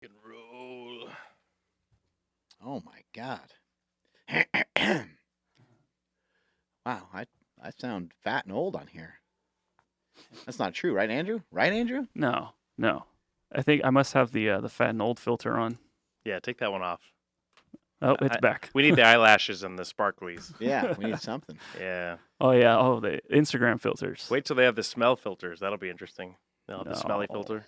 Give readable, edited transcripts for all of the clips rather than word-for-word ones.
and roll. Oh my God. Wow, I sound fat and old on here. That's not true, right, Andrew? Right, Andrew? No. I think I must have the fat and old filter on. Yeah, take that one off. Oh, it's back. We need the eyelashes and the sparklies. Yeah, we need something. Yeah. Oh yeah. Oh, the Instagram filters. Wait till they have the smell filters. That'll be interesting. They'll have the smelly No. filter.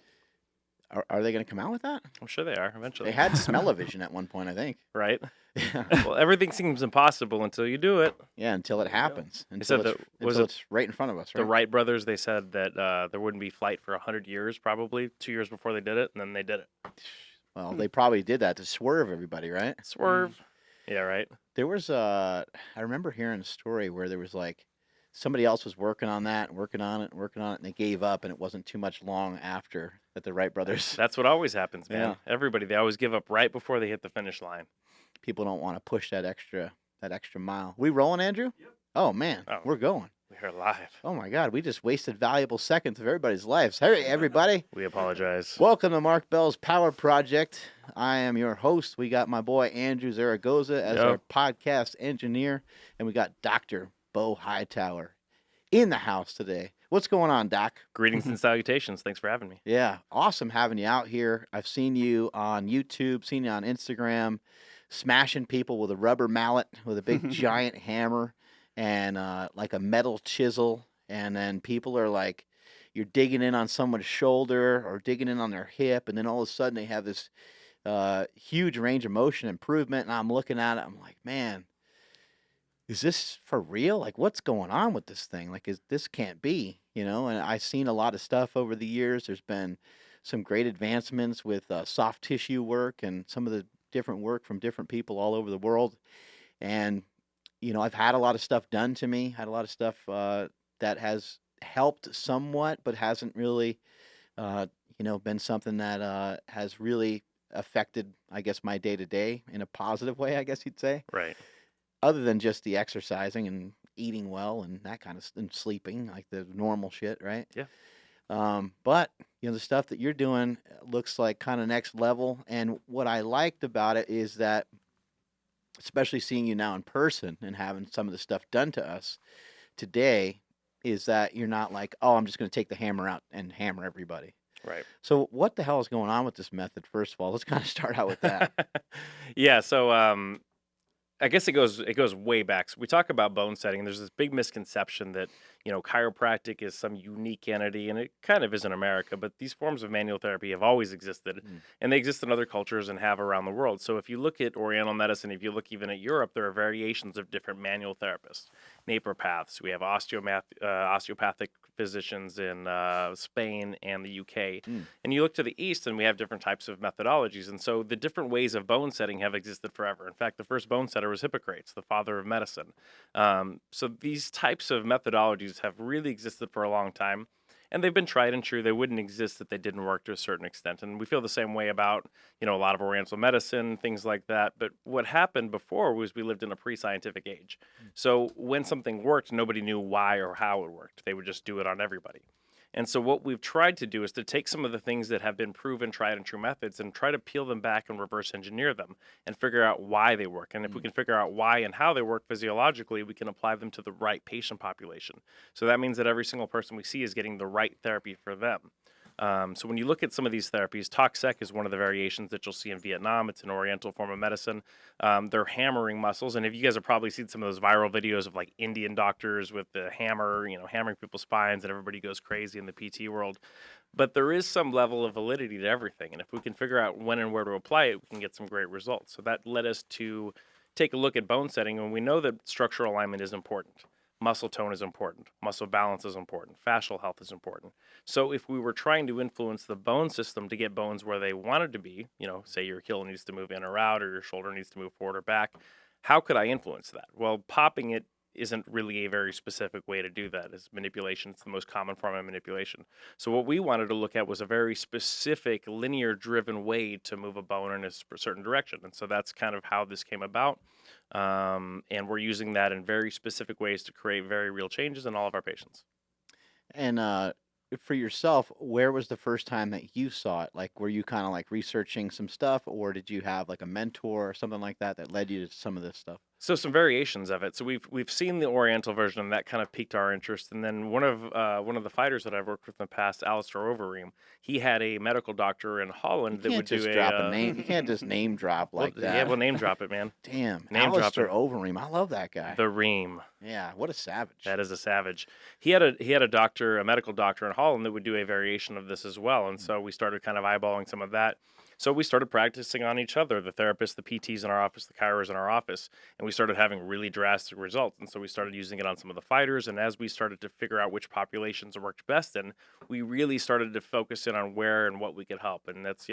Are they going to come out with that? I'm sure they are eventually. They had smell-o-vision at one point, I think. Right? Yeah, Well, everything seems impossible until you do it. yeah, until it happens. said Until it's right in front of us, right? The Wright brothers, they said that there wouldn't be flight for 100 years, probably 2 years before they did it, and then they did it. Well, they probably did that to swerve everybody, right? Swerve. Yeah, right. There was I remember hearing a story where there was like somebody else was working on that, working on it, and they gave up, and it wasn't too much long after that the Wright brothers. That's what always happens, man. Yeah. Everybody, they always give up right before they hit the finish line. People don't want to push that extra mile. We rolling, Andrew? Yep. Oh man, Oh. we're going. We're live. Oh my God, we just wasted valuable seconds of everybody's lives. Hey, everybody. We apologize. Welcome to Mark Bell's Power Project. I am your host. We got my boy Andrew Zaragoza as our podcast engineer, and we got Dr. Beau Hightower in the house today. What's going on, Doc? Greetings and salutations. Thanks for having me. Yeah, awesome having you out here. I've seen you on YouTube, seen you on Instagram, smashing people with a rubber mallet, with a big giant hammer, and like a metal chisel. And then people are like, you're digging in on someone's shoulder or digging in on their hip, and then all of a sudden they have this huge range of motion improvement. And I'm looking at it, I'm like, man, is this for real? Like, what's going on with this thing? Like, this can't be, you know? And I've seen a lot of stuff over the years. There's been some great advancements with soft tissue work and some of the different work from different people all over the world. And, you know, I've had a lot of stuff done to me, had a lot of stuff that has helped somewhat, but hasn't really, been something that has really affected, I guess, my day-to-day in a positive way, I guess you'd say. Right. Other than just the exercising and eating well and that kind of and sleeping, like the normal shit, right? Yeah. But you know, the stuff that you're doing looks like kind of next level. And what I liked about it is that, especially seeing you now in person and having some of the stuff done to us today, is that you're not like, oh, I'm just going to take the hammer out and hammer everybody. Right. So what the hell is going on with this method? First of all, let's kind of start out with that. Yeah. So I guess it goes way back. So we talk about bone setting. There's this big misconception that, you know, chiropractic is some unique entity, and it kind of is in America, but these forms of manual therapy have always existed, and they exist in other cultures and have around the world. So if you look at Oriental medicine, if you look even at Europe, there are variations of different manual therapists, naturopaths. We have osteopathic physicians in Spain and the UK. And you look to the East, and we have different types of methodologies. And so the different ways of bone setting have existed forever. In fact, the first bone setter was Hippocrates, the father of medicine. So these types of methodologies have really existed for a long time, and they've been tried and true. They wouldn't exist if they didn't work to a certain extent. And we feel the same way about, you know, a lot of Oriental medicine, things like that. But what happened before was we lived in a pre-scientific age. So when something worked, nobody knew why or how it worked. They would just do it on everybody. And so what we've tried to do is to take some of the things that have been proven tried and true methods and try to peel them back and reverse engineer them and figure out why they work. And if we can figure out why and how they work physiologically, we can apply them to the right patient population. So that means that every single person we see is getting the right therapy for them. So when you look at some of these therapies, Toc-Sec is one of the variations that you'll see in Vietnam. It's an oriental form of medicine. They're hammering muscles. And if you guys have probably seen some of those viral videos of like Indian doctors with the hammer, you know, hammering people's spines, and everybody goes crazy in the PT world. But there is some level of validity to everything. And if we can figure out when and where to apply it, we can get some great results. So that led us to take a look at bone setting. And we know that structural alignment is important. Muscle tone is important. Muscle balance is important. Fascial health is important. So if we were trying to influence the bone system to get bones where they wanted to be, you know, say your heel needs to move in or out, or your shoulder needs to move forward or back, how could I influence that? Well, popping it isn't really a very specific way to do that. It's manipulation. It's the most common form of manipulation. So what we wanted to look at was a very specific, linear-driven way to move a bone in a certain direction. And so that's kind of how this came about. And we're using that in very specific ways to create very real changes in all of our patients. And for yourself, where was the first time that you saw it? Like, were you kind of like researching some stuff, or did you have like a mentor or something like that that led you to some of this stuff? So some variations of it. So we've seen the Oriental version, and that kind of piqued our interest. And then one of the fighters that I've worked with in the past, Alistair Overeem, he had a medical doctor in You Holland that can't would do just a drop a name. You can't just name drop well, like yeah, that. we'll name drop it, man. Damn, Name drop Alistair it. Overeem. I love that guy. The Ream. Yeah, what a savage. That is a savage. He had a doctor, a medical doctor in Holland that would do a variation of this as well. And so we started kind of eyeballing some of that. So we started practicing on each other, the therapists, the PTs in our office, the chiros in our office, and we started having really drastic results. And so we started using it on some of the fighters. And as we started to figure out which populations it worked best in, we really started to focus in on where and what we could help. And that's,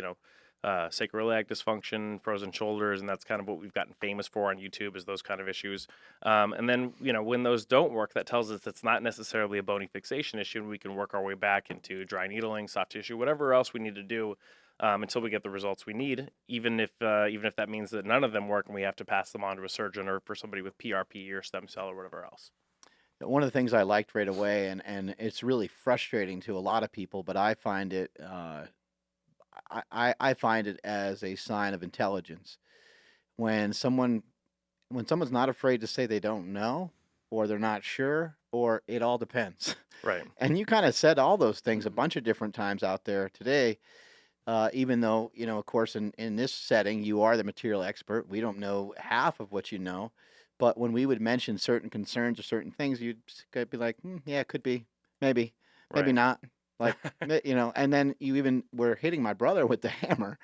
sacroiliac dysfunction, frozen shoulders, and that's kind of what we've gotten famous for on YouTube is those kind of issues. And then, when those don't work, that tells us it's not necessarily a bony fixation issue, and we can work our way back into dry needling, soft tissue, whatever else we need to do until we get the results we need, even if that means that none of them work and we have to pass them on to a surgeon or for somebody with PRP or stem cell or whatever else. One of the things I liked right away, and it's really frustrating to a lot of people, but I find it I find it as a sign of intelligence when someone's not afraid to say they don't know, or they're not sure, or it all depends. Right. And you kind of said all those things a bunch of different times out there today. Even though, of course, in this setting, you are the material expert. We don't know half of what you know. But when we would mention certain concerns or certain things, you'd be like, yeah, it could be, maybe Right. not. Like, and then you even were hitting my brother with the hammer.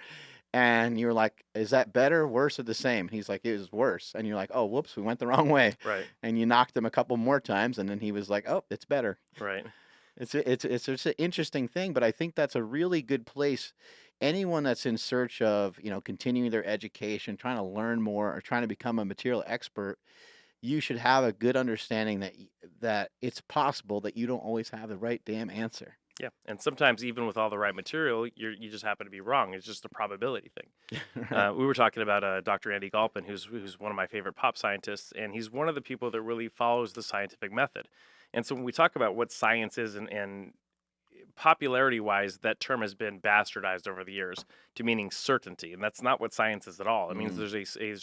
And you were like, is that better, worse, or the same? He's like, it was worse. And you're like, oh, whoops, we went the wrong way. Right. And you knocked him a couple more times. And then he was like, oh, it's better. Right. It's just an interesting thing, but I think that's a really good place. Anyone that's in search of, continuing their education, trying to learn more, or trying to become a material expert, you should have a good understanding that it's possible that you don't always have the right damn answer. Yeah, and sometimes even with all the right material, you just happen to be wrong. It's just a probability thing. Right. We were talking about Dr. Andy Galpin, who's one of my favorite pop scientists, and he's one of the people that really follows the scientific method. And so when we talk about what science is and popularity-wise, that term has been bastardized over the years to meaning certainty, and that's not what science is at all. It means there's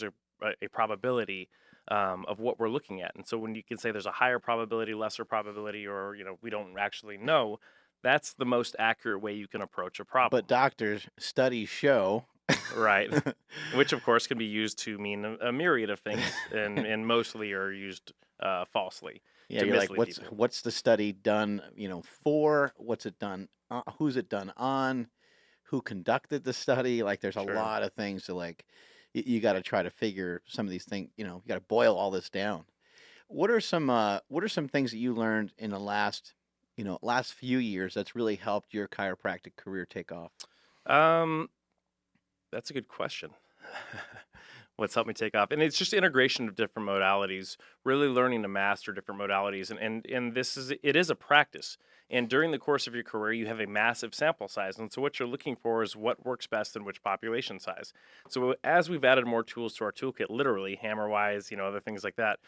a probability of what we're looking at. And so when you can say there's a higher probability, lesser probability, or we don't actually know, that's the most accurate way you can approach a problem. But doctors' studies show. Right. Which, of course, can be used to mean a myriad of things, and mostly are used falsely. Yeah, to you're like, mislead people. what's the study done, for? What's it done? Who's it done on? Who conducted the study? Like, there's a Sure. lot of things to like. You got to try to figure some of these things. You got to boil all this down. What are some things that you learned in the last few years that's really helped your chiropractic career take off? That's a good question. What's helped me take off? And it's just integration of different modalities, really learning to master different modalities. And it is a practice. And during the course of your career, you have a massive sample size. And so what you're looking for is what works best in which population size. So as we've added more tools to our toolkit, literally hammer-wise, other things like that,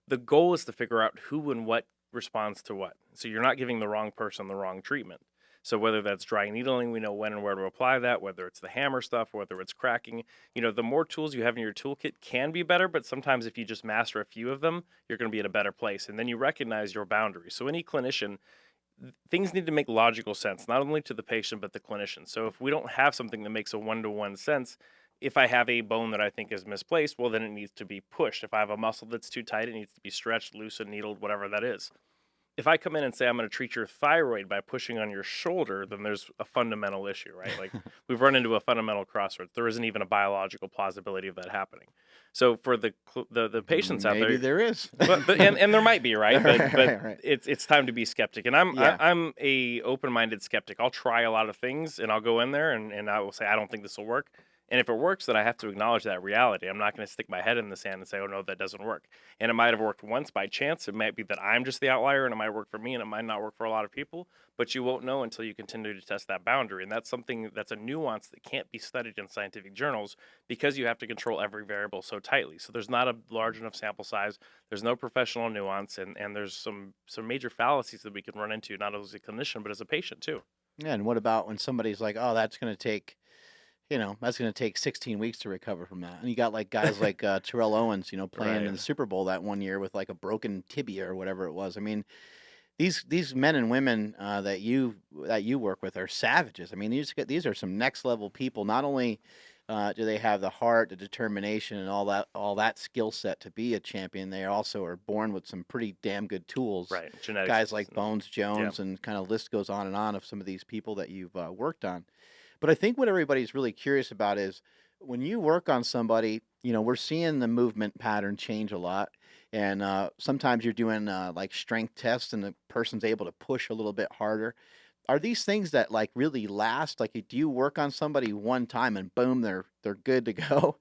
the goal is to figure out who and what responds to what. So you're not giving the wrong person the wrong treatment. So whether that's dry needling, we know when and where to apply that, whether it's the hammer stuff, whether it's cracking, the more tools you have in your toolkit can be better, but sometimes if you just master a few of them, you're going to be in a better place. And then you recognize your boundaries. So any clinician, things need to make logical sense, not only to the patient, but the clinician. So if we don't have something that makes a one-to-one sense, if I have a bone that I think is misplaced, well, then it needs to be pushed. If I have a muscle that's too tight, it needs to be stretched, loosened, needled, whatever that is. If I come in and say I'm going to treat your thyroid by pushing on your shoulder, then there's a fundamental issue, right? Like we've run into a fundamental crossroads. There isn't even a biological plausibility of that happening. So for the patients out there, maybe there is, and there might be, right? But, right. It's time to be skeptic, and I'm a open-minded skeptic. I'll try a lot of things, and I'll go in there and I will say I don't think this will work. And if it works, then I have to acknowledge that reality. I'm not going to stick my head in the sand and say, oh, no, that doesn't work. And it might have worked once by chance. It might be that I'm just the outlier and it might work for me and it might not work for a lot of people. But you won't know until you continue to test that boundary. And that's something that's a nuance that can't be studied in scientific journals because you have to control every variable so tightly. So there's not a large enough sample size. There's no professional nuance. And there's some major fallacies that we can run into, not only as a clinician, but as a patient too. Yeah, and what about when somebody's like, oh, that's going to take, that's going to take 16 weeks to recover from that. And you got like guys like Terrell Owens, playing in Right. the Super Bowl that one year with like a broken tibia or whatever it was. I mean, these men and women that you work with are savages. I mean, these are some next level people. Not only do they have the heart, the determination, and all that skill set to be a champion, they also are born with some pretty damn good tools. Right. Genetics. Guys like Bones Jones, and kind of list goes on and on of some of these people that you've worked on. But I think what everybody's really curious about is when you work on somebody, we're seeing the movement pattern change a lot. And sometimes you're doing like strength tests and the person's able to push a little bit harder. Are these things that like really last? Like, do you work on somebody one time and boom, they're good to go?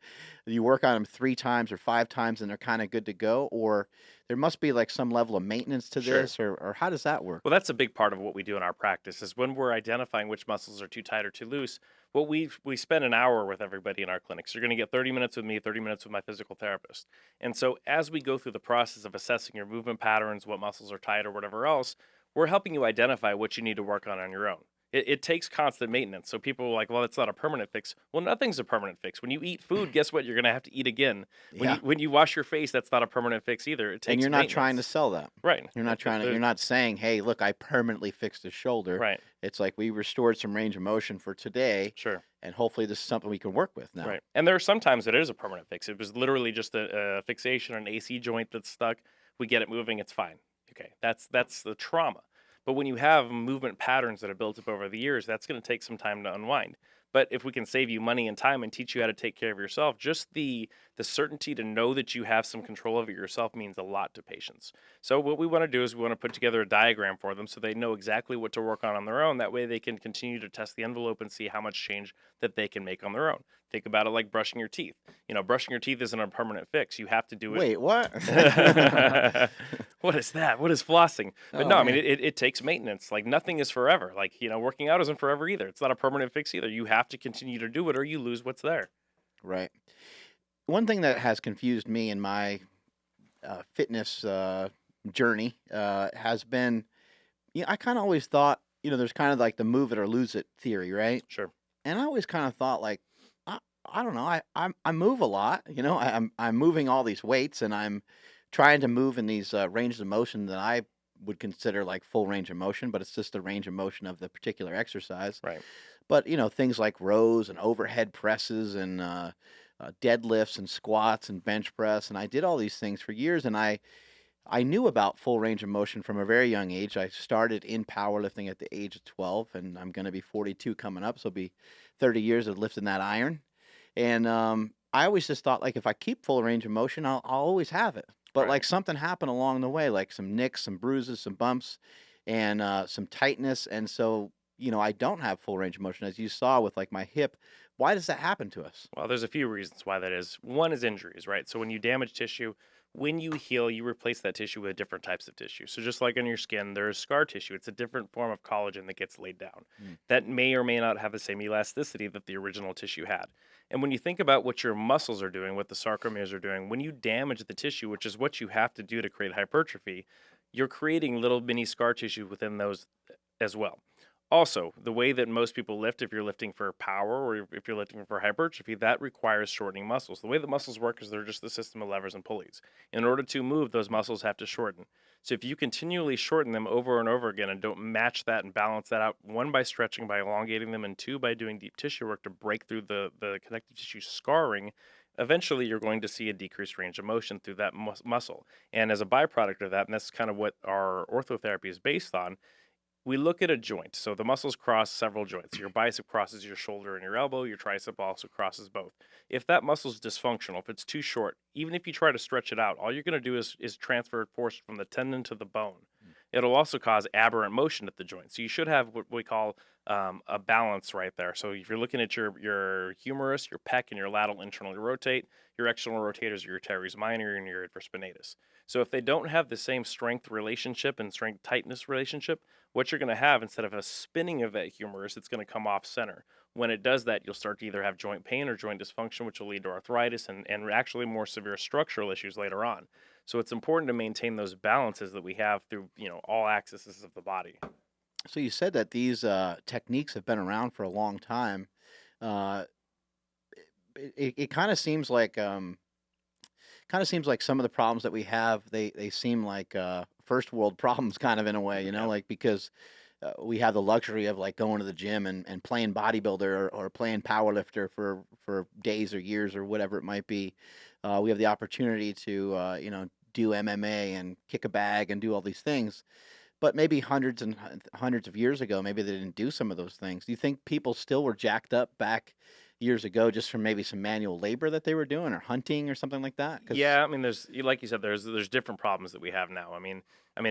You work on them 3 times or 5 times and they're kind of good to go? Or there must be like some level of maintenance to Sure. this, or how does that work? Well, that's a big part of what we do in our practice is when we're identifying which muscles are too tight or too loose. What we spend an hour with everybody in our clinics. You're going to get 30 minutes with me, 30 minutes with my physical therapist. And so as we go through the process of assessing your movement patterns, what muscles are tight or whatever else, we're helping you identify what you need to work on your own. It takes constant maintenance. So people are like, well, it's not a permanent fix. Well, nothing's a permanent fix. When you eat food, guess what? You're going to have to eat again. Yeah. When you wash your face, that's not a permanent fix either. It takes And you're not trying to maintenance. sell that. Right. You're not you're not saying, hey, look, I permanently fixed the shoulder. Right. It's like we restored some range of motion for today, Sure. and hopefully this is something we can work with now. Right. And there are sometimes that it is a permanent fix. It was literally just a fixation, an AC joint that's stuck. We get it moving. It's fine. Okay. That's the trauma. But when you have movement patterns that are built up over the years, that's going to take some time to unwind. But if we can save you money and time and teach you how to take care of yourself, just the certainty to know that you have some control over yourself means a lot to patients. So what we want to do is we want to put together a diagram for them so they know exactly what to work on their own. That way they can continue to test the envelope and see how much change that they can make on their own. Think about it like brushing your teeth. Brushing your teeth isn't a permanent fix. You have to do it. Wait, what? What is that? What is flossing? But Oh, no, I mean, man. it takes maintenance. Like nothing is forever. Like, working out isn't forever either. It's not a permanent fix either. You have to continue to do it or you lose what's there. Right. One thing that has confused me in my fitness journey has been, I kind of always thought, there's kind of like the move it or lose it theory, right? Sure. And I always kind of thought like, I don't know, I move a lot, I'm moving all these weights and I'm trying to move in these ranges of motion that I would consider like full range of motion, but it's just the range of motion of the particular exercise. Right. But things like rows and overhead presses and deadlifts and squats and bench press, and I did all these things for years, and I knew about full range of motion from a very young age. I started in powerlifting at the age of 12, and I'm going to be 42 coming up, so it'll be 30 years of lifting that iron. And I always just thought, like, if I keep full range of motion, I'll always have it. But, Right. like, something happened along the way, like some nicks, some bruises, some bumps, and some tightness. And so, I don't have full range of motion, as you saw with, like, my hip. Why does that happen to us? Well, there's a few reasons why that is. One is injuries, right? So when you damage tissue, when you heal, you replace that tissue with different types of tissue. So just like on your skin, there's scar tissue. It's a different form of collagen that gets laid down. That may or may not have the same elasticity that the original tissue had. And when you think about what your muscles are doing, what the sarcomeres are doing, when you damage the tissue, which is what you have to do to create hypertrophy, you're creating little mini scar tissue within those as well. Also, the way that most people lift, if you're lifting for power or if you're lifting for hypertrophy, that requires shortening muscles. The way that muscles work is they're just a system of levers and pulleys. In order to move, those muscles have to shorten. So if you continually shorten them over and over again and don't match that and balance that out, 1, by stretching, by elongating them, and 2, by doing deep tissue work to break through the connective tissue scarring, eventually you're going to see a decreased range of motion through that muscle. And as a byproduct of that, and that's kind of what our orthotherapy is based on, we look at a joint. So the muscles cross several joints. Your bicep crosses your shoulder and your elbow. Your tricep also crosses both. If that muscle is dysfunctional, if it's too short, even if you try to stretch it out, all you're going to do is transfer force from the tendon to the bone. it'll also cause aberrant motion at the joint. So you should have what we call a balance right there. So if you're looking at your humerus, your pec, and your lateral internally rotate, your external rotators are your teres minor and your infraspinatus. So if they don't have the same strength relationship and strength tightness relationship, what you're going to have, instead of a spinning of that humerus, it's going to come off center. When it does that, you'll start to either have joint pain or joint dysfunction, which will lead to arthritis and actually more severe structural issues later on. So it's important to maintain those balances that we have through, all axes of the body. So you said that these techniques have been around for a long time. Uh, it kind of seems like some of the problems that we have, they seem like first world problems, kind of, in a way, Yeah. like, because we have the luxury of like going to the gym and playing bodybuilder or playing powerlifter for days or years or whatever it might be. We have the opportunity to do MMA and kick a bag and do all these things. But maybe hundreds and hundreds of years ago, maybe they didn't do some of those things. Do you think people still were jacked up back years ago just from maybe some manual labor that they were doing, or hunting or something like that? Yeah, I mean, like you said, there's different problems that we have now. I mean,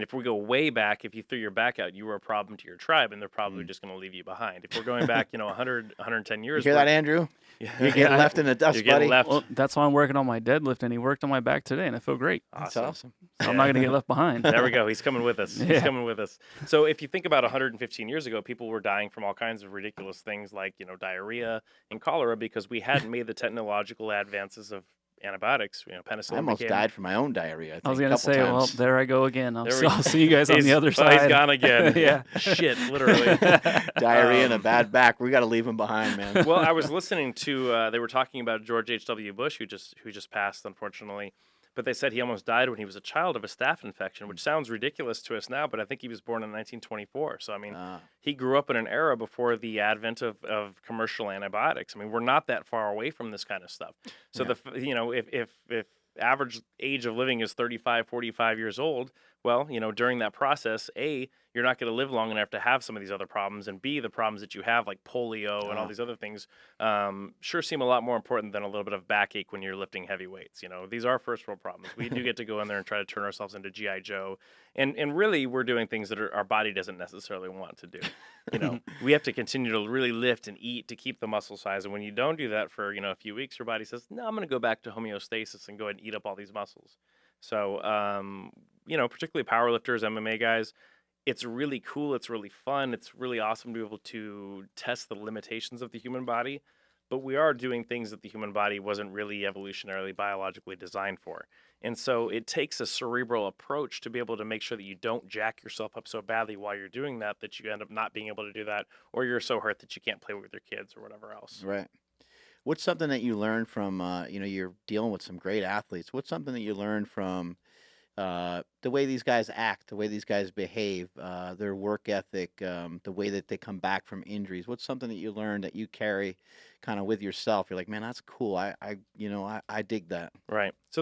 if we go way back, if you threw your back out, you were a problem to your tribe, and they're probably just going to leave you behind. If we're going back, 100, 110 You years, hear that, Andrew? yeah, You're getting left in the dust, you're getting buddy. left. Well, that's why I'm working on my deadlift, and he worked on my back today, and I feel great. That's Awesome. awesome. So I'm not going to get left behind. There we go. He's coming with us. He's Yeah. coming with us. So if you think about 115 years ago, people were dying from all kinds of ridiculous things like, diarrhea and cholera, because we hadn't made the technological advances of antibiotics. Penicillin. I almost became- died from my own diarrhea. I was going going to to say, well, there I go again. There we- I'll see you guys on the other side. He's gone again. Yeah. Shit, literally. diarrhea and a bad back. We got to leave him behind, man. Well, I was listening to they were talking about George H.W. Bush, who just passed, unfortunately. But they said he almost died when he was a child of a staph infection, which sounds ridiculous to us now, but I think he was born in 1924. So, I mean, he grew up in an era before the advent of commercial antibiotics. I mean, we're not that far away from this kind of stuff. So, if average age of living is 35, 45 years old, well, during that process, A, you're not going to live long enough to have some of these other problems, and B, the problems that you have, like polio and all these other things, sure seem a lot more important than a little bit of backache when you're lifting heavy weights. These are first world problems. We do get to go in there and try to turn ourselves into G.I. Joe, and really we're doing things that our body doesn't necessarily want to do. We have to continue to really lift and eat to keep the muscle size, and when you don't do that for a few weeks, your body says, no, I'm going to go back to homeostasis and go ahead and eat up all these muscles. So, particularly powerlifters, MMA guys, it's really cool. It's really fun. It's really awesome to be able to test the limitations of the human body. But we are doing things that the human body wasn't really evolutionarily, biologically designed for. And so it takes a cerebral approach to be able to make sure that you don't jack yourself up so badly while you're doing that you end up not being able to do that, or you're so hurt that you can't play with your kids or whatever else. Right. What's something that you learned from, you're dealing with some great athletes. What's something that you learned from the way these guys act, the way these guys behave, their work ethic, the way that they come back from injuries? What's something that you learned that you carry kind of with yourself? You're like, man, that's cool. I dig that. Right. So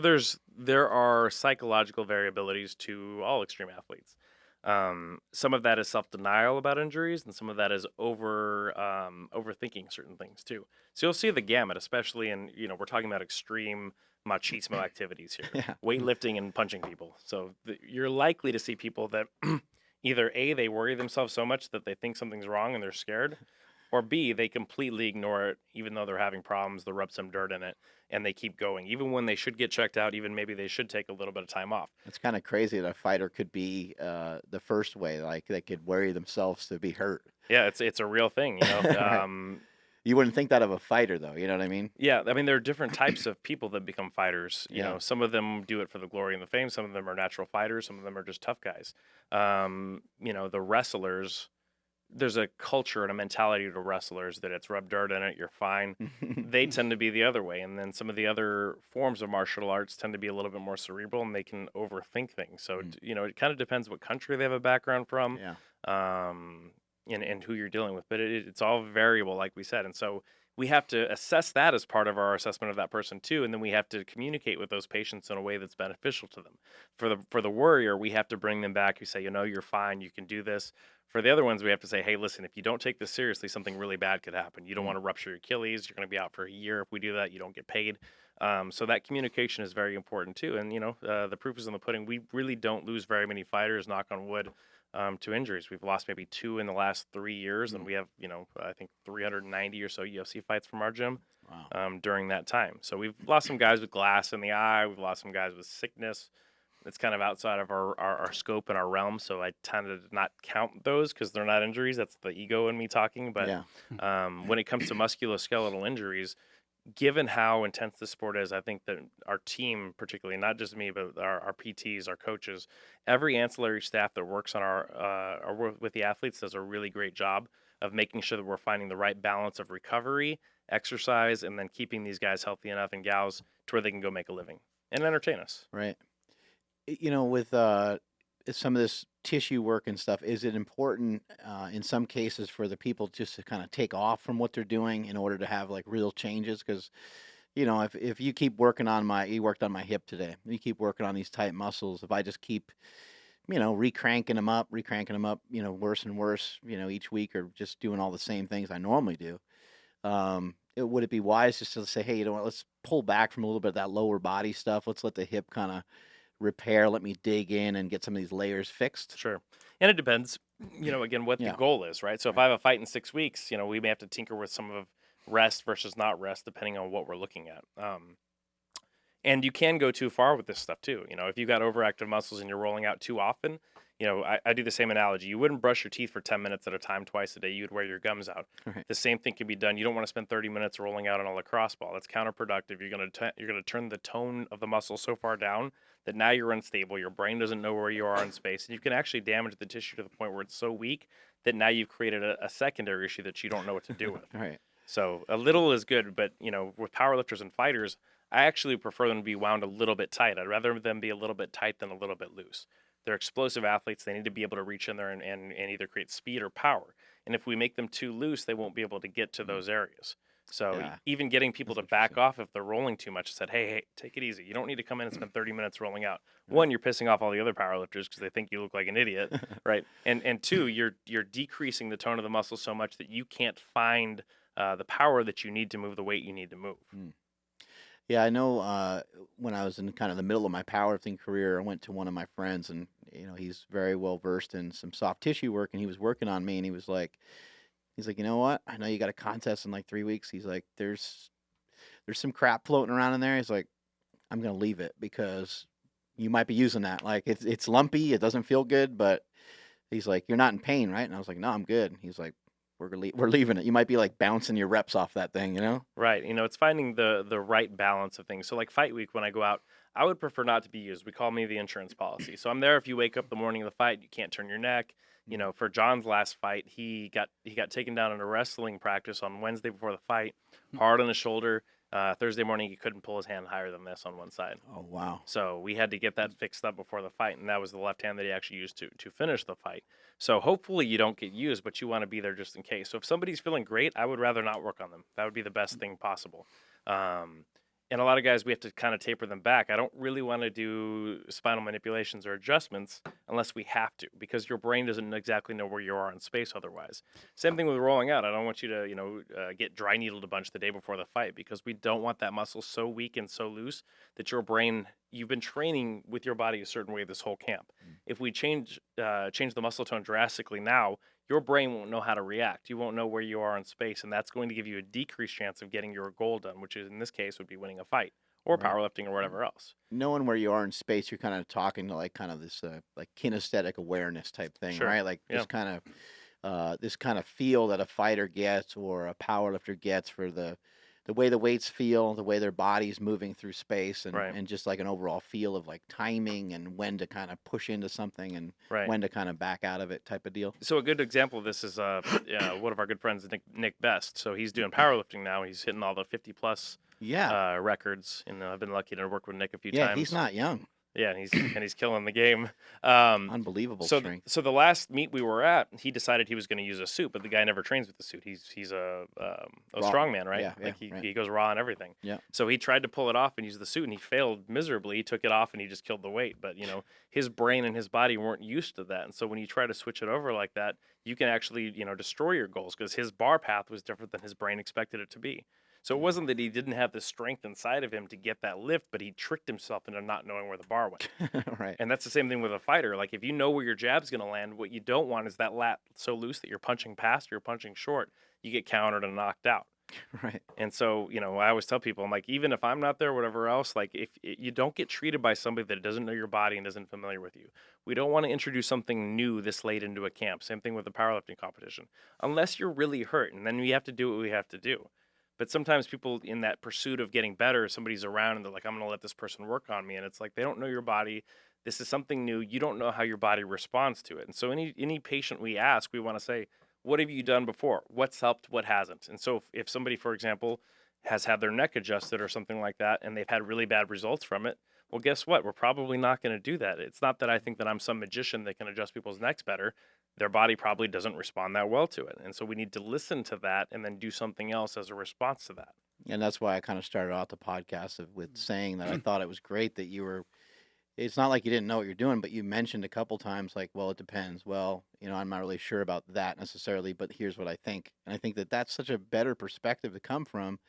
there are psychological variabilities to all extreme athletes. Some of that is self-denial about injuries, and some of that is overthinking certain things too. So you'll see the gamut, especially in, we're talking about extreme machismo activities here, Yeah. weightlifting and punching people. So you're likely to see people that either A, they worry themselves so much that they think something's wrong and they're scared, or B, they completely ignore it, even though they're having problems, they'll rub some dirt in it, and they keep going. Even when they should get checked out, even maybe they should take a little bit of time off. It's kind of crazy that a fighter could be the first way, like they could worry themselves to be hurt. Yeah, it's a real thing, Right. You wouldn't think that of a fighter, though. You know what I mean? Yeah, I mean, there are different types of people that become fighters. Yeah. Some of them do it for the glory and the fame. Some of them are natural fighters. Some of them are just tough guys. The wrestlers, there's a culture and a mentality to wrestlers that it's rub dirt in it, you're fine. They tend to be the other way. And then some of the other forms of martial arts tend to be a little bit more cerebral, and they can overthink things. So, it kind of depends what country they have a background from. Yeah. And who you're dealing with, but it's all variable, like we said, and so we have to assess that as part of our assessment of that person too, and then we have to communicate with those patients in a way that's beneficial to them. For the warrior, we have to bring them back. We say, you're fine, you can do this. For the other ones, we have to say, hey, listen, if you don't take this seriously, something really bad could happen. You don't Mm. want to rupture your Achilles. You're going to be out for a year. If we do that, you don't get paid. So that communication is very important too. And, the proof is in the pudding. We really don't lose very many fighters, knock on wood, to injuries. We've lost maybe 2 in the last 3 years. And we have, I think 390 or so UFC fights from our gym Wow. during that time. So we've lost some guys with glass in the eye. We've lost some guys with sickness. It's kind of outside of our scope and our realm, so I tend to not count those because they're not injuries. That's the ego in me talking. But Yeah. when it comes to musculoskeletal injuries, given how intense this sport is, I think that our team, particularly, not just me, but our PTs, our coaches, every ancillary staff that works on with the athletes does a really great job of making sure that we're finding the right balance of recovery, exercise, and then keeping these guys healthy enough and gals to where they can go make a living and entertain us. Right. With some of this tissue work and stuff, is it important in some cases for the people just to kind of take off from what they're doing in order to have like real changes? Because if you keep working on you worked on my hip today, you keep working on these tight muscles. If I just keep recranking them up, worse and worse, each week, or just doing all the same things I normally do, would it be wise just to say, hey, you know what, let's pull back from a little bit of that lower body stuff. Let's let the hip kind of repair. Let me dig in and get some of these layers fixed. Sure. And it depends, again, what the Yeah. goal is, right? So if I have a fight in 6 weeks, we may have to tinker with some of rest versus not rest, depending on what we're looking at. And you can go too far with this stuff too. If you've got overactive muscles and you're rolling out too often, I do the same analogy. You wouldn't brush your teeth for 10 minutes at a time twice a day. You'd wear your gums out. Right. The same thing can be done. You don't want to spend 30 minutes rolling out on a lacrosse ball. That's counterproductive. You're going to turn the tone of the muscle so far down that now you're unstable. Your brain doesn't know where you are in space. And you can actually damage the tissue to the point where it's so weak that now you've created a secondary issue that you don't know what to do with. Right. So a little is good, but with powerlifters and fighters, I actually prefer them to be wound a little bit tight. I'd rather them be a little bit tight than a little bit loose. They're explosive athletes. They need to be able to reach in there and either create speed or power. And if we make them too loose, they won't be able to get to those areas. So Yeah. even getting people to That's back interesting. off if they're rolling too much, said, hey, take it easy. You don't need to come in and spend 30 minutes rolling out. One, you're pissing off all the other powerlifters because they think you look like an idiot, right? And two, you're decreasing the tone of the muscle so much that you can't find the power that you need to move the weight you need to move. Yeah, I know when I was in kind of the middle of my powerlifting career, I went to one of my friends, and he's very well versed in some soft tissue work, and he was working on me, and he's like, you know what? I know you got a contest in like 3 weeks. He's like, there's some crap floating around in there. He's like, I'm gonna leave it because you might be using that. Like it's lumpy, it doesn't feel good, but he's like, you're not in pain, right? And I was like, no, I'm good. He's like, we're leaving it. You might be like bouncing your reps off that thing, Right. It's finding the right balance of things. So like fight week, when I go out, I would prefer not to be used. We call me the insurance policy. So I'm there if you wake up the morning of the fight, you can't turn your neck. For John's last fight, he got taken down in a wrestling practice on Wednesday before the fight, hard on the shoulder. Thursday morning, he couldn't pull his hand higher than this on one side. Oh wow. So we had to get that fixed up before the fight, and that was the left hand that he actually used to finish the fight. So hopefully you don't get used, but you want to be there just in case. So if somebody's feeling great, I would rather not work on them. That would be the best thing possible. And a lot of guys, we have to kind of taper them back. I don't really want to do spinal manipulations or adjustments unless we have to, because your brain doesn't exactly know where you are in space otherwise. Same thing with rolling out. I don't want you to, get dry needled a bunch the day before the fight, because we don't want that muscle so weak and so loose that your brain, you've been training with your body a certain way this whole camp. If we change the muscle tone drastically now, your brain won't know how to react. You won't know where you are in space, and that's going to give you a decreased chance of getting your goal done, which is in this case would be winning a fight or Right. powerlifting or whatever else. Knowing where you are in space, you're kind of talking to like kind of this like kinesthetic awareness type thing, Sure. right? Like Yeah. this kind of feel that a fighter gets or a powerlifter gets for the way the weights feel, the way their body's moving through space, and Right. and just like an overall feel of like timing and when to kind of push into something and Right. when to kind of back out of it type of deal. So a good example of this is one of our good friends, Nick Best. So he's doing powerlifting now. He's hitting all the 50 plus Yeah. records, and I've been lucky to work with Nick a few Yeah, times. he's not young. Yeah, he's killing the game. Unbelievable So strength. so the last meet we were at, he decided he was going to use a suit, but the guy never trains with the suit. He's a Raw. strongman, right? Yeah, Like yeah, right. he goes raw and everything. Yeah. So he tried to pull it off and use the suit, and he failed miserably. He took it off and he just killed the weight. But his brain and his body weren't used to that, and so when you try to switch it over like that, you can actually destroy your goals because his bar path was different than his brain expected it to be. So it wasn't that he didn't have the strength inside of him to get that lift, but he tricked himself into not knowing where the bar went. Right. And that's the same thing with a fighter. Like if you know where your jab's going to land, what you don't want is that lat so loose that you're punching past or you're punching short, you get countered and knocked out. Right. And so, I always tell people, I'm like, even if I'm not there, whatever else, like if you don't get treated by somebody that doesn't know your body and isn't familiar with you, we don't want to introduce something new this late into a camp. Same thing with the powerlifting competition, unless you're really hurt, and then we have to do what we have to do. But sometimes people in that pursuit of getting better, somebody's around and they're like, I'm going to let this person work on me. And it's like, they don't know your body. This is something new. You don't know how your body responds to it. And so any patient we ask, we want to say, what have you done before? What's helped? What hasn't? And so if somebody, for example, has had their neck adjusted or something like that, and they've had really bad results from it, well, guess what? We're probably not going to do that. It's not that I think that I'm some magician that can adjust people's necks better. Their body probably doesn't respond that well to it. And so we need to listen to that and then do something else as a response to that. And that's why I kind of started out the podcast with saying that I thought it was great that you were. It's not like you didn't know what you're doing, but you mentioned a couple times, like, well, it depends. Well, I'm not really sure about that necessarily, but here's what I think. And I think that that's such a better perspective to come from,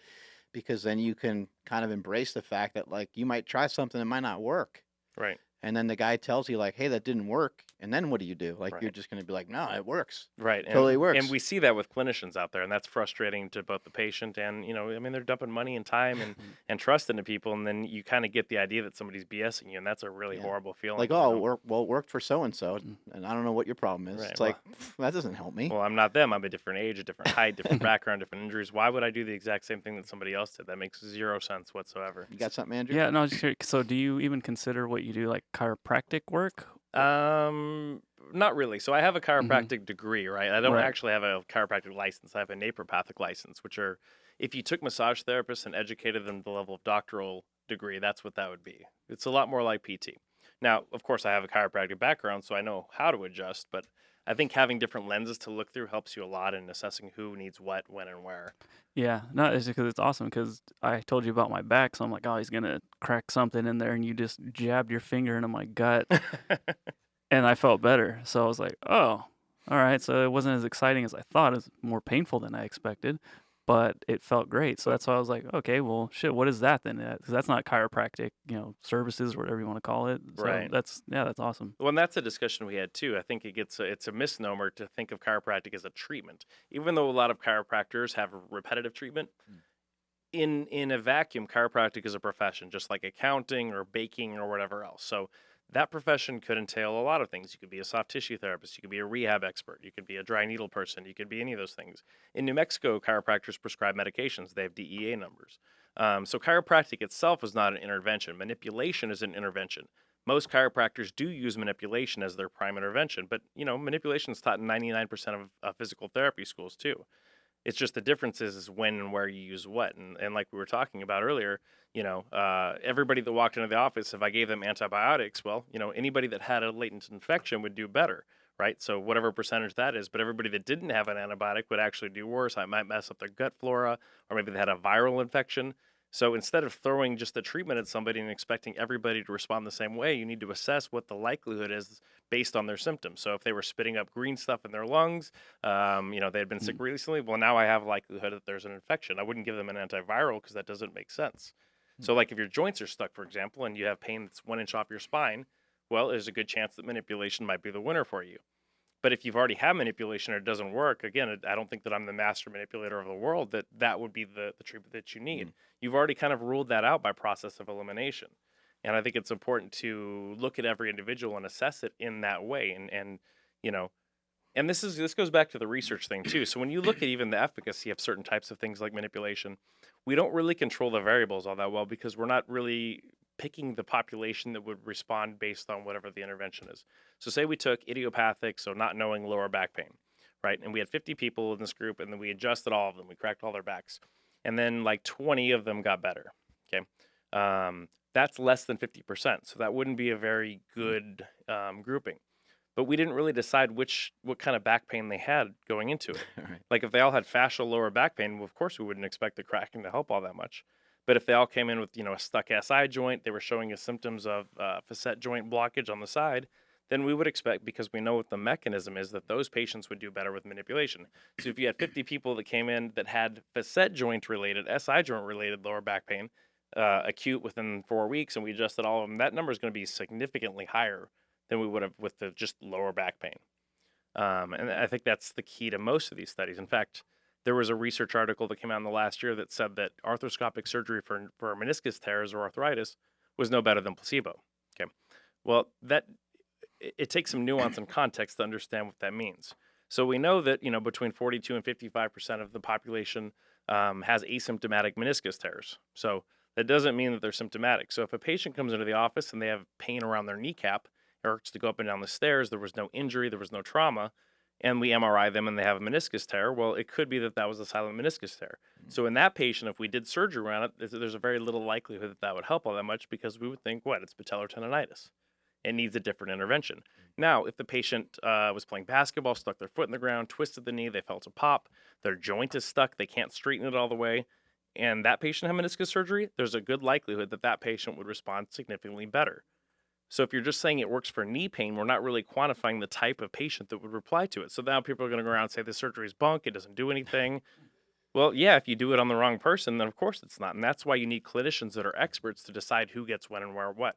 because then you can kind of embrace the fact that, like, you might try something that might not work. Right. And then the guy tells you, like, hey, that didn't work. And then what do you do? Like, Right. You're just going to be like, no, it works. Right. Totally works. And we see that with clinicians out there, and that's frustrating to both the patient and, they're dumping money and time and trust into people, and then you kind of get the idea that somebody's BSing you, and that's a really horrible feeling. Like, oh, well, it worked for so-and-so, and I don't know what your problem is. Right, It's like, that doesn't help me. Well, I'm not them. I'm a different age, a different height, different background, different injuries. Why would I do the exact same thing that somebody else did? That makes zero sense whatsoever. You got something, Andrew? Yeah, no, just curious. So do you even consider what you do like chiropractic work? Not really. So I have a chiropractic degree, right? I don't Right. actually have a chiropractic license. I have a naturopathic license, which are, if you took massage therapists and educated them to the level of doctoral degree, that's what that would be. It's a lot more like PT. Now, of course, I have a chiropractic background, so I know how to adjust, but I think having different lenses to look through helps you a lot in assessing who needs what, when, and where. Yeah, no, it's because it's awesome because I told you about my back, so I'm like, oh, he's gonna crack something in there, and you just jabbed your finger into my gut, and I felt better. So I was like, oh, all right. So it wasn't as exciting as I thought. It was more painful than I expected, but it felt great. So that's why I was like, okay, well, shit, what is that then? Because that's not chiropractic, services or whatever you want to call it. So Right. that's awesome. Well, and that's a discussion we had too. I think it's a misnomer to think of chiropractic as a treatment, even though a lot of chiropractors have repetitive treatment. In a vacuum, chiropractic is a profession, just like accounting or baking or whatever else. So that profession could entail a lot of things. You could be a soft tissue therapist. You could be a rehab expert. You could be a dry needle person. You could be any of those things. In New Mexico, chiropractors prescribe medications. They have DEA numbers. So chiropractic itself is not an intervention. Manipulation is an intervention. Most chiropractors do use manipulation as their prime intervention, but manipulation is taught in 99% of physical therapy schools too. It's just the difference is when and where you use what. And like we were talking about earlier, everybody that walked into the office, if I gave them antibiotics, well, anybody that had a latent infection would do better, right? So whatever percentage that is, but everybody that didn't have an antibiotic would actually do worse. I might mess up their gut flora, or maybe they had a viral infection. So instead of throwing just the treatment at somebody and expecting everybody to respond the same way, you need to assess what the likelihood is based on their symptoms. So if they were spitting up green stuff in their lungs, they had been sick recently, well, now I have likelihood that there's an infection. I wouldn't give them an antiviral because that doesn't make sense. So like if your joints are stuck, for example, and you have pain that's 1 inch off your spine, well, there's a good chance that manipulation might be the winner for you. But if you've already had manipulation or it doesn't work, again, I don't think that I'm the master manipulator of the world, that would be the treatment that you need. You've already kind of ruled that out by process of elimination. And I think it's important to look at every individual and assess it in that way. And this goes back to the research thing too. So when you look at even the efficacy of certain types of things like manipulation, we don't really control the variables all that well because we're not really picking the population that would respond based on whatever the intervention is. So say we took idiopathic, so not knowing lower back pain, right? And we had 50 people in this group, and then we adjusted all of them. We cracked all their backs. And then like 20 of them got better, okay? That's less than 50%. So that wouldn't be a very good grouping. But we didn't really decide what kind of back pain they had going into it. Right. Like if they all had fascial lower back pain, well, of course we wouldn't expect the cracking to help all that much. But if they all came in with, a stuck SI joint, they were showing us symptoms of facet joint blockage on the side, then we would expect, because we know what the mechanism is, that those patients would do better with manipulation. So if you had 50 people that came in that had facet joint related, SI joint related lower back pain, acute within 4 weeks, and we adjusted all of them, that number is going to be significantly higher than we would have with the just lower back pain. And I think that's the key to most of these studies. In fact, there was a research article that came out in the last year that said that arthroscopic surgery for meniscus tears or arthritis was no better than placebo. Okay, well, it takes some nuance and context to understand what that means. So we know that between 42 and 55% of the population has asymptomatic meniscus tears. So that doesn't mean that they're symptomatic. So if a patient comes into the office and they have pain around their kneecap, it hurts to go up and down the stairs, there was no injury, there was no trauma, and we MRI them and they have a meniscus tear, well, it could be that was a silent meniscus tear. So in that patient, if we did surgery around it, there's a very little likelihood that would help all that much, because we would think, it's patellar tendonitis. It needs a different intervention. Now, if the patient was playing basketball, stuck their foot in the ground, twisted the knee, they felt a pop, their joint is stuck, they can't straighten it all the way, and that patient had meniscus surgery, there's a good likelihood that that patient would respond significantly better. So if you're just saying it works for knee pain, we're not really quantifying the type of patient that would reply to it. So now people are going to go around and say this surgery is bunk, it doesn't do anything. Well, yeah, if you do it on the wrong person, then of course it's not. And that's why you need clinicians that are experts to decide who gets when and where what.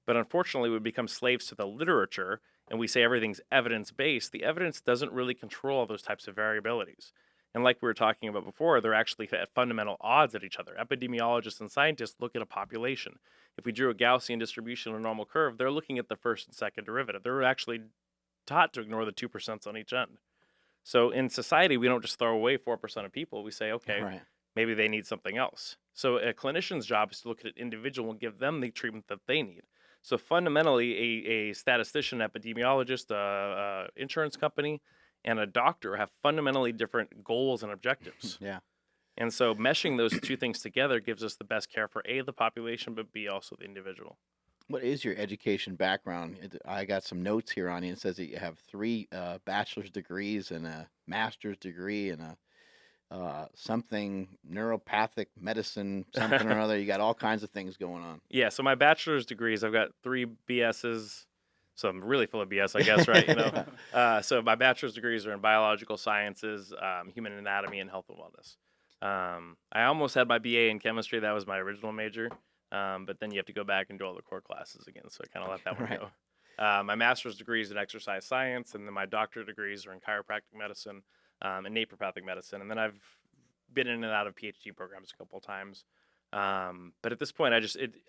But unfortunately, we become slaves to the literature, and we say everything's evidence-based. The evidence doesn't really control all those types of variabilities. And like we were talking about before, they're actually at fundamental odds at each other. Epidemiologists and scientists look at a population. If we drew a Gaussian distribution on a normal curve, they're looking at the first and second derivative. They're actually taught to ignore the 2% on each end. So in society, we don't just throw away 4% of people. We say, okay, Right. maybe they need something else. So a clinician's job is to look at an individual and give them the treatment that they need. So fundamentally, a statistician, epidemiologist, insurance company, and a doctor have fundamentally different goals and objectives. Yeah. And so meshing those two things together gives us the best care for A, the population, but B, also the individual. What is your education background? I got some notes here on you. It says that you have 3 bachelor's degrees and a master's degree and a something neuropathic medicine, something or other. You got all kinds of things going on. Yeah, so my bachelor's degrees, I've got 3 BSs. So I'm really full of BS, I guess, right? So my bachelor's degrees are in biological sciences, human anatomy, and health and wellness. I almost had my BA in chemistry. That was my original major. But then you have to go back and do all the core classes again. So I kind of let that one Right. go. My master's degree is in exercise science, and then my doctorate degrees are in chiropractic medicine and naturopathic medicine. And then I've been in and out of PhD programs a couple of times. But at this point,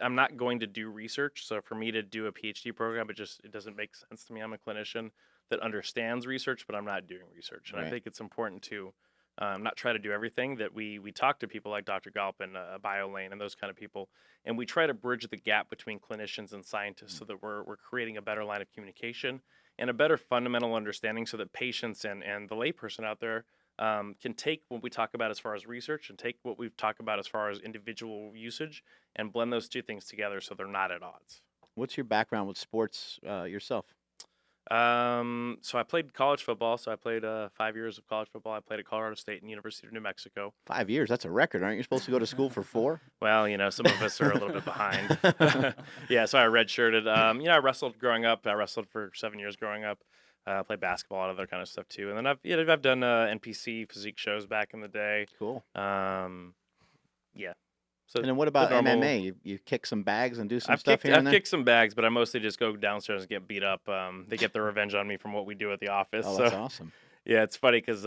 I'm not going to do research. So for me to do a PhD program, it doesn't make sense to me. I'm a clinician that understands research, but I'm not doing research. And Right. I think it's important to not try to do everything. That we talk to people like Dr. Galpin, BioLane, and those kind of people, and we try to bridge the gap between clinicians and scientists so that we're creating a better line of communication and a better fundamental understanding, so that patients and the layperson out there can take what we talk about as far as research and take what we've talked about as far as individual usage and blend those two things together so they're not at odds. What's your background with sports yourself? So I played college football. So I played 5 years of college football. I played at Colorado State and University of New Mexico. 5 years. That's a record. Aren't you supposed to go to school for 4? Well, some of us are a little bit behind. Yeah, so I redshirted. I wrestled growing up. I wrestled for 7 years growing up. Played basketball and other kind of stuff too. And then I've done NPC physique shows back in the day. Cool. Yeah. So And then what about the normal- MMA? You kick some bags and do some I've stuff here and I've there? kicked some bags, but I mostly just go downstairs and get beat up. They get their revenge on me from what we do at the office. Oh, so that's awesome. yeah, it's funny because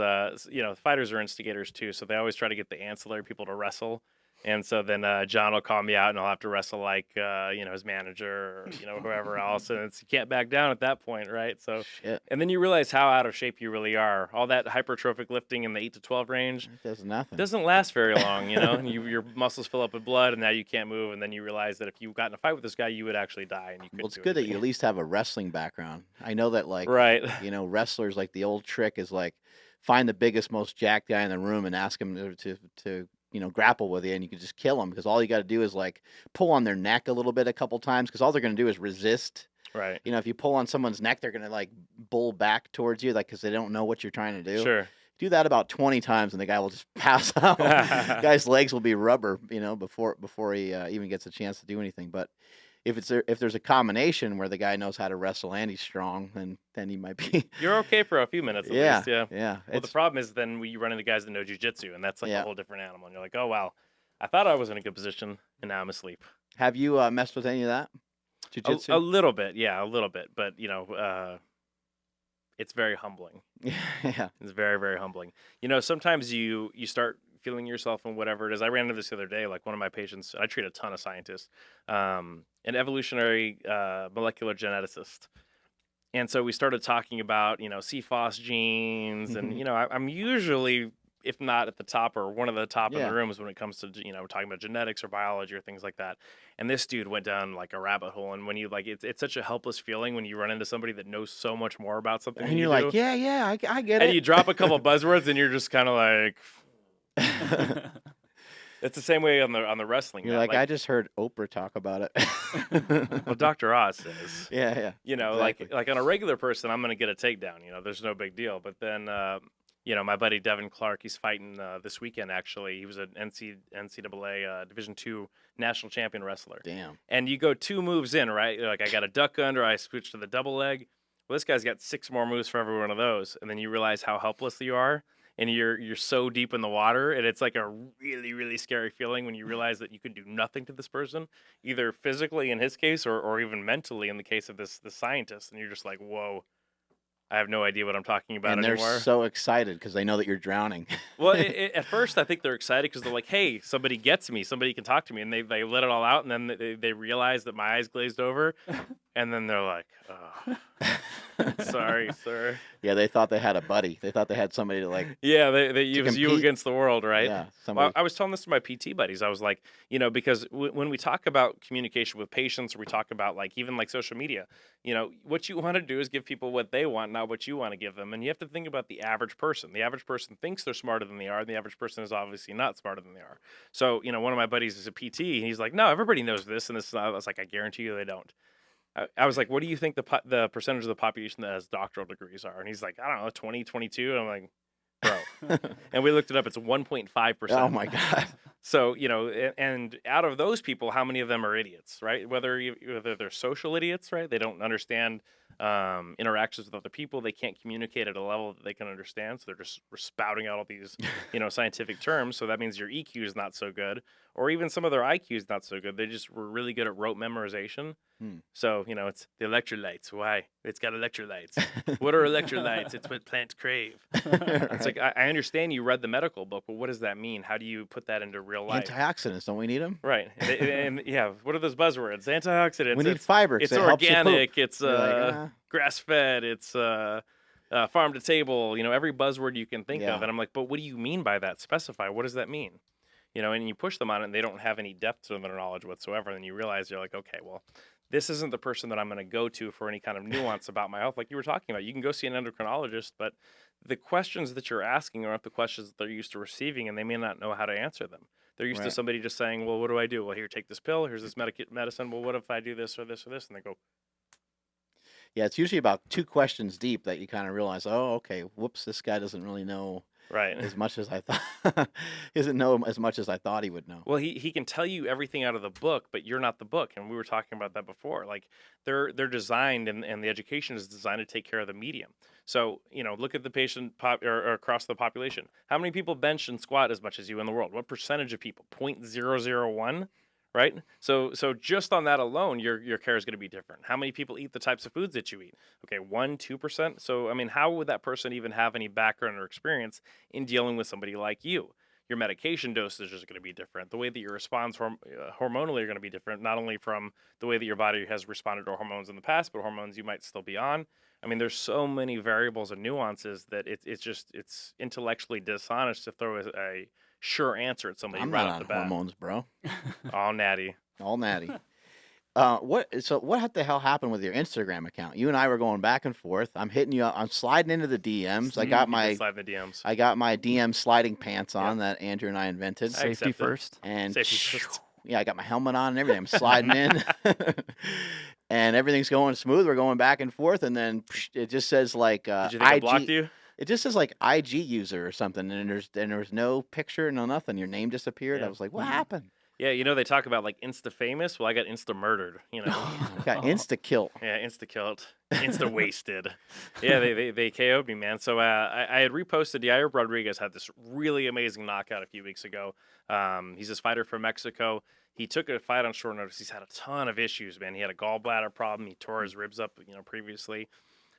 fighters are instigators too, so they always try to get the ancillary people to wrestle. And so then John will call me out, and I'll have to wrestle like his manager or whoever else, and you can't back down at that point, right? So Shit. and then you realize how out of shape you really are. All that hypertrophic lifting in the 8 to 12 range It does nothing. doesn't last very long, and your muscles fill up with blood, and now you can't move, and then you realize that if you got in a fight with this guy, you would actually die, and you couldn't Well, it's do good that you anything. at least have a wrestling background. I know that, like, Right. wrestlers, like the old trick is like find the biggest, most jacked guy in the room and ask him to grapple with you, and you can just kill them because all you got to do is like pull on their neck a little bit a couple times because all they're going to do is resist. Right. If you pull on someone's neck, they're going to like bull back towards you, like because they don't know what you're trying to do. Sure. Do that about 20 times, and the guy will just pass out. Guy's legs will be rubber, before he even gets a chance to do anything. But if there's a combination where the guy knows how to wrestle and he's strong, then he might be. You're okay for a few minutes at Yeah, least. Yeah. yeah. Well, the problem is then you run into guys that know jujitsu, and that's like Yeah. a whole different animal. And you're like, oh wow, I thought I was in a good position, and now I'm asleep. Have you messed with any of that? Jiu-jitsu? A little bit, yeah, a little bit. But it's very humbling. Yeah. It's very, very humbling. Sometimes you start feeling yourself and whatever it is. I ran into this the other day. Like one of my patients, I treat a ton of scientists, an evolutionary molecular geneticist. And so we started talking about, CFOS genes. And, I'm usually, if not at the top or one of the top in Yeah. the rooms when it comes to, talking about genetics or biology or things like that. And this dude went down like a rabbit hole. And when you it's such a helpless feeling when you run into somebody that knows so much more about something And than you're you like, do. yeah, I get And it. you drop a couple buzzwords and you're just kind of like, it's the same way on the wrestling. You're mat. like, I just heard Oprah talk about it. Well, Dr. Oz says, Yeah. Exactly. like on a regular person, I'm going to get a takedown. There's no big deal. But then, my buddy Devin Clark, he's fighting this weekend. Actually, he was an NCAA Division II national champion wrestler. Damn. And you go 2 moves in, right? You're like, I got a duck under, I switch to the double leg. Well, this guy's got 6 more moves for every one of those, and then you realize how helpless you are. And you're so deep in the water, and it's like a really, really scary feeling when you realize that you can do nothing to this person, either physically in his case or even mentally in the case of this scientist. And you're just like, whoa, I have no idea what I'm talking about And they're anymore. so excited because they know that you're drowning. Well, at first I think they're excited because they're like, hey, somebody gets me, somebody can talk to me, and they let it all out, and then they realize that my eyes glazed over, and then they're like, oh. Sorry, sir. Yeah, they thought they had a buddy. They thought they had somebody to like. Yeah, they use you compete. against the world, right? Yeah, Well, somebody. I was telling this to my PT buddies. I was like, because when we talk about communication with patients, or we talk about like even like social media, what you want to do is give people what they want, not what you want to give them. And you have to think about the average person. The average person thinks they're smarter than they are, and the average person is obviously not smarter than they are. So, one of my buddies is a PT, and he's like, no, everybody knows this, and this. I was like, I guarantee you they don't. I was like, what do you think the percentage of the population that has doctoral degrees are? And he's like, I don't know, 20, 22. And I'm like, bro. And we looked it up. It's 1.5%. Oh my God. So, and out of those people, how many of them are idiots, right? Whether they're social idiots, right? They don't understand interactions with other people. They can't communicate at a level that they can understand. So they're just spouting out all these, scientific terms. So that means your EQ is not so good, or even some of their IQ is not so good. They just were really good at rote memorization. So, it's the electrolytes. Why? It's got electrolytes. What are electrolytes? It's what plants crave. It's like, I understand you read the medical book, but what does that mean? How do you put that into real life? Antioxidants, don't we need them? Right. And yeah, what are those buzzwords? Antioxidants. We need fiber. It's it helps you poop. organic. It's You're like, grass-fed. It's farm to table. Every buzzword you can think Yeah. of. And I'm like, but what do you mean by that? Specify. What does that mean? And you push them on it, and they don't have any depth to their knowledge whatsoever. And then you realize you're like, okay, well, this isn't the person that I'm going to go to for any kind of nuance about my health. Like you were talking about, you can go see an endocrinologist, but the questions that you're asking aren't the questions that they're used to receiving, and they may not know how to answer them. They're used to Right. somebody just saying, well, what do I do? Well, here, take this pill. Here's this medicine. Well, what if I do this or this or this? And they go, Yeah, it's usually about 2 questions deep that you kind of realize, oh, okay, whoops, this guy doesn't really know right. as much as I thought. He doesn't know as much as I thought he would know. Well, he can tell you everything out of the book, but you're not the book. And we were talking about that before. Like they're designed, and the education is designed to take care of the medium. So, look at the patient or across the population. How many people bench and squat as much as you in the world? What percentage of people? 0.001, right? So just on that alone, your care is going to be different. How many people eat the types of foods that you eat? Okay, 1%, 2%. So, I mean, how would that person even have any background or experience in dealing with somebody like you? Your medication dosage is going to be different. The way that you respond hormonally are going to be different, not only from the way that your body has responded to hormones in the past, but hormones you might still be on. I mean, there's so many variables and nuances that it's intellectually dishonest to throw a sure answer at somebody I'm right not off on the bat. hormones, bro. All natty. All natty. What the hell happened with your Instagram account? You and I were going back and forth. I'm hitting you up. I'm sliding into the DMs. I got You can slide in the DMs. my DM sliding pants Yeah. on that Andrew and I invented. I Safety accept it. first. And Safety first. yeah, I got my helmet on and everything. I'm sliding in, and everything's going smooth. We're going back and forth, and then it just says like Did you think I blocked IG. you? It just says like IG user or something, and there's no picture, no nothing. Your name disappeared. Yeah. I was like, what happened? Yeah, you know they talk about like insta famous. Well, I got insta murdered. You know. I got insta kill. Yeah, insta killed, insta wasted. Yeah, they KO'd me, man. So I had reposted. Yair Rodriguez had this really amazing knockout a few weeks ago. He's this fighter from Mexico. He took a fight on short notice. He's had a ton of issues, man. He had a gallbladder problem. He tore his ribs up, previously.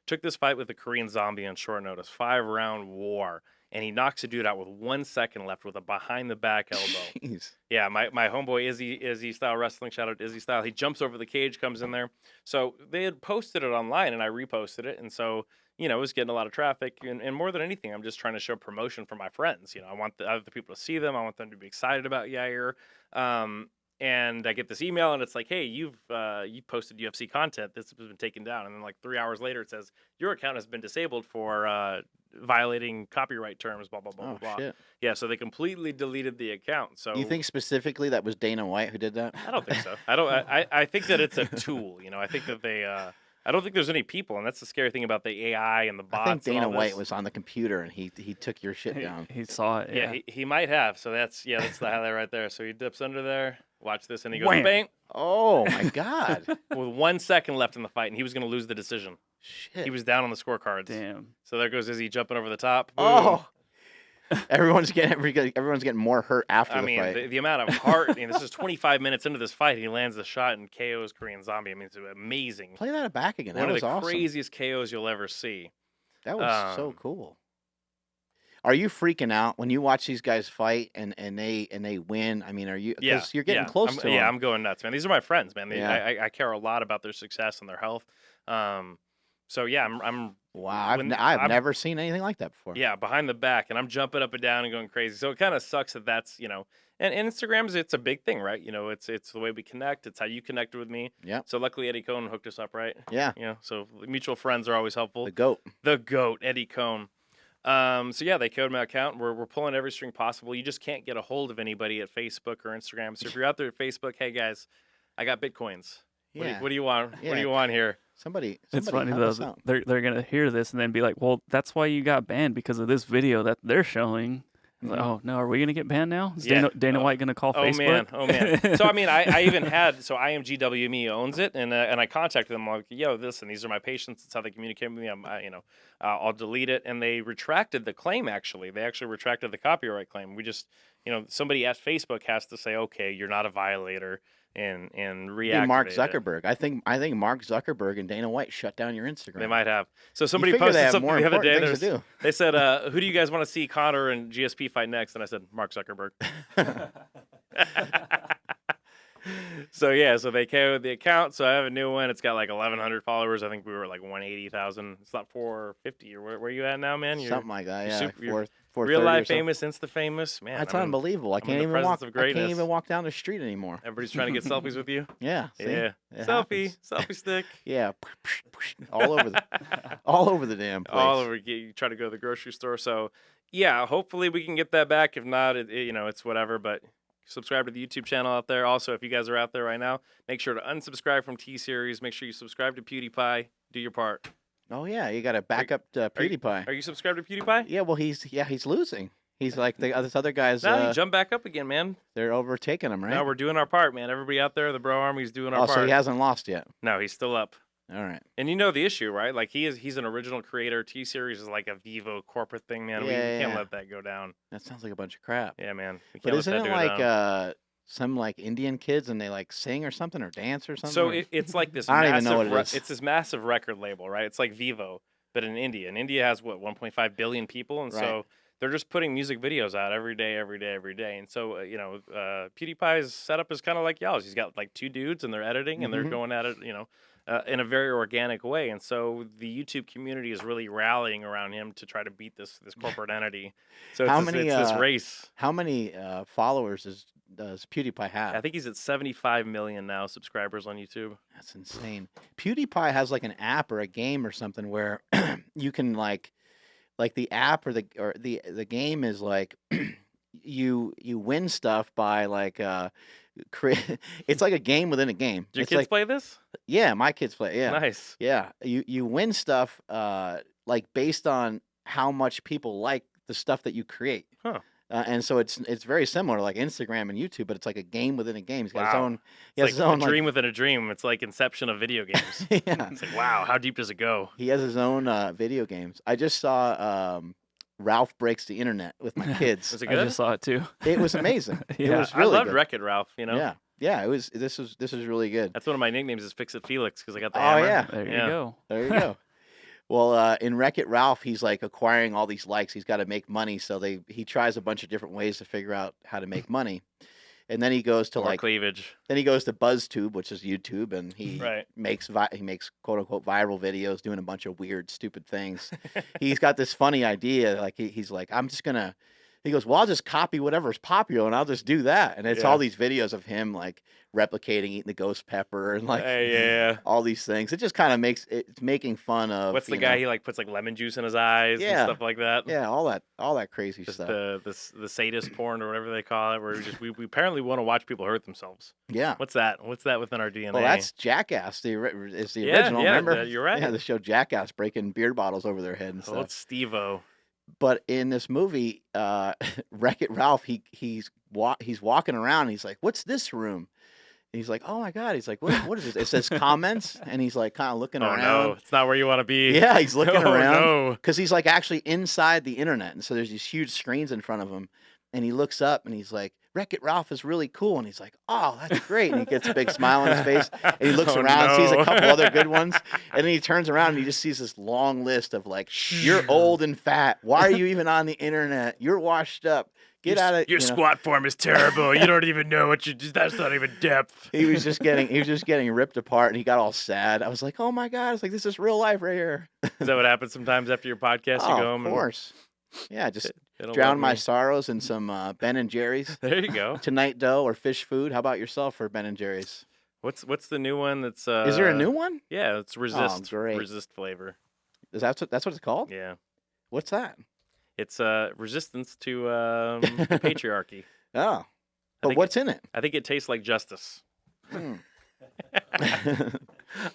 Took this fight with the Korean Zombie on short notice, 5-round war, and he knocks a dude out with 1 second left with a behind the back elbow. Jeez. Yeah, my homeboy Izzy Style Wrestling, shout out to Izzy Style. He jumps over the cage, comes in there. So they had posted it online, and I reposted it, and so it was getting a lot of traffic. And more than anything, I'm just trying to show promotion for my friends. I want the other people to see them. I want them to be excited about Yair. And I get this email, and it's like, hey, you posted UFC content. This has been taken down. And then like 3 hours later, it says your account has been disabled for violating copyright terms. Blah blah blah Oh blah. shit. Yeah, so they completely deleted the account. So Do you think specifically that was Dana White who did that? I don't think so. I don't. I think that it's a tool. I think that they. I don't think there's any people, and that's the scary thing about the AI and the bots. I think Dana and all White this. was on the computer and he took your shit down. He saw it. Yeah, Yeah. he might have. So that's the highlight right there. So he dips under there. Watch this, and he goes Wham. bang Oh my god. with 1 second left in the fight, and he was going to lose the decision. Shit. He was down on the scorecards. Damn. So there goes Izzy jumping over the top. Boom. Oh. Everyone's getting more hurt after I the mean, fight. the amount of heart. This is 25 minutes into this fight. He lands the shot and KOs Korean Zombie. I mean, it's amazing. Play that back again. One That of was the awesome. craziest KOs you'll ever see. That was so Um, cool. Are you freaking out when you watch these guys fight and they win? I mean, are you? Yeah, Because you're getting close to them. Yeah, I'm going nuts, man. These are my friends, man. Yeah. I care a lot about their success and their health. So yeah, I'm Wow, when I've I'm- never seen anything like that before. yeah behind the back, and I'm jumping up and down and going crazy. So it kind of sucks that that's and Instagram's it's a big thing, right? It's the way we connect. It's how you connected with me. Yep. So luckily Eddie Cohn hooked us up, right? Yeah. So mutual friends are always helpful. The GOAT. The GOAT, Eddie Cohn. So yeah, they coded my account. We're pulling every string possible. You just can't get a hold of anybody at Facebook or Instagram. So if you're out there at Facebook, hey guys, I got Bitcoins. Yeah. What do you want? What Yeah. do you want here? Somebody It's funny help though. us out. They're gonna hear this and then be like, "Well, that's why you got banned because of this video that they're showing." It's like, Mhm. "Oh no, are we gonna get banned now? Is Yeah. Dana White gonna call Oh man, Facebook?" oh man. So I mean, I even had IMGWME owns it, and I contacted them like, yo, listen, these are my patients. It's how they communicate with me. I'll delete it, and they retracted the claim. Actually, they actually retracted the copyright claim. We just, somebody at Facebook has to say, okay, you're not a violator, and Maybe reactivate Mark it. Zuckerberg. I think Mark Zuckerberg and Dana White shut down your Instagram. They might have. So somebody figure they posted have something more the other day. important things to They said, who do you guys want to see Connor and GSP fight next? And I said, Mark Zuckerberg. So yeah, so they KO'd the account. So I have a new one. It's got like 1,100 followers. I think we were like 180,000. It's not 450 or where you at now, man? You're Something like that. Yeah. super- you're 430 real or life something. famous, Insta famous, man. That's I'm in- unbelievable. I I'm in can't the even presence walk. of I can't greatness. even walk down the street anymore. Everybody's trying to get selfies with you. Yeah. See? Yeah, It selfie, happens. selfie stick. Yeah. all over the damn place. All over. You try to go to the grocery store. So yeah, hopefully we can get that back. If not, it's whatever. But subscribe to the YouTube channel out there. Also, if you guys are out there right now, make sure to unsubscribe from T-Series. Make sure you subscribe to PewDiePie. Do your part. Oh yeah, you got to back up PewDiePie. Are you subscribed to PewDiePie? Yeah, well he's losing. He's like this other guy's. No, you jump back up again, man. They're overtaking him, right? No, we're doing our part, man. Everybody out there, the Bro Army's doing our oh, part. so he hasn't lost yet. No, he's still up. All right. And you know the issue, right? Like he's an original creator. T-Series is like a Vivo corporate thing, man. We Yeah, can't yeah. let that go down. That sounds like a bunch of crap. Yeah, man. We But can't isn't let it that go like down. some like Indian kids and they like sing or something or dance or something? So or- it's like this. I don't even massive know what it is. It's this massive record label, right? It's like Vivo, but in India. And India has what 1.5 billion people, and Right. so they're just putting music videos out every day. And so PewDiePie's setup is kind of like y'all's. He's got like two dudes, and they're editing, and they're Mhm. going at it. in a very organic way. And so the YouTube community is really rallying around him to try to beat this corporate entity. So How it's many this race. how many followers does PewDiePie have? I think he's at 75 million now subscribers on YouTube. That's insane. PewDiePie has like an app or a game or something where you can like the app or the game is like you win stuff by like it's like a game within a game. Do your It's kids like, play this? yeah, my kids play. Yeah. Nice. Yeah. You win stuff like based on how much people like the stuff that you create. Huh. And so it's very similar, like Instagram and YouTube, but it's like a game within a game. He's got his Wow. own. He It's has like his own a dream within a dream. It's like Inception of video games. yeah. It's like, wow, how deep does it go? He has his own video games. I just saw Ralph Breaks the Internet with my kids. Was it I good? just saw it too. It was amazing. It Yeah. was really I loved good. Wreck-It Ralph, you know? Yeah, yeah. It was. This was really good. That's one of my nicknames is Fix It Felix because I got the Oh hammer. yeah, There Yeah. you go. there you go. Well, in Wreck-It Ralph, he's like acquiring all these likes. He's got to make money, so he tries a bunch of different ways to figure out how to make money. And then he goes to Or like cleavage. then he goes to BuzzTube, which is YouTube, and he Right. makes quote unquote viral videos doing a bunch of weird, stupid things. He's got this funny idea, like he's like, I'm just gonna. He goes, well, I'll just copy whatever's popular, and I'll just do that. And it's Yeah. all these videos of him like replicating eating the ghost pepper and like yeah. all these things. It just kind of it's making fun of. What's the you guy know, he like puts like lemon juice in his eyes Yeah. and stuff like that? Yeah, all that crazy Just stuff. the sadist porn or whatever they call it, where we apparently want to watch people hurt themselves. Yeah. What's that? What's that within our DNA? Well, that's Jackass. Is the Yeah, original. yeah, remember? you're right. Yeah, the show Jackass breaking beer bottles over their head and Oh, stuff. it's Steve-O. But in this movie, Wreck-It Ralph, he's walking around. And he's like, "What's this room?" And he's like, "Oh my god!" He's like, "What is this?" It says comments, and he's like kind of looking Oh around. no, it's not where you want to be. Yeah, he's looking Oh, around no. because he's like actually inside the internet, and so there's these huge screens in front of him, and he looks up and he's like, "Wreck-It Ralph is really cool," and he's like, "Oh, that's great," and he gets a big smile on his face, and he looks Oh, around and sees a no. couple other good ones, and then he turns around and he just sees this long list of like, "You're old and fat. Why are you even on the internet? You're washed up. Get out of your you know." squat form is terrible. You don't even know what you do. That's not even depth. He was just getting ripped apart, and he got all sad. I was like, "Oh my god!" It's like this is real life right here. Is that what happens sometimes after your podcast? You Oh, go home of course. Yeah, just and it'll drown love my me. sorrows in some Ben and Jerry's. There you go. Tonight dough or fish food. How about yourself for Ben and Jerry's? What's the new one? That's Is there a new one? Yeah, it's resist. great. Resist flavor. Is that's what it's called? Yeah, What's that? it's resistance to the patriarchy. Oh, but think what's in it? I think it tastes like justice. Hmm.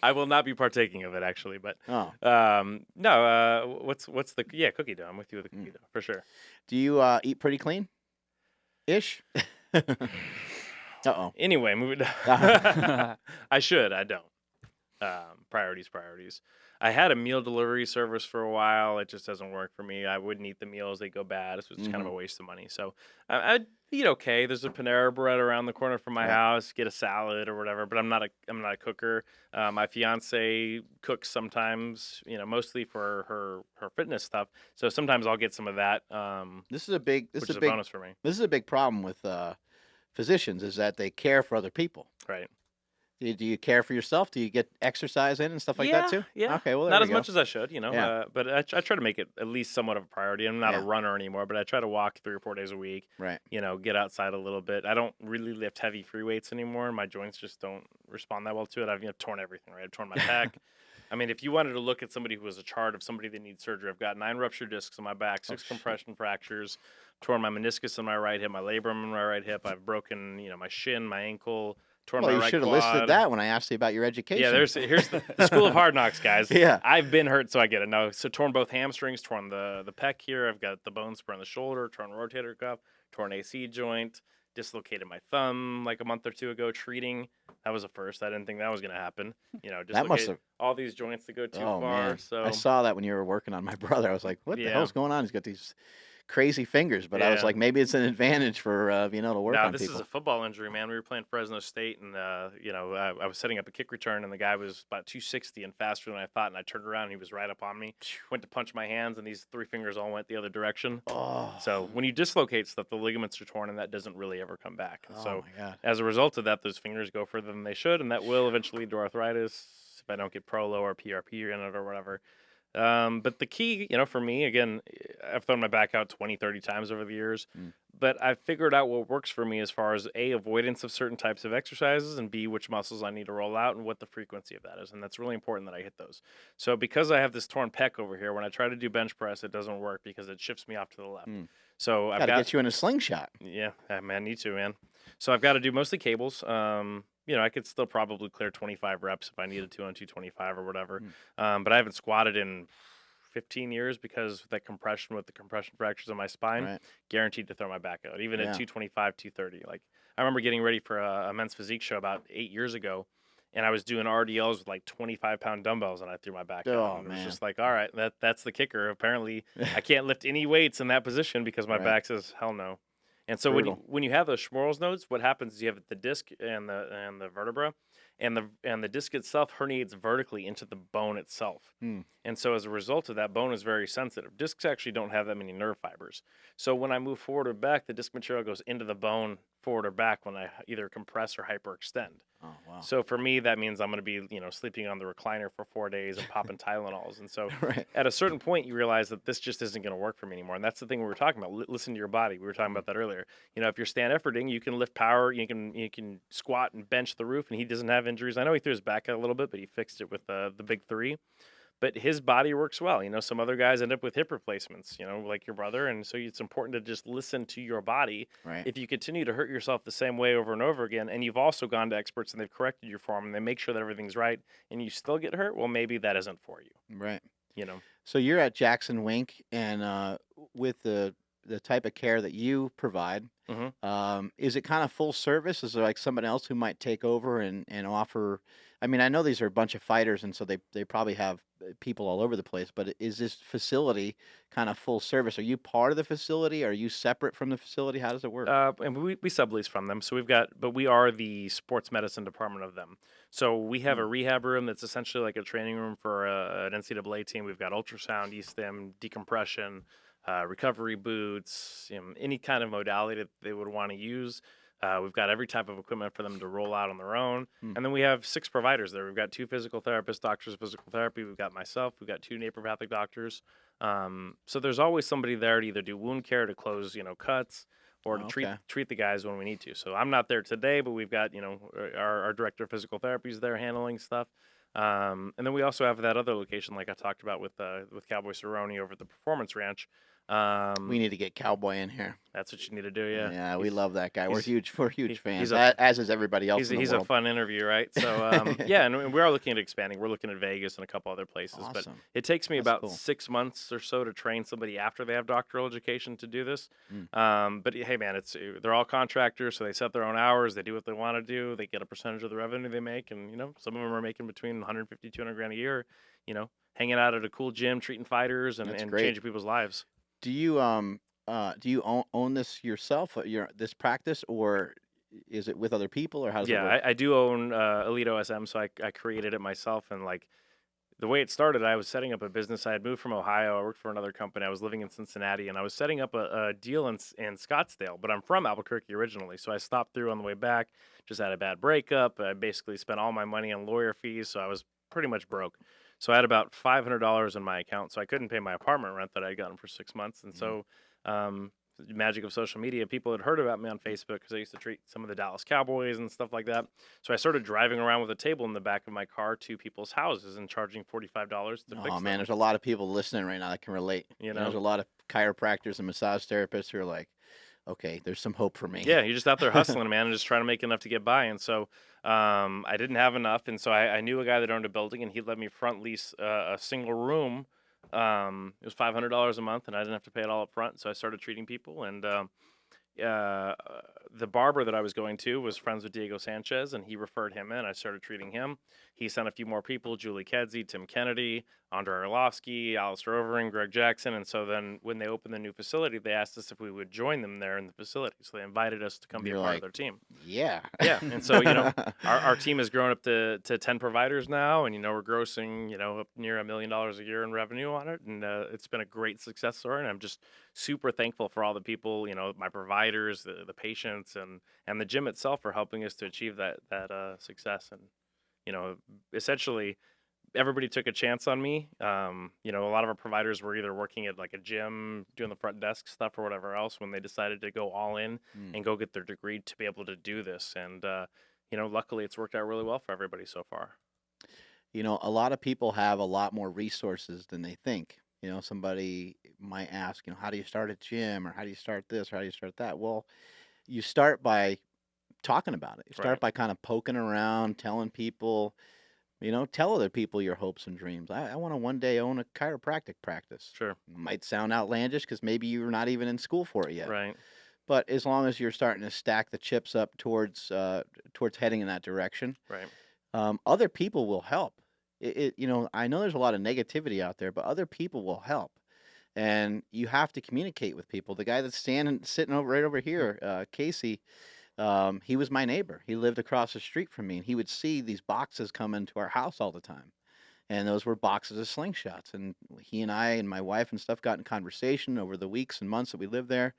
I will not be partaking of it actually, but Oh, no. What's the cookie dough? I'm with you with the cookie dough for sure. do you eat pretty clean? Ish. Uh-oh. Anyway, moving. Uh-huh. I should. I don't. Priorities. I had a meal delivery service for a while. It just doesn't work for me. I wouldn't eat the meals; they go bad. So it's kind of a waste of money. So I'd eat okay. There's a Panera Bread around the corner from my Right. house. Get a salad or whatever. But I'm not a cooker. My fiance cooks sometimes. Mostly for her fitness stuff. So sometimes I'll get some of that. This is a big. Which is a bonus for me. This is a big problem with physicians is that they care for other people. Right. Do you care for yourself? Do you get exercise in and stuff like that too? Yeah. Okay. Well, there not we as go. much as I should, Yeah. But I try to make it at least somewhat of a priority. I'm not Yeah. a runner anymore, but I try to walk 3 or 4 days a week. Right. Get outside a little bit. I don't really lift heavy free weights anymore. My joints just don't respond that well to it. I've torn everything. Right. I've torn my pec. I mean, if you wanted to look at somebody who was a chart of somebody that needs surgery, I've got 9 ruptured discs on my back, 6 shit. compression fractures, torn my meniscus on my right hip, my labrum on my right hip. I've broken, my shin, my ankle. Torn Well, my you right should have quad. listed that when I asked you about your education. Yeah, here's the school of hard knocks, guys. Yeah. I've been hurt, so I get it. No, so torn both hamstrings, torn the pec here. I've got the bone spur on the shoulder, torn rotator cuff, torn AC joint, dislocated my thumb like a month or 2 ago treating. That was a first. I didn't think that was going to happen. That must have. all these joints that go too Oh far. man, So I saw that when you were working on my brother. I was like, "What the Yeah. hell's going on?" He's got these crazy fingers, but I was Yeah. like, maybe it's an advantage for to work no, on this people. is a football injury, man. We were playing Fresno State, and I was setting up a kick return, and the guy was about 260 and faster than I thought. And I turned around, and he was right up on me. Went to punch my hands, and these 3 fingers all went the other direction. Oh, So when you dislocate stuff, the ligaments are torn, and that doesn't really ever come back. oh So my god. as a result of that, those fingers go further than they should, and that will eventually lead to arthritis, if I don't get Prolo or PRP in it or whatever. But the key, for me, again, I've thrown my back out 20, 30 times over the years, but I've figured out what works for me as far as A, avoidance of certain types of exercises, and B, which muscles I need to roll out and what the frequency of that is. And that's really important that I hit those. So because I have this torn pec over here, when I try to do bench press, it doesn't work because it shifts me off to the left. So I've Got to got get you in a slingshot. Yeah, man, need to, man. So I've got to do mostly cables. I could still probably clear 25 reps if I needed to on 225 or whatever. But I haven't squatted in 15 years because that compression with the compression fractures in my spine, guaranteed to throw my back out, even at 225, 230. Like, I remember getting ready for a men's physique show about 8 years ago, and I was doing RDLs with like 25-pound dumbbells, and I threw my back out. And it was just like, all right, that's the kicker. Apparently, I can't lift any weights in that position because my back says hell no. And so when you have those Schmorl's nodes, what happens is you have the disc and the vertebra, and the disc itself herniates vertically into the bone itself. And so as a result of that, bone is very sensitive. Discs actually don't have that many nerve fibers. So when I move forward or back, the disc material goes into the bone forward or back when I either compress or hyperextend. Oh, wow. So for me, that means I'm going to be, sleeping on the recliner for 4 days and popping Tylenols. And so at a certain point, you realize that this just isn't going to work for me anymore. And that's the thing we were talking about. Listen to your body. We were talking about that earlier. If you're stand efforting, you can lift power, you can squat and bench the roof, and he doesn't have injuries. I know he threw his back out a little bit, but he fixed it with the big three. But his body works well. Some other guys end up with hip replacements, like your brother. And so it's important to just listen to your body. If you continue to hurt yourself the same way over and over again, and you've also gone to experts and they've corrected your form and they make sure that everything's right, and you still get hurt, well, maybe that isn't for you. Right. So you're at Jackson Wink, and with the type of care that you provide, is it kind of full service? Is there like someone else who might take over and offer? I mean, I know these are a bunch of fighters, and so they probably have people all over the place, but is this facility kind of full service? Are you part of the facility? Are you separate from the facility? How does it work? And we sublease from them. So but we are the sports medicine department of them. So we have a rehab room that's essentially like a training room for an NCAA team. We've got ultrasound, e-stim, decompression, recovery boots, any kind of modality that they would want to use. We've got every type of equipment for them to roll out on their own. And then we have 6 providers there. We've got 2 physical therapists, doctors of physical therapy. We've got myself. We've got 2 naturopathic doctors. So there's always somebody there to either do wound care, to close, cuts, or to treat the guys when we need to. So I'm not there today, but we've got, our director of physical therapy is there handling stuff. And then we also have that other location, like I talked about with Cowboy Cerrone over at the Performance Ranch. We need to get Cowboy in here. That's what you need to do, yeah. Yeah, we love that guy. We're huge fans, he's as is everybody else in the He's world. a fun interview, right? So, and we are looking at expanding. We're looking at Vegas and a couple other places. Awesome. But it takes me about cool. 6 months or so to train somebody after they have doctoral education to do this. But hey, man, they're all contractors, so they set their own hours. They do what they want to do. They get a percentage of the revenue they make. And, some of them are making between 150, 200 grand a year, hanging out at a cool gym, treating fighters and changing people's lives. Do you own this yourself, this practice, or is it with other people, or how does it work? I do own Elite-osm, so I created it myself. And like the way it started, I was setting up a business. I had moved from Ohio. I worked for another company. I was living in Cincinnati, and I was setting up a deal in Scottsdale. But I'm from Albuquerque originally, so I stopped through on the way back. Just had a bad breakup. I basically spent all my money on lawyer fees, so I was pretty much broke. So I had about $500 in my account, so I couldn't pay my apartment rent that I had gotten for 6 months. And so the magic of social media, people had heard about me on Facebook because I used to treat some of the Dallas Cowboys and stuff like that. So I started driving around with a table in the back of my car to people's houses and charging $45 to fix them. Oh, man, there's a lot of people listening right now that can relate. There's a lot of chiropractors and massage therapists who are like, okay, there's some hope for me. Yeah, you're just out there hustling, man, and just trying to make enough to get by. And so I didn't have enough, and so I knew a guy that owned a building, and he let me front lease a single room. It was $500 a month, and I didn't have to pay it all up front. So I started treating people, and the barber that I was going to was friends with Diego Sanchez, and he referred him in. I started treating him. He sent a few more people: Julie Kedzie, Tim Kennedy, Andre Arlovsky, Alistair Overeem, Greg Jackson. And so then when they opened the new facility, they asked us if we would join them there in the facility. So they invited us to come be a part of their team. Yeah. Yeah. And so, our team has grown up to 10 providers now, and, we're grossing, up near $1 million a year in revenue on it. And it's been a great success story. And I'm just super thankful for all the people, my providers, the patients, and the gym itself for helping us to achieve that success. And, essentially, everybody took a chance on me. You know, a lot of our providers were either working at like a gym, doing the front desk stuff or whatever else when they decided to go all in and go get their degree to be able to do this. And, you know, luckily it's worked out really well for everybody so far. You know, a lot of people have a lot more resources than they think. You know, somebody might ask, you know, how do you start a gym, or how do you start this, or how do you start that? Well, you start by talking about it. You start Right. by kind of poking around, telling people, you know, tell other people your hopes and dreams. I want to one day own a chiropractic practice. Sure. Might sound outlandish because maybe you're not even in school for it yet. Right. But as long as you're starting to stack the chips up towards heading in that direction, Right. other people will help. You know, I know there's a lot of negativity out there, but other people will help, and you have to communicate with people. The guy that's sitting right over here, Casey, he was my neighbor. He lived across the street from me, and he would see these boxes come into our house all the time, and those were boxes of slingshots. And he and I and my wife and stuff got in conversation over the weeks and months that we lived there,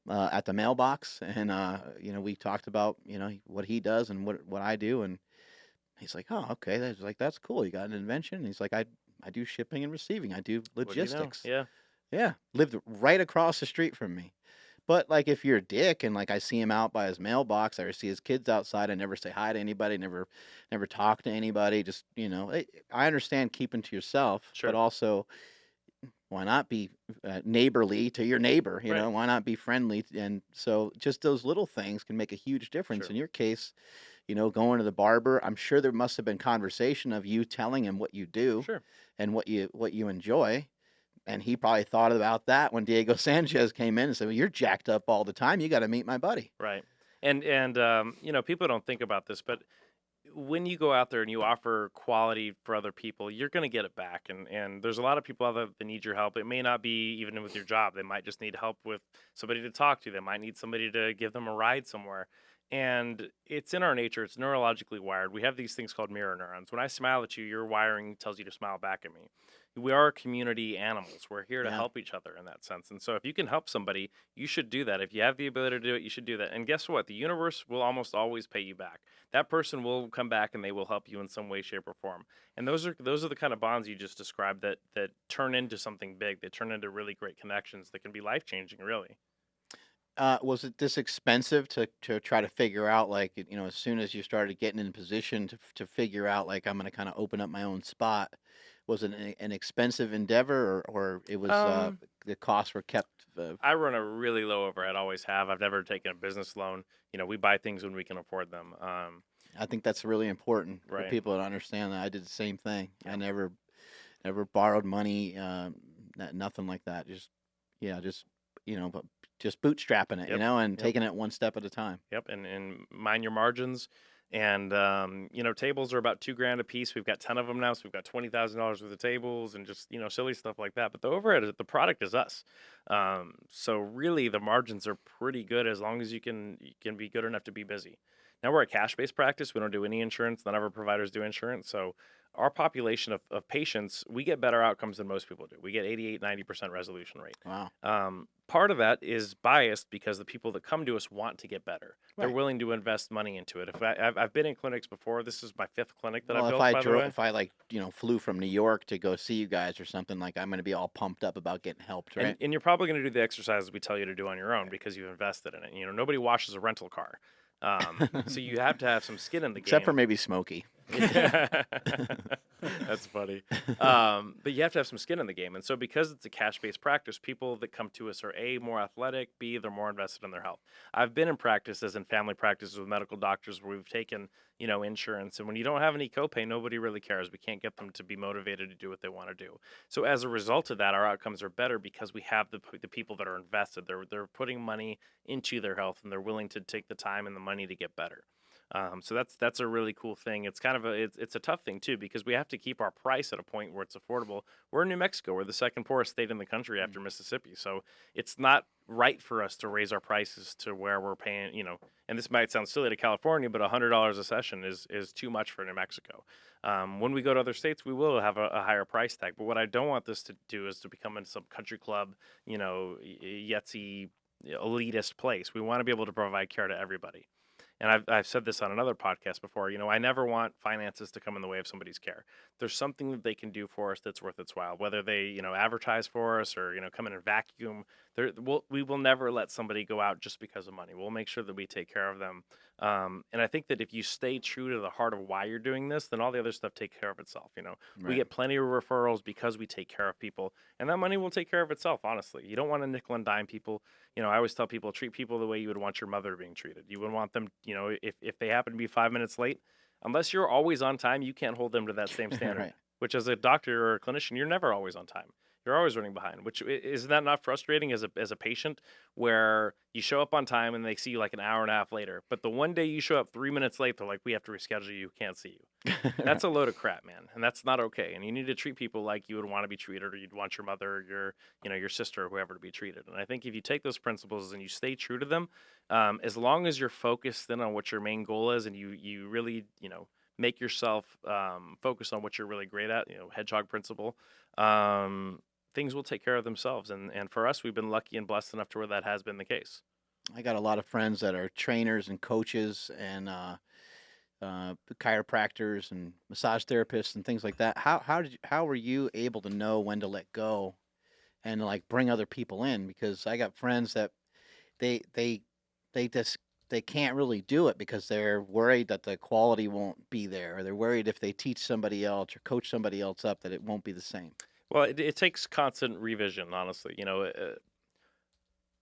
at the mailbox, and you know, we talked about, you know, what he does and what I do, and he's like, "Oh, okay." That's cool. You got an invention? And he's like, I do shipping and receiving. I do What do you know? logistics. Yeah. Yeah, lived right across the street from me. But like, if you're a dick and like I see him out by his mailbox, I see his kids outside, I never say hi to anybody, never talk to anybody. Just, you know, I understand keeping to yourself, Sure. but also why not be neighborly to your neighbor? You Right. know, why not be friendly? And so just those little things can make a huge difference. Sure. In your case, you know, going to the barber, I'm sure there must have been conversation of you telling him what you do Sure. and what you enjoy. And he probably thought about that when Diego Sanchez came in and said, "Well, you're jacked up all the time. You got to meet my buddy." Right. And you know, people don't think about this, but when you go out there and you offer quality for other people, you're going to get it back. And there's a lot of people out there that need your help. It may not be even with your job. They might just need help with somebody to talk to. They might need somebody to give them a ride somewhere. And it's in our nature. It's neurologically wired. We have these things called mirror neurons. When I smile at you, your wiring tells you to smile back at me. We are community animals. We're here to Yeah. help each other in that sense. And so if you can help somebody, you should do that. If you have the ability to do it, you should do that. And guess what? The universe will almost always pay you back. That person will come back and they will help you in some way, shape, or form. And those are the kind of bonds you just described that turn into something big. They turn into really great connections that can be life changing, really. Was it this expensive to try to figure out, like, you know, as soon as you started getting in position to figure out, like, I'm going to kind of open up my own spot? Was it an expensive endeavor, or it was the costs were kept? I run a really low overhead, always have. I've never taken a business loan. You know, we buy things when we can afford them. I think that's really important for Right. people to understand that. I did the same thing. Yeah. I never borrowed money, nothing like that. Just you know, but just bootstrapping it, you Yep. know, and Yep. taking it one step at a time. Yep, and mind your margins. And you know, tables are about $2,000 a piece. We've got 10 of them now, so we've got $20,000 worth of tables and just, you know, silly stuff like that. But the overhead, the product is us. So really, the margins are pretty good as long as you can be good enough to be busy. Now we're a cash-based practice. We don't do any insurance. None of our providers do insurance. So our population of patients, we get better outcomes than most people do. We get 88, 90% resolution rate. Wow. Part of that is biased because the people that come to us want to get better. They're Right. willing to invest money into it. If I've been in clinics before. This is my 5th clinic that Well, I've built, by the way. if I like, you know, flew from New York to go see you guys or something, like, I'm going to be all pumped up about getting helped, right? And you're probably going to do the exercises we tell you to do on your own because you've invested in it. You know, nobody washes a rental car. So you have to have some skin in the Except for game. maybe Smokey. That's funny. But you have to have some skin in the game. And so because it's a cash-based practice, people that come to us are A, more athletic, B, they're more invested in their health. I've been in practices and family practices with medical doctors where we've taken, you know, insurance. And when you don't have any copay, nobody really cares. We can't get them to be motivated to do what they want to do. So as a result of that, our outcomes are better because we have the people that are invested. They're putting money into their health and they're willing to take the time and the money to get better. So that's a really cool thing. It's kind of it's a tough thing too because we have to keep our price at a point where it's affordable. We're in New Mexico. We're the second poorest state in the country after Mississippi. So it's not right for us to raise our prices to where we're paying, you know, and this might sound silly to California, but $100 a session is too much for New Mexico. When we go to other states, we will have a higher price tag. But what I don't want this to do is to become some country club, you know, yetsy elitist place. We want to be able to provide care to everybody. And I've said this on another podcast before. I never want finances to come in the way of somebody's care. There's something that they can do for us that's worth its while, whether they advertise for us or come in and vacuum. We will never let somebody go out just because of money. We'll make sure that we take care of them. And I think that if you stay true to the heart of why you're doing this, then all the other stuff takes care of itself. We Right. get plenty of referrals because we take care of people, and that money will take care of itself. Honestly, you don't want to nickel and dime people. I always tell people, treat people the way you would want your mother being treated. You would want them, if they happen to be 5 minutes late, unless you're always on time, you can't hold them to that same standard. Right. Which, as a doctor or a clinician, you're never always on time. You're always running behind. Which is that not frustrating as a patient, where you show up on time and they see you like an hour and a half later, but the one day you show up 3 minutes late, they're like, "We have to reschedule you. Can't see you." That's a load of crap, man, and that's not okay. And you need to treat people like you would want to be treated, or you'd want your mother, or your sister, or whoever to be treated. And I think if you take those principles and you stay true to them, as long as you're focused in on what your main goal is, and you really make yourself focus on what you're really great at, hedgehog principle, things will take care of themselves. And for us, we've been lucky and blessed enough to where that has been the case. I got a lot of friends that are trainers and coaches and chiropractors and massage therapists and things like that. How were you able to know when to let go and like bring other people in? Because I got friends that they can't really do it because they're worried that the quality won't be there, or they're worried if they teach somebody else or coach somebody else up that it won't be the same. Well, it takes constant revision, honestly.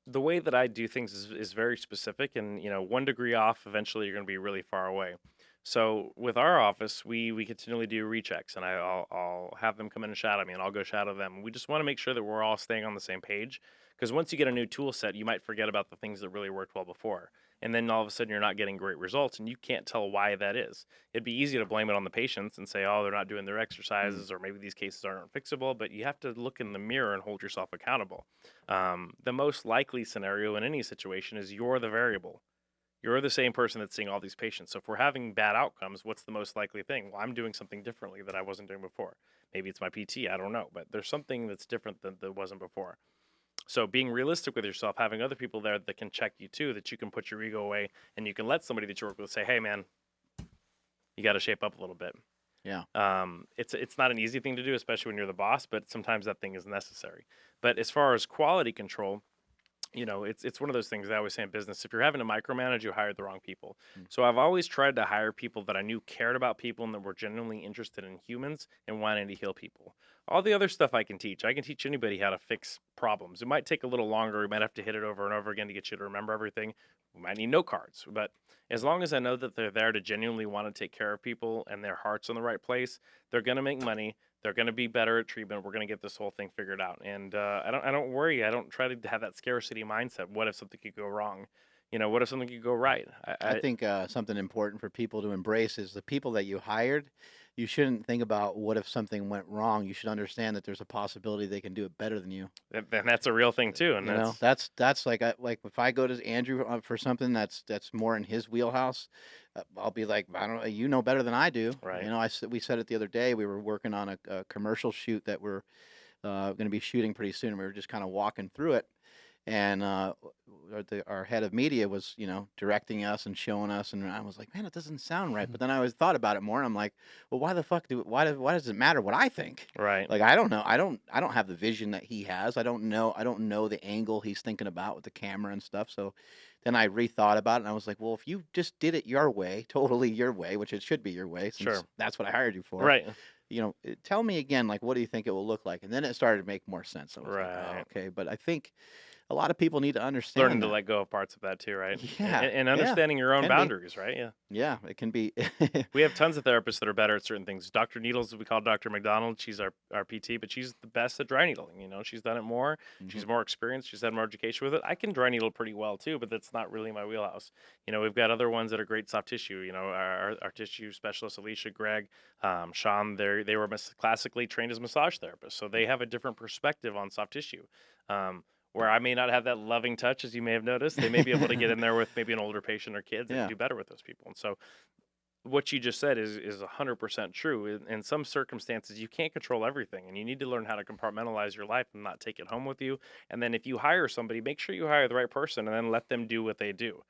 The way that I do things is very specific, and 1 degree off, eventually you're going to be really far away. So with our office, we continually do rechecks, and I'll have them come in and shadow me, and I'll go shadow them. We just want to make sure that we're all staying on the same page, because once you get a new tool set, you might forget about the things that really worked well before, and then all of a sudden you're not getting great results, and you can't tell why that is. It'd be easy to blame it on the patients and say, oh, they're not doing their exercises, or maybe these cases aren't fixable, but you have to look in the mirror and hold yourself accountable. The most likely scenario in any situation is you're the variable. You're the same person that's seeing all these patients. So if we're having bad outcomes, what's the most likely thing? Well, I'm doing something differently that I wasn't doing before. Maybe it's my PT, I don't know, but there's something that's different than that wasn't before. So being realistic with yourself, having other people there that can check you too, that you can put your ego away, and you can let somebody that you work with say, hey man, you got to shape up a little bit. Yeah. It's not an easy thing to do, especially when you're the boss, but sometimes that thing is necessary. But as far as quality control, it's one of those things I always say in business. If you're having to micromanage, you hired the wrong people. So I've always tried to hire people that I knew cared about people and that were genuinely interested in humans and wanting to heal people. All the other stuff I can teach. I can teach anybody how to fix problems. It might take a little longer. We might have to hit it over and over again to get you to remember everything. We might need note cards. But as long as I know that they're there to genuinely want to take care of people and their heart's in the right place, they're going to make money. They're going to be better at treatment. We're going to get this whole thing figured out. And I don't worry. I don't try to have that scarcity mindset. What if something could go wrong? What if something could go right? I think something important for people to embrace is the people that you hired. You shouldn't think about what if something went wrong. You should understand that there's a possibility they can do it better than you. And that's a real thing too. And that's like if I go to Andrew for something that's more in his wheelhouse, I'll be like, I don't know, you know better than I do. Right. We said it the other day. We were working on a commercial shoot that we're going to be shooting pretty soon. And we were just kind of walking through it. And our head of media was, directing us and showing us, and I was like, man, it doesn't sound right. But then I always thought about it more, and I'm like, well, why the fuck why does it matter what I think? Right. Like, I don't know. I don't have the vision that he has. I don't know the angle he's thinking about with the camera and stuff. So then I rethought about it, and I was like, well, if you just did it your way, totally your way, which it should be your way, since Sure. that's what I hired you for. Right. Tell me again, like, what do you think it will look like? And then it started to make more sense. I was like, oh, Right. okay. But I think a lot of people need to understand Learning to that. let go of parts of that too, right? Yeah, And understanding your own can be. boundaries, right? Yeah. Yeah, it can be. We have tons of therapists that are better at certain things. Dr. Needles, we call Dr. McDonald. She's our PT, but she's the best at dry needling. She's done it more. She's more experienced. She's had more education with it. I can dry needle pretty well too, but that's not really my wheelhouse. We've got other ones that are great soft tissue. Our tissue specialist, Alicia, Greg, Sean, they were classically trained as massage therapists. So they have a different perspective on soft tissue. Where I may not have that loving touch, as you may have noticed, they may be able to get in there with maybe an older patient or kids and do better with those people. And so what you just said is 100% true. In some circumstances, you can't control everything, and you need to learn how to compartmentalize your life and not take it home with you. And then if you hire somebody, make sure you hire the right person and then let them do what they do.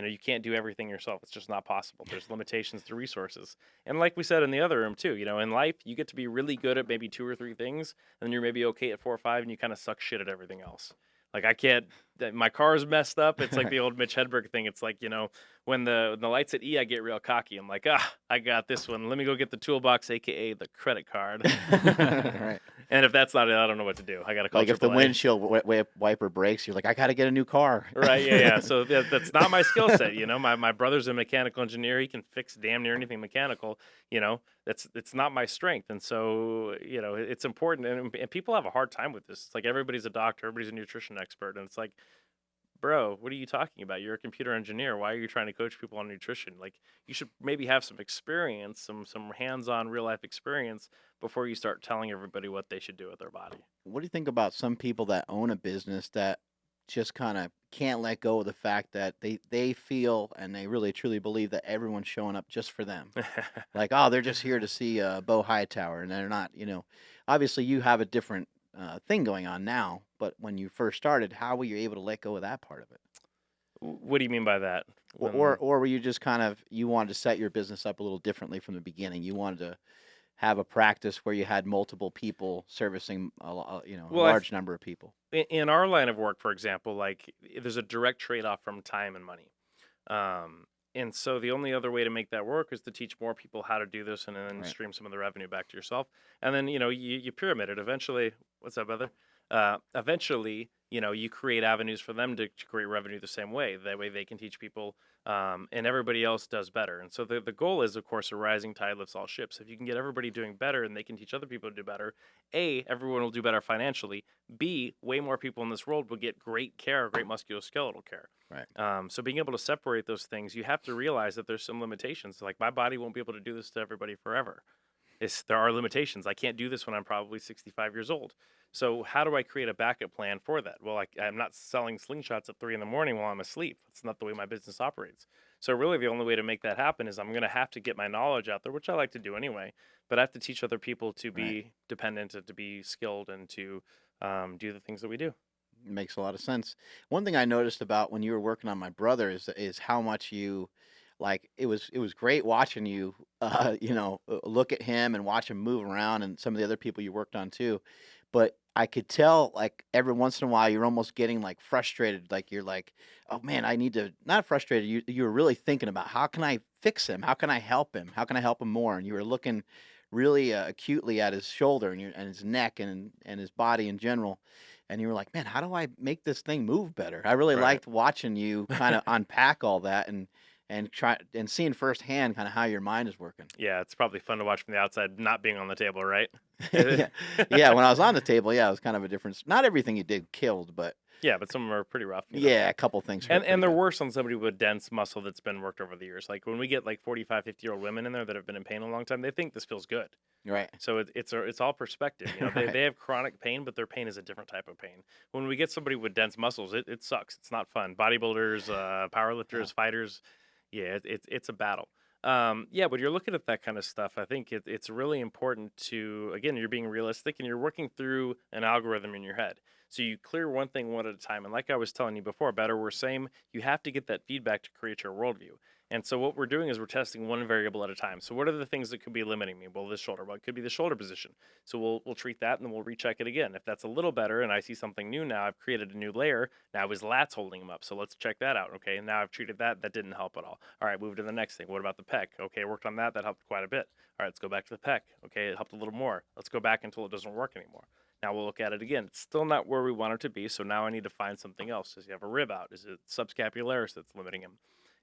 You can't do everything yourself. It's just not possible. There's limitations to resources. And like we said in the other room too, in life, you get to be really good at maybe 2 or 3 things, and then you're maybe okay at 4 or 5, and you kind of suck shit at everything else. Like I can't. My car's messed up. It's like the old Mitch Hedberg thing. It's like when the lights at E, I get real cocky. I'm like, I got this one. Let me go get the toolbox, aka the credit card. Right. And if that's not it, I don't know what to do. I got to call Like if the AAA. windshield wiper breaks, you're like, I got to get a new car. Right, yeah. So that's not my skill set. My brother's a mechanical engineer. He can fix damn near anything mechanical. It's not my strength. And so, it's important. And people have a hard time with this. It's like everybody's a doctor, everybody's a nutrition expert. And it's like, bro, what are you talking about? You're a computer engineer. Why are you trying to coach people on nutrition? Like, you should maybe have some experience, some hands-on real life experience before you start telling everybody what they should do with their body. What do you think about some people that own a business that just kind of can't let go of the fact that they feel and they really truly believe that everyone's showing up just for them? Like, oh, they're just here to see Beau Hightower, and they're not, obviously you have a different thing going on now, but when you first started, how were you able to let go of that part of it? What do you mean by that? Or were you just you wanted to set your business up a little differently from the beginning? You wanted to have a practice where you had multiple people servicing a large number of people. In our line of work, for example, like there's a direct trade-off from time and money. And so the only other way to make that work is to teach more people how to do this and then stream some of the revenue back to yourself. And then, you pyramid it. Eventually, what's up, brother? Eventually, you create avenues for them to create revenue the same way. That way they can teach people and everybody else does better. And so the goal is, of course, a rising tide lifts all ships. If you can get everybody doing better and they can teach other people to do better, A, everyone will do better financially. B, way more people in this world will get great care, great musculoskeletal care. Right. So being able to separate those things, you have to realize that there's some limitations. Like my body won't be able to do this to everybody forever. There are limitations. I can't do this when I'm probably 65 years old. So how do I create a backup plan for that? Well, I'm not selling slingshots at 3 a.m. while I'm asleep. That's not the way my business operates. So really the only way to make that happen is I'm going to have to get my knowledge out there, which I like to do anyway, but I have to teach other people to be dependent and to be skilled and to do the things that we do. It makes a lot of sense. One thing I noticed about when you were working on my brother is how much you it was great watching you look at him and watch him move around and some of the other people you worked on too. But I could tell every once in a while you're almost getting frustrated, you're like, oh man, I need to, not frustrated, you were really thinking about how can I fix him? How can I help him? How can I help him more? And you were looking really acutely at his shoulder and his neck and his body in general. And you were like, man, how do I make this thing move better? I really liked watching you kind of unpack all that and try and seeing firsthand kind of how your mind is working. Yeah, it's probably fun to watch from the outside, not being on the table, right? Yeah, when I was on the table, it was kind of a difference. Not everything you did killed, but yeah, but some of them are pretty rough. Yeah, a couple things. And they're worse on somebody with dense muscle that's been worked over the years. Like when we get 45, 50-year-old women in there that have been in pain a long time, they think this feels good. Right. So it's all perspective. They have chronic pain, but their pain is a different type of pain. When we get somebody with dense muscles, it sucks. It's not fun. Bodybuilders, powerlifters, fighters, it's a battle. But you're looking at that kind of stuff. I think it's really important to, again, you're being realistic and you're working through an algorithm in your head. So you clear one thing one at a time. And like I was telling you before, better, we're same, you have to get that feedback to create your worldview. And so what we're doing is we're testing one variable at a time. So what are the things that could be limiting me? Well, this shoulder. Well, it could be the shoulder position. So we'll treat that and then we'll recheck it again. If that's a little better and I see something new now, I've created a new layer. Now his lat's holding him up. So let's check that out. Okay, now I've treated that. That didn't help at all. All right, move to the next thing. What about the pec? Okay, worked on that. That helped quite a bit. All right, let's go back to the pec. Okay, it helped a little more. Let's go back until it doesn't work anymore. Now we'll look at it again. It's still not where we want it to be. So now I need to find something else. Does he have a rib out? Is it subscapularis that's limiting him?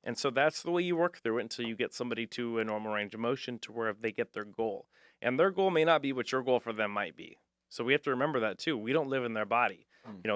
And so that's the way you work through it until you get somebody to a normal range of motion to where they get their goal. And their goal may not be what your goal for them might be. So we have to remember that too. We don't live in their body.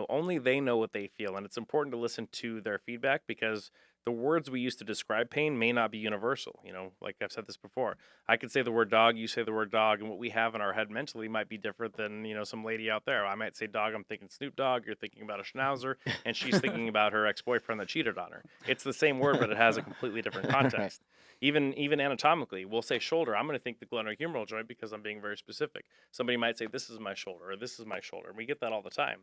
Only they know what they feel. And it's important to listen to their feedback because the words we use to describe pain may not be universal. Like I've said this before, I could say the word dog, you say the word dog, and what we have in our head mentally might be different than, some lady out there. I might say dog, I'm thinking Snoop Dogg, you're thinking about a Schnauzer, and she's thinking about her ex-boyfriend that cheated on her. It's the same word, but it has a completely different context. Even anatomically, we'll say shoulder. I'm going to think the glenohumeral joint because I'm being very specific. Somebody might say this is my shoulder or this is my shoulder. And we get that all the time.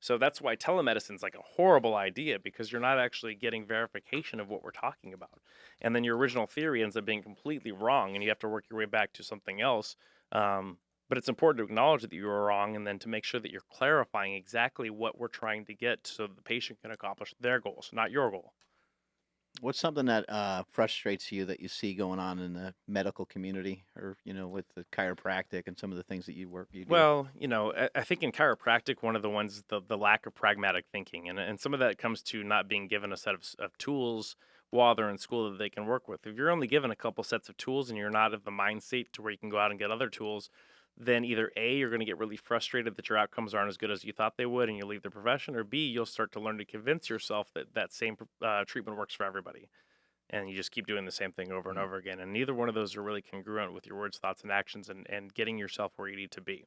So that's why telemedicine is like a horrible idea, because you're not actually getting verification of what we're talking about. And then your original theory ends up being completely wrong, and you have to work your way back to something else. But it's important to acknowledge that you were wrong, and then to make sure that you're clarifying exactly what we're trying to get so that the patient can accomplish their goals, not your goal. What's something that frustrates you that you see going on in the medical community, or with the chiropractic and some of the things that you do? Well, I think in chiropractic, one of the ones, the lack of pragmatic thinking, and some of that comes to not being given a set of tools while they're in school that they can work with. If you're only given a couple sets of tools and you're not of the mindset to where you can go out and get other tools, then either A, you're going to get really frustrated that your outcomes aren't as good as you thought they would and you leave the profession, or B, you'll start to learn to convince yourself that that same treatment works for everybody. And you just keep doing the same thing over and over again. And neither one of those are really congruent with your words, thoughts, and actions, and getting yourself where you need to be.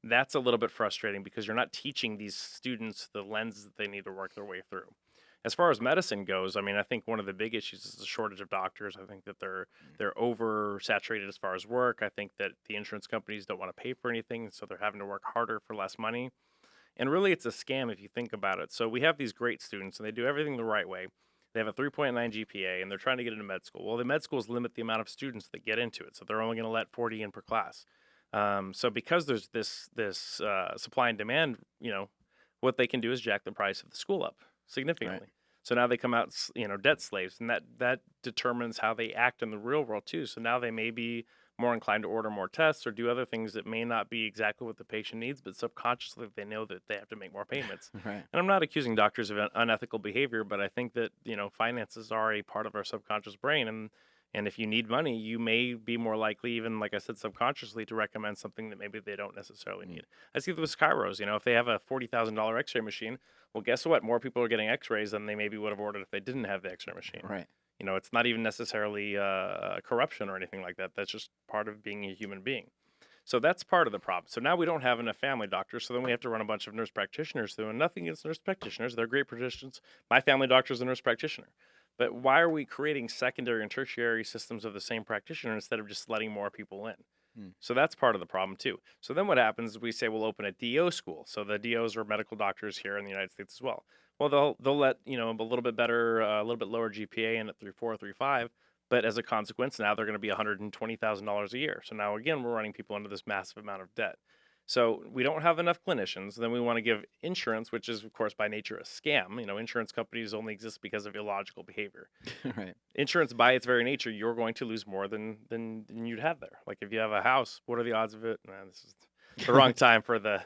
That's a little bit frustrating because you're not teaching these students the lens that they need to work their way through. As far as medicine goes, I mean, I think one of the big issues is the shortage of doctors. I think that they're oversaturated as far as work. I think that the insurance companies don't want to pay for anything, so they're having to work harder for less money. And really, it's a scam if you think about it. So we have these great students, and they do everything the right way. They have a 3.9 GPA, and they're trying to get into med school. Well, the med schools limit the amount of students that get into it, so they're only going to let 40 in per class. So because there's this supply and demand, what they can do is jack the price of the school up significantly. Right. So now they come out, debt slaves, and that determines how they act in the real world too. So now they may be more inclined to order more tests or do other things that may not be exactly what the patient needs, but subconsciously they know that they have to make more payments. Right. And I'm not accusing doctors of unethical behavior, but I think that, finances are a part of our subconscious brain. And if you need money, you may be more likely, even like I said, subconsciously, to recommend something that maybe they don't necessarily need. I see that with chiros. If they have a $40,000 X-ray machine, well, guess what? More people are getting X-rays than they maybe would have ordered if they didn't have the X-ray machine. Right. It's not even necessarily corruption or anything like that. That's just part of being a human being. So that's part of the problem. So now we don't have enough family doctors, so then we have to run a bunch of nurse practitioners through, and nothing against nurse practitioners. They're great physicians. My family doctor is a nurse practitioner. But why are we creating secondary and tertiary systems of the same practitioner instead of just letting more people in? So that's part of the problem too. So then what happens is we say we'll open a DO school. So the DOs are medical doctors here in the United States as well. Well, they'll let a little bit better, a little bit lower GPA in at 3.4, 3.5, but as a consequence, now they're going to be $120,000 a year. So now again, we're running people into this massive amount of debt. So we don't have enough clinicians. Then we want to give insurance, which is, of course, by nature a scam. Insurance companies only exist because of illogical behavior. Right. Insurance, by its very nature, you're going to lose more than you'd have there. Like if you have a house, what are the odds of it? This is the wrong time for the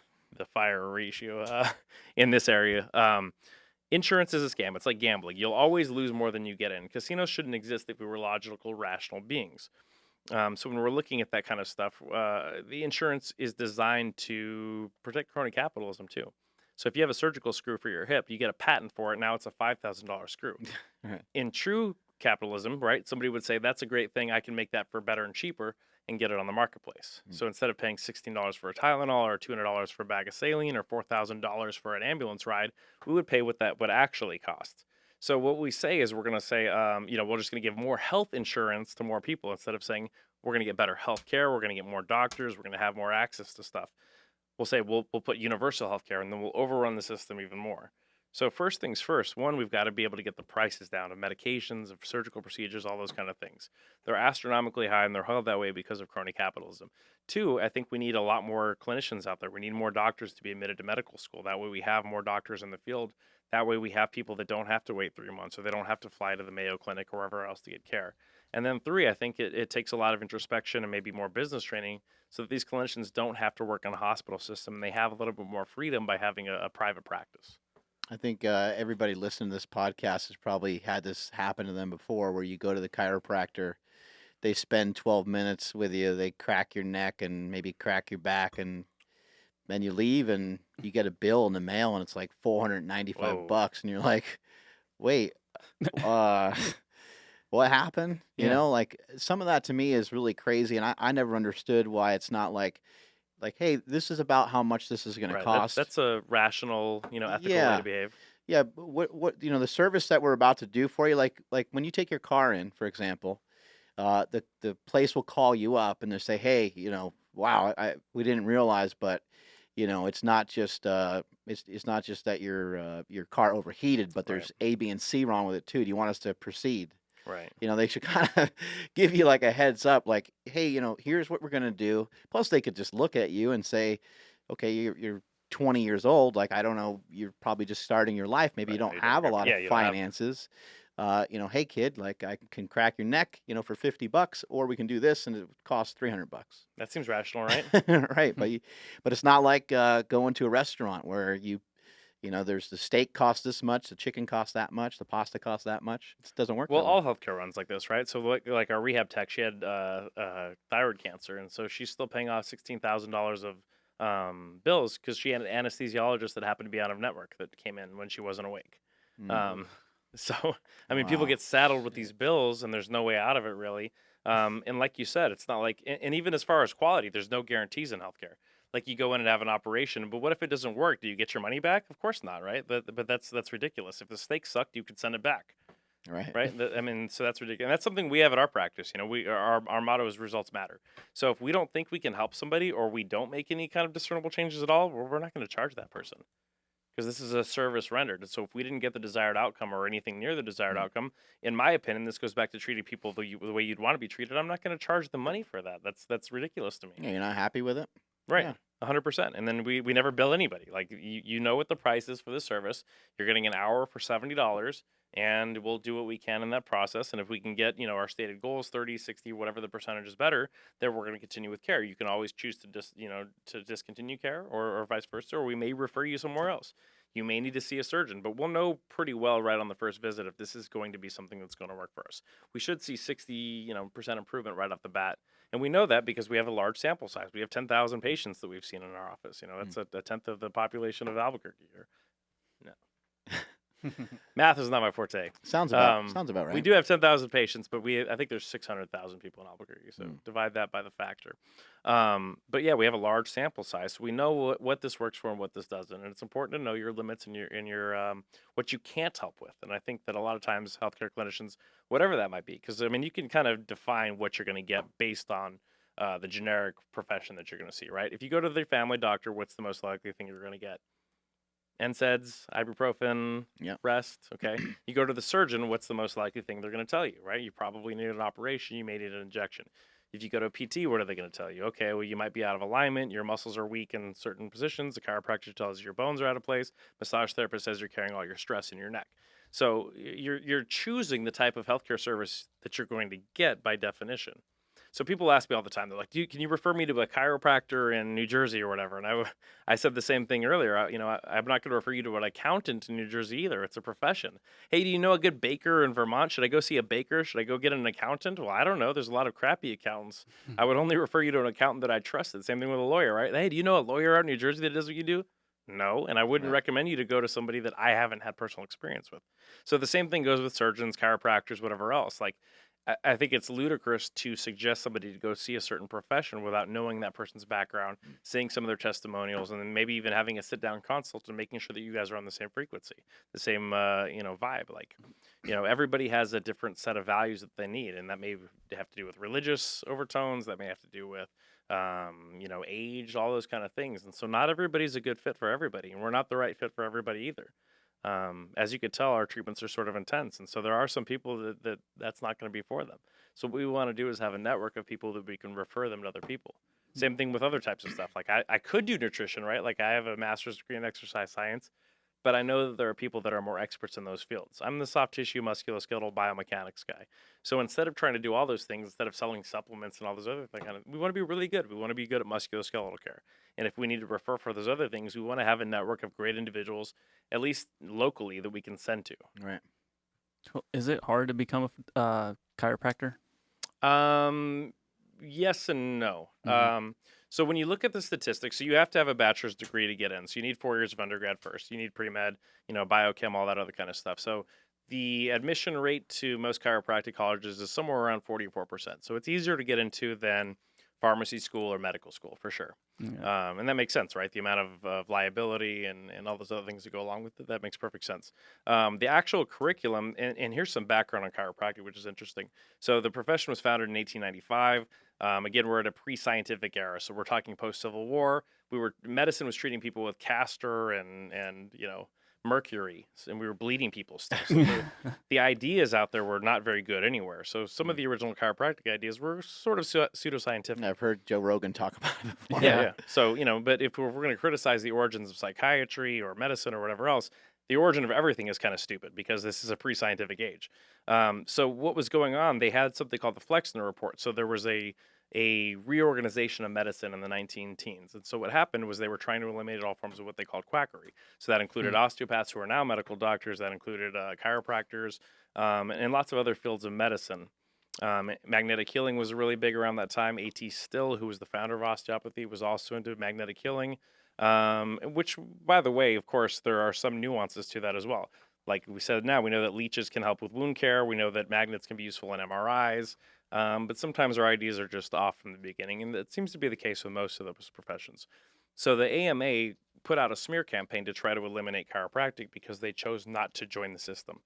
fire ratio in this area. Insurance is a scam. It's like gambling. You'll always lose more than you get in. Casinos shouldn't exist if we were logical, rational beings. So when we're looking at that kind of stuff, the insurance is designed to protect crony capitalism too. So if you have a surgical screw for your hip, you get a patent for it. Now it's a $5,000 screw. Right. In true capitalism, right, somebody would say, that's a great thing. I can make that for better and cheaper and get it on the marketplace. So instead of paying $16 for a Tylenol or $200 for a bag of saline or $4,000 for an ambulance ride, we would pay what that would actually cost. So what we say is we're going to say, we're just going to give more health insurance to more people instead of saying we're going to get better health care, we're going to get more doctors, we're going to have more access to stuff. We'll say we'll put universal health care, and then we'll overrun the system even more. So first things first, one, we've got to be able to get the prices down of medications, of surgical procedures, all those kind of things. They're astronomically high, and they're held that way because of crony capitalism. Two, I think we need a lot more clinicians out there. We need more doctors to be admitted to medical school. That way we have more doctors in the field. That way we have people that don't have to wait 3 months, or they don't have to fly to the Mayo Clinic or wherever else to get care. And then three, I think it takes a lot of introspection and maybe more business training so that these clinicians don't have to work in a hospital system, and they have a little bit more freedom by having a private practice. I think everybody listening to this podcast has probably had this happen to them before, where you go to the chiropractor, they spend 12 minutes with you, they crack your neck and maybe crack your back, and then you leave and you get a bill in the mail and it's like $495, Whoa. and you're like, wait, what happened? Yeah. Like some of that to me is really crazy, and I never understood why it's not like, hey, this is about how much this is going to Right. cost. That's a rational, ethical way Yeah. to behave. Yeah, but what the service that we're about to do for you, like when you take your car in, for example, the place will call you up and they'll say, hey, wow, we didn't realize, but it's not just it's not just that your car overheated, but Right. there's A, B, and C wrong with it too. Do you want us to proceed? Right. They should kind of give you like a heads up, like, hey, here's what we're gonna do. Plus, they could just look at you and say, okay, you're 20 years old. Like, I don't know, you're probably just starting your life. Maybe you Right. don't You have a got- lot yeah, of you don't have finances. Hey kid, like I can crack your neck, for $50, or we can do this and it costs $300. that seems rational, right? Right, but it's not like going to a restaurant where there's the steak costs this much, the chicken costs that much, the pasta costs that much. It doesn't work Well, that way. all healthcare runs like this, right? So like our rehab tech, she had thyroid cancer, and so she's still paying off $16,000 of bills because she had an anesthesiologist that happened to be out of network that came in when she wasn't awake. Mm. So I mean, people Wow. get saddled with these bills, and there's no way out of it really. And like you said, it's not like, and even as far as quality, there's no guarantees in healthcare. Like you go in and have an operation, but what if it doesn't work? Do you get your money back? Of course not, right? But that's ridiculous. If the steak sucked, you could send it back. Right. Right. I mean, so that's ridiculous. And that's something we have at our practice. Our motto is results matter. So if we don't think we can help somebody, or we don't make any kind of discernible changes at all, we're not going to charge that person because this is a service rendered. And so if we didn't get the desired outcome or anything near the desired outcome, in my opinion, this goes back to treating people the way you'd want to be treated. I'm not going to charge the money for that. That's ridiculous to me. Yeah, you're not happy with it? Right. Yeah. 100%. And then we never bill anybody. Like you know what the price is for the service. You're getting an hour for $70, and we'll do what we can in that process. And if we can get, our stated goals, 30, 60, whatever the percentage is better, then we're going to continue with care. You can always choose to discontinue care or vice versa, or we may refer you somewhere else. You may need to see a surgeon, but we'll know pretty well right on the first visit if this is going to be something that's going to work for us. We should see 60, percent improvement right off the bat. And we know that because we have a large sample size. We have 10,000 patients that we've seen in our office. That's a tenth of the population of Albuquerque here. No. Math is not my forte. Sounds about right. We do have 10,000 patients, but I think there's 600,000 people in Albuquerque. So divide that by the factor. But yeah, we have a large sample size. So we know what this works for and what this doesn't. And it's important to know your limits and your what you can't help with. And I think that a lot of times healthcare clinicians, whatever that might be, because I mean, you can kind of define what you're going to get based on the generic profession that you're going to see, right? If you go to the family doctor, what's the most likely thing you're going to get? NSAIDs, ibuprofen, Yep. rest. Okay. You go to the surgeon, what's the most likely thing they're going to tell you, right? You probably need an operation. You may need an injection. If you go to a PT, what are they going to tell you? Okay, well, you might be out of alignment. Your muscles are weak in certain positions. The chiropractor tells you your bones are out of place. Massage therapist says you're carrying all your stress in your neck. So you're choosing the type of healthcare service that you're going to get by definition. So people ask me all the time, they're like, can you refer me to a chiropractor in New Jersey or whatever? And I said the same thing earlier. I'm not going to refer you to an accountant in New Jersey either. It's a profession. Hey, do you know a good baker in Vermont? Should I go see a baker? Should I go get an accountant? Well, I don't know. There's a lot of crappy accountants. I would only refer you to an accountant that I trusted. Same thing with a lawyer, right? Hey, do you know a lawyer out in New Jersey that does what you do? No, and I wouldn't recommend you to go to somebody that I haven't had personal experience with. So the same thing goes with surgeons, chiropractors, whatever else. Like, I think it's ludicrous to suggest somebody to go see a certain profession without knowing that person's background, seeing some of their testimonials, and then maybe even having a sit-down consult and making sure that you guys are on the same frequency, the same, vibe. Like, everybody has a different set of values that they need, and that may have to do with religious overtones. That may have to do with, age, all those kind of things. And so not everybody's a good fit for everybody, and we're not the right fit for everybody either. As you could tell, our treatments are sort of intense. And so there are some people that's not going to be for them. So what we want to do is have a network of people that we can refer them to other people. Same thing with other types of stuff. Like I could do nutrition, right? Like I have a master's degree in exercise science, but I know that there are people that are more experts in those fields. I'm the soft tissue musculoskeletal biomechanics guy. So instead of trying to do all those things, instead of selling supplements and all those other things, we want to be really good. We want to be good at musculoskeletal care. And if we need to refer for those other things, we want to have a network of great individuals, at least locally, that we can send to. Right. Is it hard to become a chiropractor? Yes and no. Mm-hmm. So when you look at the statistics, so you have to have a bachelor's degree to get in. So you need 4 years of undergrad first. You need pre-med, biochem, all that other kind of stuff. So the admission rate to most chiropractic colleges is somewhere around 44%. So it's easier to get into than pharmacy school or medical school for sure. Yeah. And that makes sense, right? The amount of liability and all those other things that go along with it, that makes perfect sense. The actual curriculum, and here's some background on chiropractic, which is interesting. So the profession was founded in 1895. Again, we're at a pre-scientific era, so we're talking post-Civil War. Medicine was treating people with castor and mercury, and we were bleeding people still. So the ideas out there were not very good anywhere. So some of the original chiropractic ideas were sort of pseudoscientific. I've heard Joe Rogan talk about it before. Yeah. So, but if we're going to criticize the origins of psychiatry or medicine or whatever else, the origin of everything is kind of stupid because this is a pre-scientific age. So what was going on? They had something called the Flexner Report. So there was a reorganization of medicine in the 19 teens. And so what happened was they were trying to eliminate all forms of what they called quackery. So that included osteopaths who are now medical doctors, that included chiropractors, and lots of other fields of medicine. Magnetic healing was really big around that time. A.T. Still, who was the founder of osteopathy, was also into magnetic healing, which, by the way, of course, there are some nuances to that as well. Like we said now, we know that leeches can help with wound care. We know that magnets can be useful in MRIs. But sometimes our ideas are just off from the beginning, and that seems to be the case with most of those professions. So the AMA put out a smear campaign to try to eliminate chiropractic because they chose not to join the system.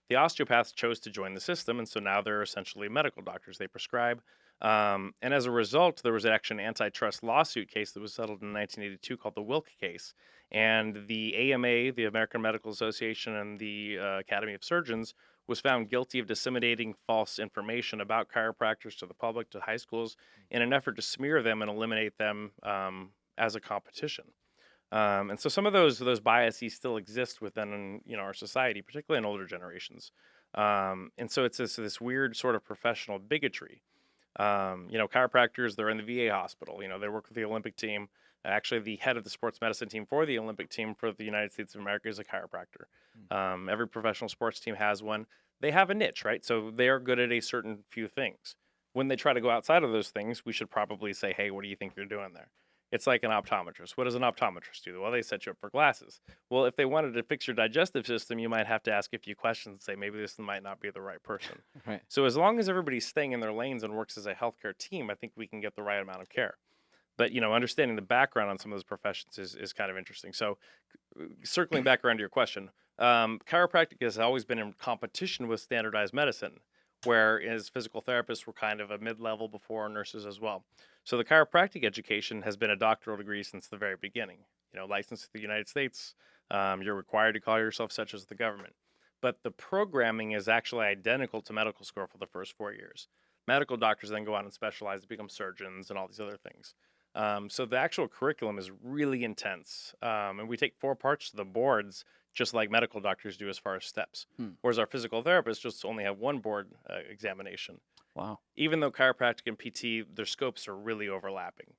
The osteopaths chose to join the system, and so now they're essentially medical doctors. They prescribe. And as a result, there was actually an antitrust lawsuit case that was settled in 1982 called the Wilk case. And the AMA, the American Medical Association, and the Academy of Surgeons was found guilty of disseminating false information about chiropractors to the public, to high schools, in an effort to smear them and eliminate them as a competition. And so some of those biases still exist within our society, particularly in older generations. And so it's this weird sort of professional bigotry. Chiropractors, they're in the VA hospital. They work with the Olympic team. Actually, the head of the sports medicine team for the Olympic team for the United States of America is a chiropractor. Every professional sports team has one. They have a niche, right? So they are good at a certain few things. When they try to go outside of those things, we should probably say, hey, what do you think you're doing there? It's like an optometrist. What does an optometrist do? Well, they set you up for glasses. Well, if they wanted to fix your digestive system, you might have to ask a few questions and say, maybe this might not be the right person. Right. So as long as everybody's staying in their lanes and works as a healthcare team, I think we can get the right amount of care. But, understanding the background on some of those professions is kind of interesting. So circling back around to your question, chiropractic has always been in competition with standardized medicine, whereas physical therapists were kind of a mid-level before nurses as well. So the chiropractic education has been a doctoral degree since the very beginning. Licensed to the United States, you're required to call yourself such as the government. But the programming is actually identical to medical school for the first 4 years. Medical doctors then go on and specialize to become surgeons and all these other things. So the actual curriculum is really intense. And we take 4 parts to the boards, just like medical doctors do as far as steps. Whereas our physical therapists just only have 1 board examination. Wow. Even though chiropractic and PT, their scopes are really overlapping.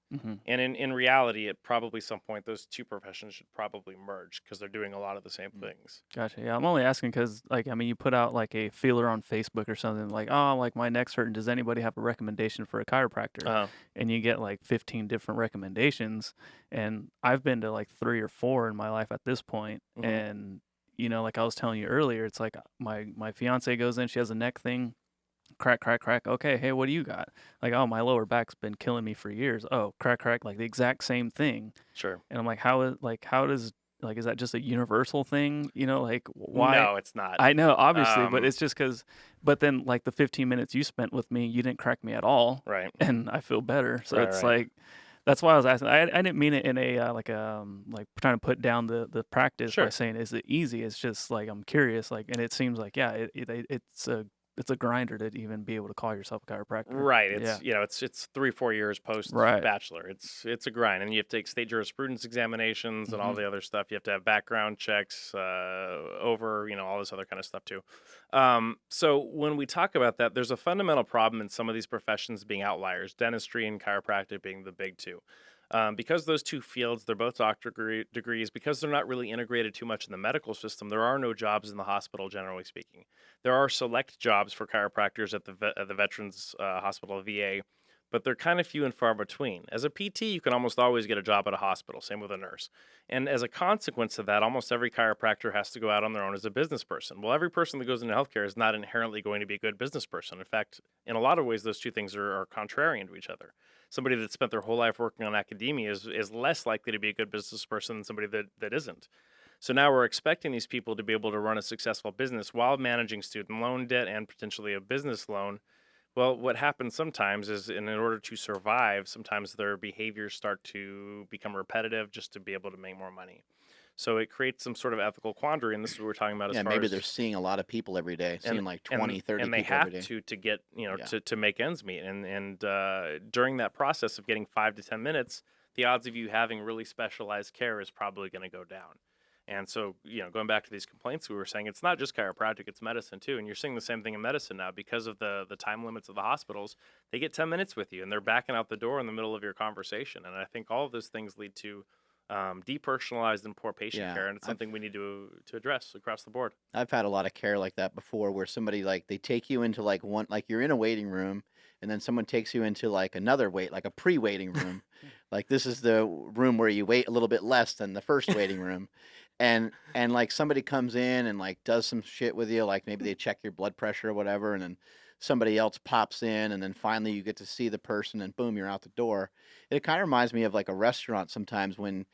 And in reality, at probably some point, those 2 professions should probably merge because they're doing a lot of the same things. Gotcha. Yeah, I'm only asking because, you put out like a feeler on Facebook or something like, oh, like my neck's hurting. Does anybody have a recommendation for a chiropractor? And you get like 15 different recommendations. And I've been to like 3 or 4 in my life at this point. And, like I was telling you earlier, it's like my fiance goes in, she has a neck thing. Crack, crack, crack. Okay, hey, what do you got? Like, oh, my lower back's been killing me for years. Oh, crack, crack, like the exact same thing. Sure. And I'm like, how does is that just a universal thing? Like why? No, it's not. I know, obviously, but it's just because. But then, like the 15 minutes you spent with me, you didn't crack me at all, right? And I feel better. So right, it's right. like. That's why I was asking. I didn't mean it in a like trying to put down the practice by saying is it easy. It's just like I'm curious. Like, and it seems like it's a grinder to even be able to call yourself a chiropractor. Right. It's it's 3-4 years post bachelor. It's a grind, and you have to take state jurisprudence examinations and all the other stuff. You have to have background checks over all this other kind of stuff too. So when we talk about that, there's a fundamental problem in some of these professions being outliers, dentistry and chiropractic being the big 2. Because those 2 fields, they're both doctorate degrees, because they're not really integrated too much in the medical system, there are no jobs in the hospital, generally speaking. There are select jobs for chiropractors at the Veterans Hospital, VA, but they're kind of few and far between. As a PT, you can almost always get a job at a hospital, same with a nurse. And as a consequence of that, almost every chiropractor has to go out on their own as a business person. Well, every person that goes into healthcare is not inherently going to be a good business person. In fact, in a lot of ways, those 2 things are contrarian to each other. Somebody that spent their whole life working on academia is less likely to be a good business person than somebody that isn't. So now we're expecting these people to be able to run a successful business while managing student loan debt and potentially a business loan, Well, what happens sometimes is in order to survive, sometimes their behaviors start to become repetitive just to be able to make more money. So it creates some sort of ethical quandary, and this is what we're talking about as Yeah, far maybe they're as seeing a lot of people every day, and seeing like 20, 30 and they people every have day. to get Yeah. to make ends meet, and during that process of getting 5 to 10 minutes, the odds of you having really specialized care is probably going to go down. And so, going back to these complaints we were saying, it's not just chiropractic, it's medicine too. And you're seeing the same thing in medicine now because of the time limits of the hospitals. They get 10 minutes with you and they're backing out the door in the middle of your conversation. And I think all of those things lead to depersonalized and poor patient Yeah, care. And it's something we need to address across the board. I've had a lot of care like that before, where somebody like they take you into like one, like you're in a waiting room, and then someone takes you into like another like a pre-waiting room, like this is the room where you wait a little bit less than the first waiting room, and like somebody comes in and like does some shit with you, like maybe they check your blood pressure or whatever, and then somebody else pops in, and then finally you get to see the person, and boom, you're out the door. It kind of reminds me of like a restaurant sometimes when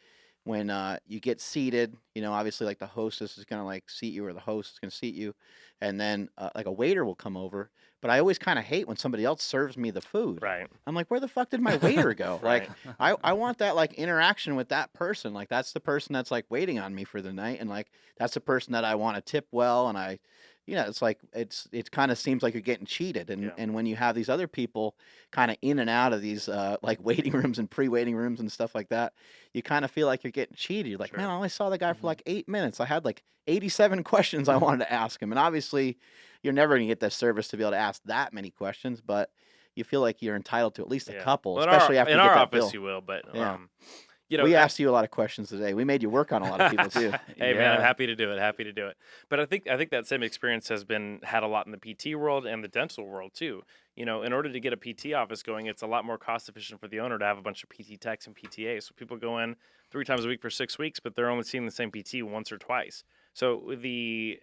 you get seated, obviously like the hostess is gonna like seat you, or the host is gonna seat you, and then like a waiter will come over. But I always kind of hate when somebody else serves me the food. Right. I'm like, where the fuck did my waiter go? Right. Like, I want that like interaction with that person. Like that's the person that's like waiting on me for the night, and like that's the person that I want to tip well, and it's like it kind of seems like you're getting cheated, and Yeah. and when you have these other people kind of in and out of these like waiting rooms and pre-waiting rooms and stuff like that, you kind of feel like you're getting cheated. You're like, Sure. man, I only saw the guy for like 8 minutes. I had like 87 questions I wanted to ask him, and obviously, you're never gonna get the service to be able to ask that many questions, but you feel like you're entitled to at least a Yeah. couple, Well, especially after in you get our that office bill. you will, but Yeah. I- We asked you a lot of questions today. We made you work on a lot of people too. Hey man, I'm Yeah. happy to do it. Happy to do it. But I think that same experience has been had a lot in the PT world and the dental world too. In order to get a PT office going, it's a lot more cost efficient for the owner to have a bunch of PT techs and PTAs. So people go in 3 times a week for 6 weeks, but they're only seeing the same PT once or twice. So the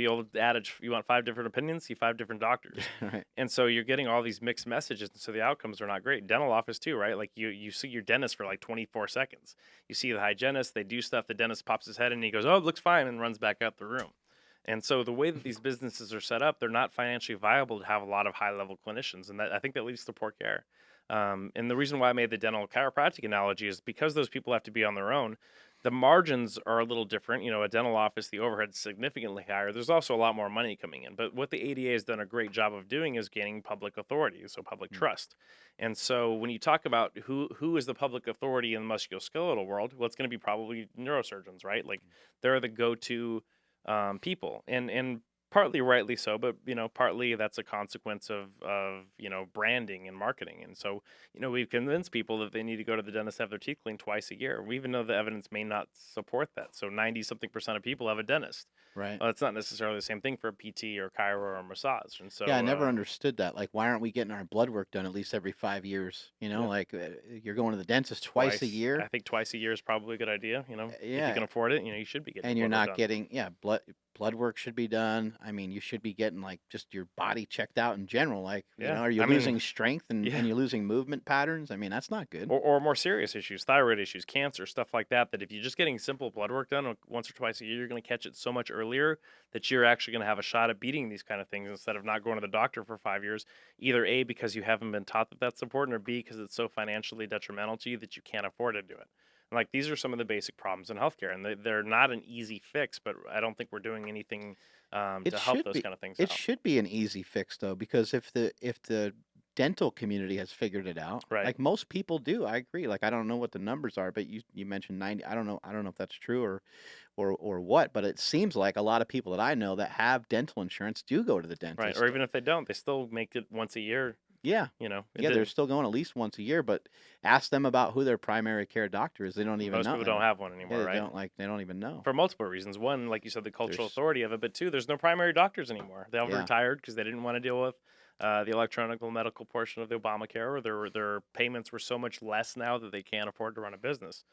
old adage, you want 5 different opinions, see 5 different doctors. Right. And so you're getting all these mixed messages, and so the outcomes are not great. Dental office too, right? Like you see your dentist for like 24 seconds. You see the hygienist, they do stuff, the dentist pops his head in and he goes, "Oh, it looks fine," and runs back out the room. And so the way that these businesses are set up, they're not financially viable to have a lot of high-level clinicians, and I think that leads to poor care. And the reason why I made the dental chiropractic analogy is because those people have to be on their own. The margins are a little different. A dental office, the overhead's significantly higher. There's also a lot more money coming in. But what the ADA has done a great job of doing is gaining public authority, so public trust. And so when you talk about who is the public authority in the musculoskeletal world, well, it's going to be probably neurosurgeons, right? Like they're the go-to people, and partly rightly so, but partly that's a consequence of branding and marketing. And so we've convinced people that they need to go to the dentist to have their teeth cleaned twice a year. We even know the evidence may not support that. So 90-something% of people have a dentist. Right. It's not necessarily the same thing for a PT or chiro or massage. And so Yeah, I never understood that. Like, why aren't we getting our blood work done at least every 5 years? Yeah. Like you're going to the dentist twice a year. I think twice a year is probably a good idea. If you Yeah. can afford it, you should be getting. And you're blood work not done. getting blood work should be done. I mean, you should be getting like just your body checked out in general. Like, Yeah. are you I mean, losing strength and yeah. you're losing movement patterns? I mean, that's not good. Or more serious issues, thyroid issues, cancer, stuff like that, that if you're just getting simple blood work done once or twice a year, you're going to catch it so much earlier that you're actually going to have a shot at beating these kind of things instead of not going to the doctor for 5 years, either A, because you haven't been taught that that's important, or B, because it's so financially detrimental to you that you can't afford to do it. And like these are some of the basic problems in healthcare, and they're not an easy fix, but I don't think we're doing anything to help those kind of things It out. should be an easy fix though, because if the dental community has figured it out, Right. like most people do. I agree. Like I don't know what the numbers are, but you mentioned 90. I don't know if that's true or what, but it seems like a lot of people that I know that have dental insurance do go to the dentist. Right. Or even if they don't, they still make it once a year. Yeah. Yeah, They're still going at least once a year, but ask them about who their primary care doctor is. They don't even most know. people don't have one anymore, Yeah, right? they don't even know. For multiple reasons. One, like you said, the cultural There's- authority of it, but two, there's no primary doctors anymore. They all Yeah. retired because they didn't want to deal with the electronic medical portion of the Obamacare, or their payments were so much less now that they can't afford to run a business.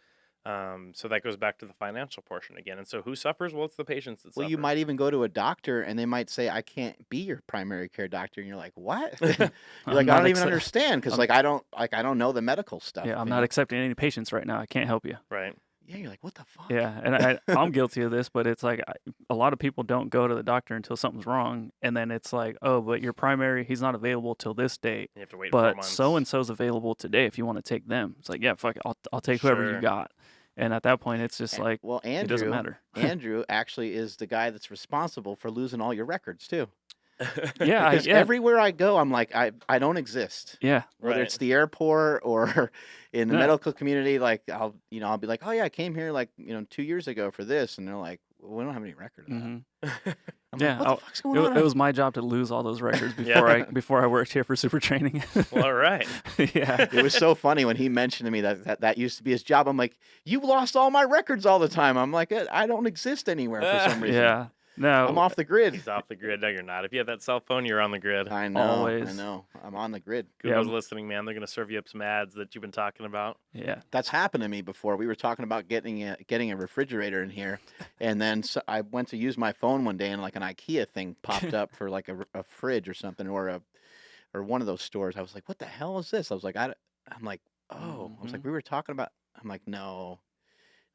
So that goes back to the financial portion again. And so who suffers? Well, it's the patients that Well, suffer. you might even go to a doctor and they might say, "I can't be your primary care doctor," and you're like, "What?" You're like, "I don't even understand because I don't know the medical stuff." Yeah, I'm not accepting any patients right now. I can't help you. Right. Yeah, you're like, what the fuck? Yeah, and I'm guilty of this, but it's like a lot of people don't go to the doctor until something's wrong, and then it's like, oh, but your primary, he's not available till this date, You have to wait 4 but months. so and so's available today if you want to take them. It's like, yeah, fuck it, I'll take whoever you Sure. got, and at that point, it's just like Well, it doesn't Andrew, matter. Andrew actually is the guy that's responsible for losing all your records too. Yeah, Because everywhere I go, I'm like, I don't exist. yeah, Whether Right. it's the airport or in the No. medical community, like I'll be like, oh yeah, I came here like 2 years ago for this, and they're like, well, we don't have any record of that. hmm I'm Yeah, like, what the fuck's going on? it was my job to lose all those records Yeah. before I worked here for Super Training. Well, all right. Yeah, It was so funny when he mentioned to me that used to be his job. I'm like, you've lost all my records all the time. I'm like, I don't exist anywhere for some reason. yeah. No, I'm off the grid. He's off the grid. No, you're not. If you have that cell phone, you're on the grid. I know. Always. I know. I'm on the grid. Google's listening, man. They're going to serve you up some ads that you've been talking about. Yeah. That's happened to me before. We were talking about getting a refrigerator in here, and then I went to use my phone one day, and like an IKEA thing popped up for like a fridge or something, or one of those stores. I was like, "What the hell is this?" I was like, "I'm like, oh." I was like, "We were talking about." I'm like, "No."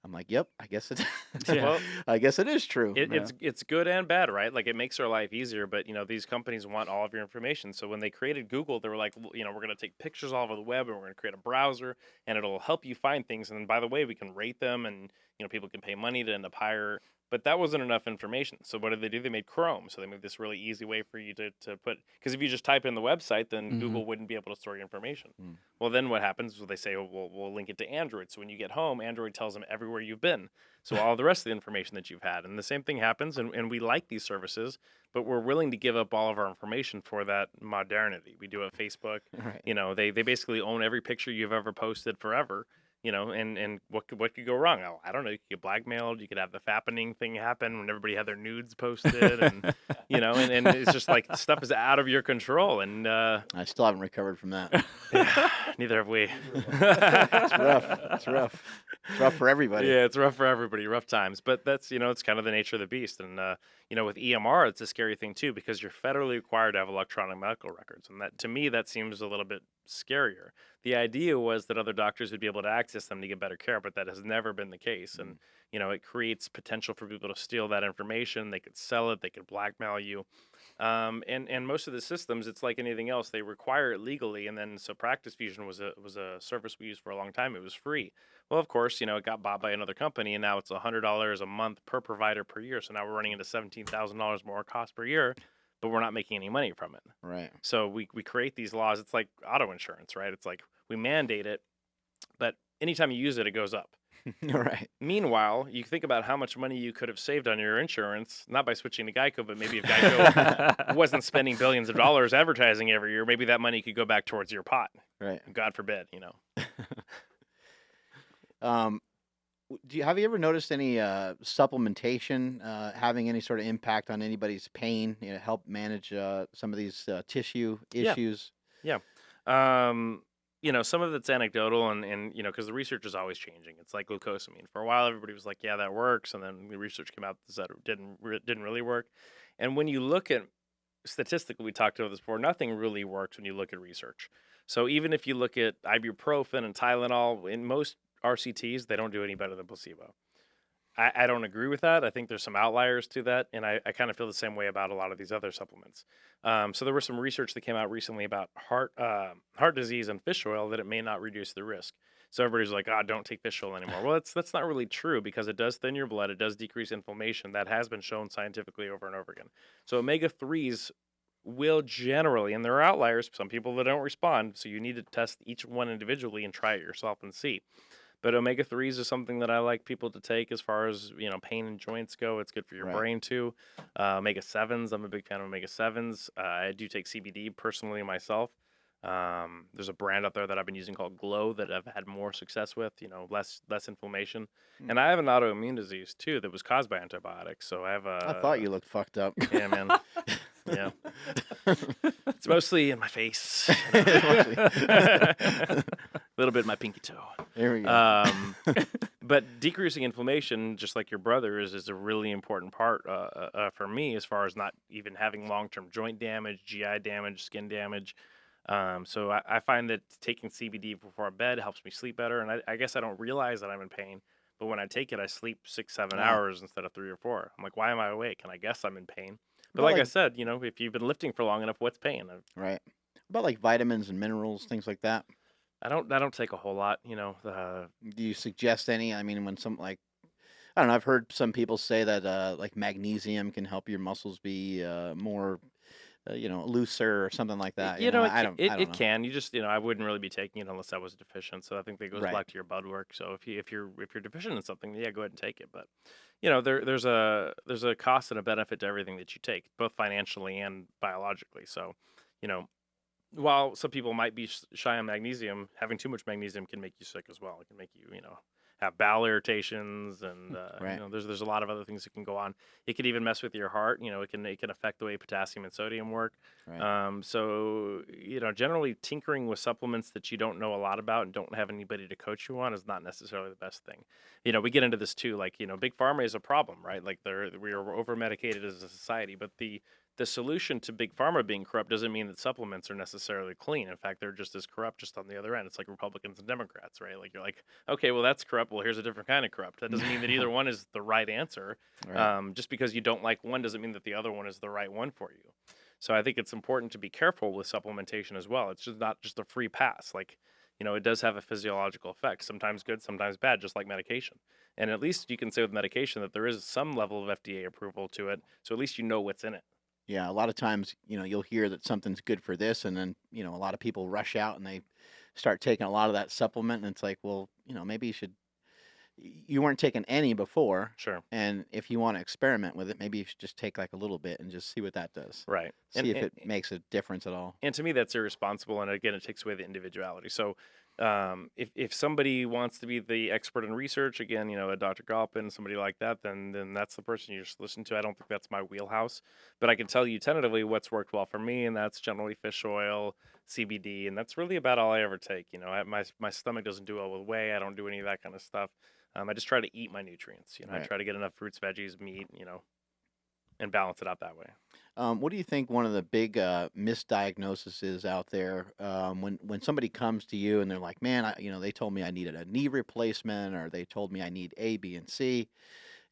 I'm like, "Yep, I guess it. Yeah. Well, I guess it is true." it's good and bad, right? Like it makes our life easier, but these companies want all of your information. So when they created Google, they were like, we're going to take pictures all over the web, and we're going to create a browser, and it'll help you find things. And then by the way, we can rate them, and people can pay money to end up higher. But that wasn't enough information. So what did they do? They made Chrome. So they made this really easy way for you to put, because if you just type in the website, then Google wouldn't be able to store your information. Well, then what happens is they say, we'll link it to Android. So when you get home, Android tells them everywhere you've been. So all the rest of the information that you've had. And the same thing happens. And we like these services, but we're willing to give up all of our information for that modernity. We do it Facebook. Right. They basically own every picture you've ever posted forever. And what could go wrong? I don't know. You could get blackmailed. You could have the fappening thing happen when everybody had their nudes posted, and and it's just like stuff is out of your control. And I still haven't recovered from that. yeah, neither have we. It's rough. It's rough. It's rough for everybody. Yeah, it's rough for everybody. Rough times, but that's it's kind of the nature of the beast. And with EMR, it's a scary thing too because you're federally required to have electronic medical records, and that to me that seems a little bit scarier. The idea was that other doctors would be able to access them to get better care, but that has never been the case. And it creates potential for people to steal that information. They could sell it. They could blackmail you. And most of the systems, it's like anything else. They require it legally, and then so Practice Fusion was a service we used for a long time. It was free. Well, of course, it got bought by another company, and now it's $100 a month per provider per year. So now we're running into $17,000 more cost per year, but we're not making any money from it. Right. So we create these laws. It's like auto insurance, right? It's like we mandate it, but anytime you use it, it goes up. Right. Meanwhile, you think about how much money you could have saved on your insurance, not by switching to Geico, but maybe if Geico wasn't spending billions of dollars advertising every year, maybe that money could go back towards your pot. Right. God forbid, Have you ever noticed any supplementation having any sort of impact on anybody's pain? Help manage some of these tissue issues. Yeah. Some of it's anecdotal and because the research is always changing. It's like glucosamine. For a while, everybody was like, yeah, that works. And then the research came out that said it didn't really work. And when you look at statistically, we talked about this before, nothing really works when you look at research. So even if you look at ibuprofen and Tylenol, in most RCTs, they don't do any better than placebo. I don't agree with that. I think there's some outliers to that, and I kind of feel the same way about a lot of these other supplements. So there was some research that came out recently about heart disease and fish oil that it may not reduce the risk. So everybody's like, don't take fish oil anymore. Well, that's not really true because it does thin your blood. It does decrease inflammation. That has been shown scientifically over and over again. So omega-3s will generally, and there are outliers, some people that don't respond, so you need to test each one individually and try it yourself and see. But omega-3s is something that I like people to take as far as, pain and joints go. It's good for your brain too. Omega-7s, I'm a big fan of omega-7s. I do take CBD personally myself. There's a brand out there that I've been using called Glow that I've had more success with, less inflammation. And I have an autoimmune disease too that was caused by antibiotics. So I have a... I thought you looked fucked up. Yeah, man. Yeah. It's mostly in my face. A little bit in my pinky toe. There we go. But decreasing inflammation, just like your brother, is a really important part for me as far as not even having long-term joint damage, GI damage, skin damage. So I find that taking CBD before bed helps me sleep better. And I guess I don't realize that I'm in pain. but when I take it, I sleep 6-7 Wow. hours instead of 3 or 4. I'm like, why am I awake? And I guess I'm in pain. But About like I like said, if you've been lifting for long enough, what's pain? right. About like vitamins and minerals, things like that. I don't take a whole lot. Do you suggest any? I mean, when some like I don't know, I've heard some people say that like magnesium can help your muscles be more looser or something like that. It I ca- don't it, I don't it know. can. You just I wouldn't really be taking it unless I was deficient. So I think that goes Right. back to your blood work. So if you're deficient in something, yeah, go ahead and take it. But there's a cost and a benefit to everything that you take, both financially and biologically. So you know while some people might be shy on magnesium, having too much magnesium can make you sick as well. It can make you have bowel irritations, and Right. there's a lot of other things that can go on. It could even mess with your heart. It can affect the way potassium and sodium work. Right. So generally tinkering with supplements that you don't know a lot about and don't have anybody to coach you on is not necessarily the best thing. We get into this too. Like big pharma is a problem, right? Like we are over medicated as a society, but the solution to big pharma being corrupt doesn't mean that supplements are necessarily clean. In fact, they're just as corrupt, just on the other end. It's like Republicans and Democrats, right? Like you're like, okay, well that's corrupt. Well, here's a different kind of corrupt. That doesn't mean that either one is the right answer. Right. Just because you don't like one doesn't mean that the other one is the right one for you. So I think it's important to be careful with supplementation as well. It's just not just a free pass. Like, it does have a physiological effect, sometimes good, sometimes bad, just like medication. And at least you can say with medication that there is some level of FDA approval to it. So at least you know what's in it. Yeah, a lot of times, you'll hear that something's good for this, and then, a lot of people rush out and they start taking a lot of that supplement, and it's like, well, maybe you weren't taking any before, Sure. and if you want to experiment with it, maybe you should just take like a little bit and just see what that does. Right. See if it makes a difference at all. And to me, that's irresponsible. And again, it takes away the individuality. So if somebody wants to be the expert in research, again, a Dr. Galpin, somebody like that, then that's the person you just listen to. I don't think that's my wheelhouse. But I can tell you tentatively what's worked well for me, and that's generally fish oil, CBD, and that's really about all I ever take. My stomach doesn't do well with whey. I don't do any of that kind of stuff. I just try to eat my nutrients. I Right. try to get enough fruits, veggies, meat, and balance it out that way. What do you think one of the big misdiagnoses is out there when somebody comes to you and they're like, man, they told me I needed a knee replacement, or they told me I need A, B, and C,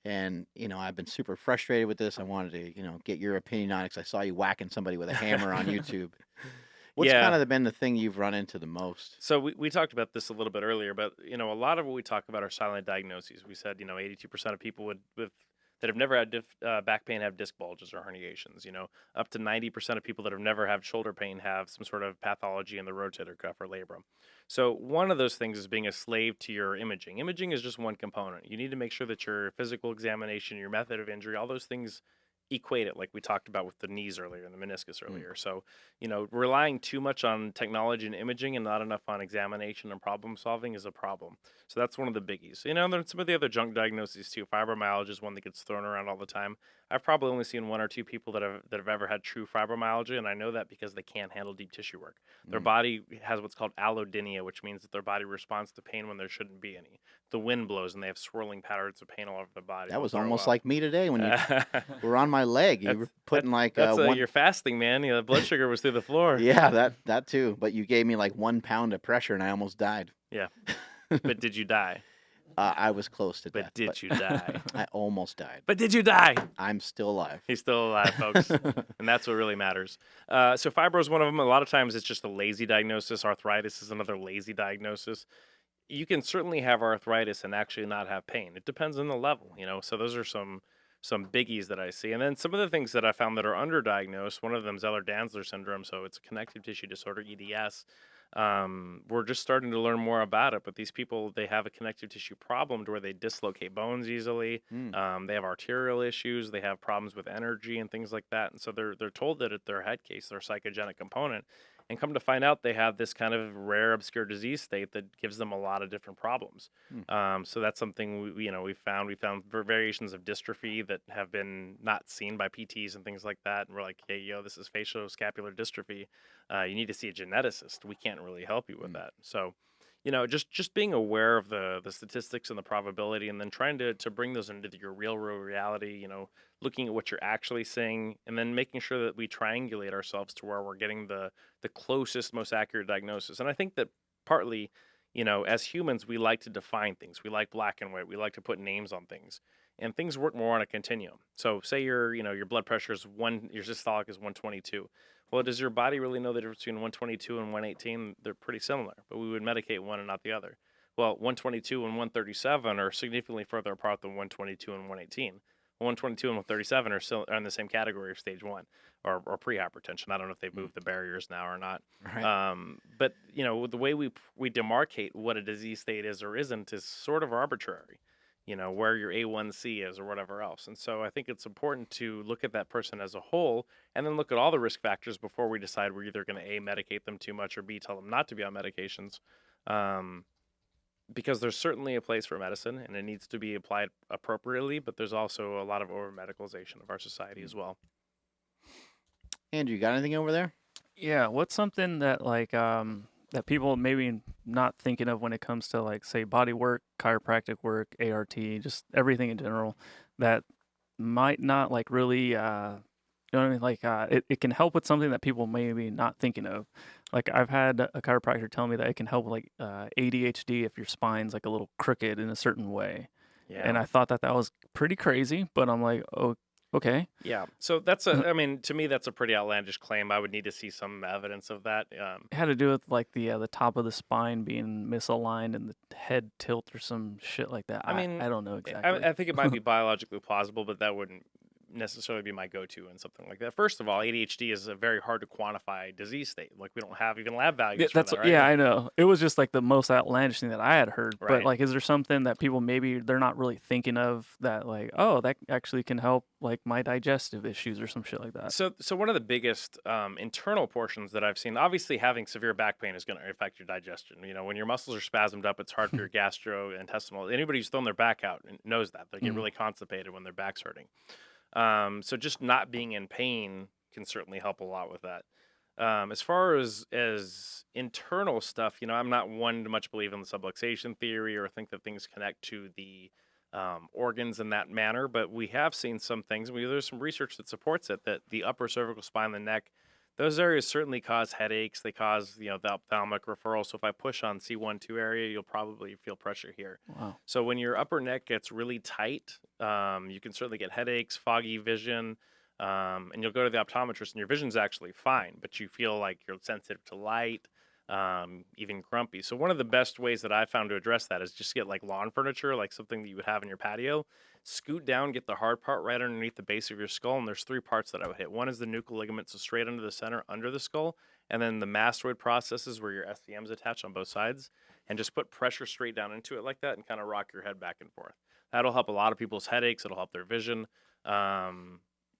and I've been super frustrated with this. I wanted to get your opinion on it because I saw you whacking somebody with a hammer on YouTube. What's Yeah. kind of been the thing you've run into the most? So we talked about this a little bit earlier, but a lot of what we talk about are silent diagnoses. We said 82% of people with that have never had back pain have disc bulges or herniations. Up to 90% of people that have never had shoulder pain have some sort of pathology in the rotator cuff or labrum. So one of those things is being a slave to your imaging. Imaging is just one component. You need to make sure that your physical examination, your method of injury, all those things equate it, like we talked about with the knees earlier and the meniscus earlier. So, relying too much on technology and imaging and not enough on examination and problem solving is a problem. So that's one of the biggies. There's some of the other junk diagnoses too. Fibromyalgia is one that gets thrown around all the time. I've probably only seen one or two people that have ever had true fibromyalgia, and I know that because they can't handle deep tissue work. Their body has what's called allodynia, which means that their body responds to pain when there shouldn't be any. The wind blows and they have swirling patterns of pain all over their body. That They'll was throw almost up. like me today when you were on my leg. You were putting like That's one. you're fasting, man. The blood sugar was through the floor. Yeah, that too. But you gave me like 1 pound of pressure, and I almost died. Yeah. But did you die? I was close to But death. did you die? I almost died. But did you die? I'm still alive. He's still alive, folks. And that's what really matters. So fibro is one of them. A lot of times it's just a lazy diagnosis. Arthritis is another lazy diagnosis. You can certainly have arthritis and actually not have pain. It depends on the level, So those are some biggies that I see. And then some of the things that I found that are underdiagnosed, one of them is Ehlers-Danlos syndrome. So it's a connective tissue disorder, EDS. We're just starting to learn more about it, but these people, they have a connective tissue problem to where they dislocate bones easily. They have arterial issues. They have problems with energy and things like that. And so they're told that at their head case, their psychogenic component, and come to find out they have this kind of rare, obscure disease state that gives them a lot of different problems. So that's something we found. We found variations of dystrophy that have been not seen by PTs and things like that. And we're like, hey, this is facioscapular dystrophy. You need to see a geneticist. We can't really help you with that. So, just being aware of the statistics and the probability, and then trying to bring those into your real world reality, looking at what you're actually seeing, and then making sure that we triangulate ourselves to where we're getting the closest, most accurate diagnosis. And I think that partly, as humans, we like to define things. We like black and white. We like to put names on things. And things work more on a continuum. So say your blood pressure is your systolic is 122. Well, does your body really know the difference between 122 and 118? They're pretty similar, but we would medicate one and not the other. Well, 122 and 137 are significantly further apart than 122 and 118. 122 and 137 are in the same category of stage 1 or pre-hypertension. I don't know if they've moved the barriers now or not. Right. But the way we demarcate what a disease state is or isn't is sort of arbitrary. Where your A1C is or whatever else. And so I think it's important to look at that person as a whole and then look at all the risk factors before we decide we're either going to A, medicate them too much, or B, tell them not to be on medications. Because there's certainly a place for medicine and it needs to be applied appropriately, but there's also a lot of over-medicalization of our society as well. Andrew, you got anything over there? Yeah, what's something that that people maybe not thinking of when it comes to say body work, chiropractic work, ART, just everything in general that might not really you know what I mean? It can help with something that people maybe not thinking of. I've had a chiropractor tell me that it can help with ADHD if your spine's a little crooked in a certain way. Yeah. And I thought that was pretty crazy, but I'm like, oh, okay. Yeah. So that's to me, that's a pretty outlandish claim. I would need to see some evidence of that. It had to do with the top of the spine being misaligned and the head tilt or some shit like that. I don't know exactly. I think it might be biologically plausible, but that wouldn't necessarily be my go-to in something like that. First of all, ADHD is a very hard to quantify disease state. We don't have even lab values for that, right? Yeah, I know. It was just the most outlandish thing that I had heard. Right. But is there something that people maybe they're not really thinking of that oh, that actually can help my digestive issues or some shit like that? So one of the biggest internal portions that I've seen, obviously having severe back pain is going to affect your digestion. When your muscles are spasmed up, it's hard for your gastrointestinal. Anybody who's thrown their back out knows that. They get really constipated when their back's hurting. So just not being in pain can certainly help a lot with that. As far as internal stuff, I'm not one to much believe in the subluxation theory or think that things connect to the organs in that manner, but we have seen some things. There's some research that supports it, that the upper cervical spine, the neck, those areas certainly cause headaches. They cause, the ophthalmic referral. So if I push on C1-2 area, you'll probably feel pressure here. Wow. So when your upper neck gets really tight, you can certainly get headaches, foggy vision, and you'll go to the optometrist and your vision's actually fine, but you feel like you're sensitive to light, even grumpy. So one of the best ways that I found to address that is just get lawn furniture, something that you would have in your patio. Scoot down, get the hard part right underneath the base of your skull, and there's 3 parts that I would hit. One is the nuchal ligament, so straight under the center, under the skull, and then the mastoid processes where your SCM's attached on both sides, and just put pressure straight down into it like that and kind of rock your head back and forth. That'll help a lot of people's headaches. It'll help their vision.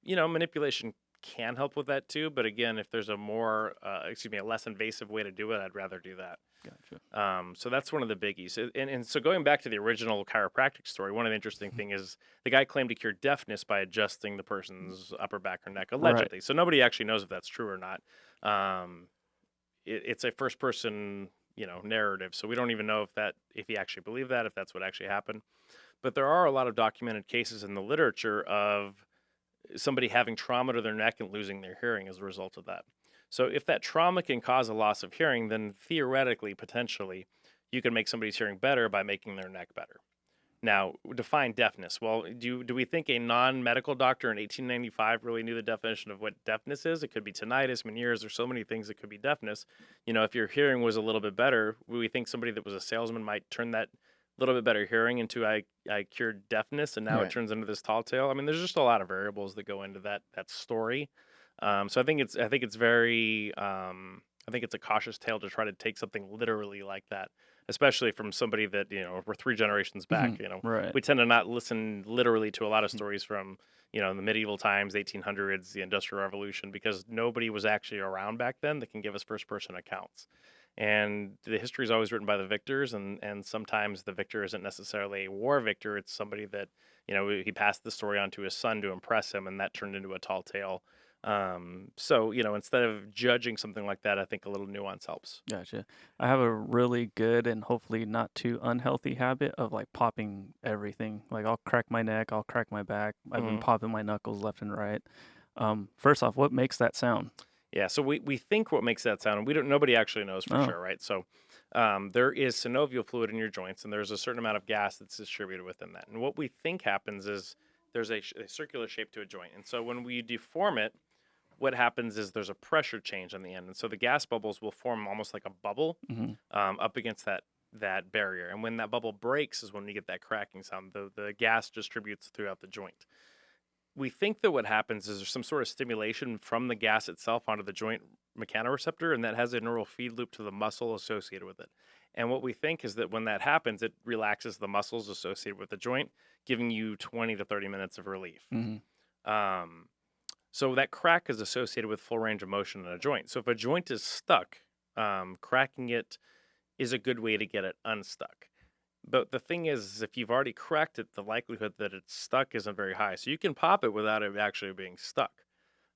Manipulation can help with that too, but again, if there's a less invasive way to do it, I'd rather do that. Gotcha. So that's one of the biggies. And so going back to the original chiropractic story, one of the interesting thing is the guy claimed to cure deafness by adjusting the person's upper back or neck, allegedly. Right. So nobody actually knows if that's true or not. It's a first person, narrative. So we don't even know if he actually believed that, if that's what actually happened. But there are a lot of documented cases in the literature of somebody having trauma to their neck and losing their hearing as a result of that. So if that trauma can cause a loss of hearing, then theoretically, potentially, you can make somebody's hearing better by making their neck better. Now, define deafness. Well, do we think a non-medical doctor in 1895 really knew the definition of what deafness is? It could be tinnitus, Meniere's, there's so many things that could be deafness. If your hearing was a little bit better, we think somebody that was a salesman might turn that little bit better hearing into I cured deafness, and now Right. it turns into this tall tale. There's just a lot of variables that go into that story. So I think it's very I think it's a cautious tale to try to take something literally like that, especially from somebody that we're 3 generations back. Right. We tend to not listen literally to a lot of stories from the medieval times, 1800s, the Industrial Revolution, because nobody was actually around back then that can give us first person accounts. And the history is always written by the victors, and sometimes the victor isn't necessarily a war victor. It's somebody that, he passed the story on to his son to impress him, and that turned into a tall tale. So, instead of judging something like that, I think a little nuance helps. Gotcha. I have a really good and hopefully not too unhealthy habit of popping everything. I'll crack my neck, I'll crack my back. I've been popping my knuckles left and right. First off, what makes that sound? Yeah, so we think what makes that sound, and nobody actually knows for sure, right? So there is synovial fluid in your joints, and there's a certain amount of gas that's distributed within that. And what we think happens is there's a circular shape to a joint. And so when we deform it, what happens is there's a pressure change on the end. And so the gas bubbles will form almost like a bubble up against that barrier. And when that bubble breaks is when we get that cracking sound. The gas distributes throughout the joint. We think that what happens is there's some sort of stimulation from the gas itself onto the joint mechanoreceptor, and that has a neural feed loop to the muscle associated with it. And what we think is that when that happens, it relaxes the muscles associated with the joint, giving you 20 to 30 minutes of relief. So that crack is associated with full range of motion in a joint. So if a joint is stuck, cracking it is a good way to get it unstuck. But the thing is, if you've already cracked it, the likelihood that it's stuck isn't very high. So you can pop it without it actually being stuck.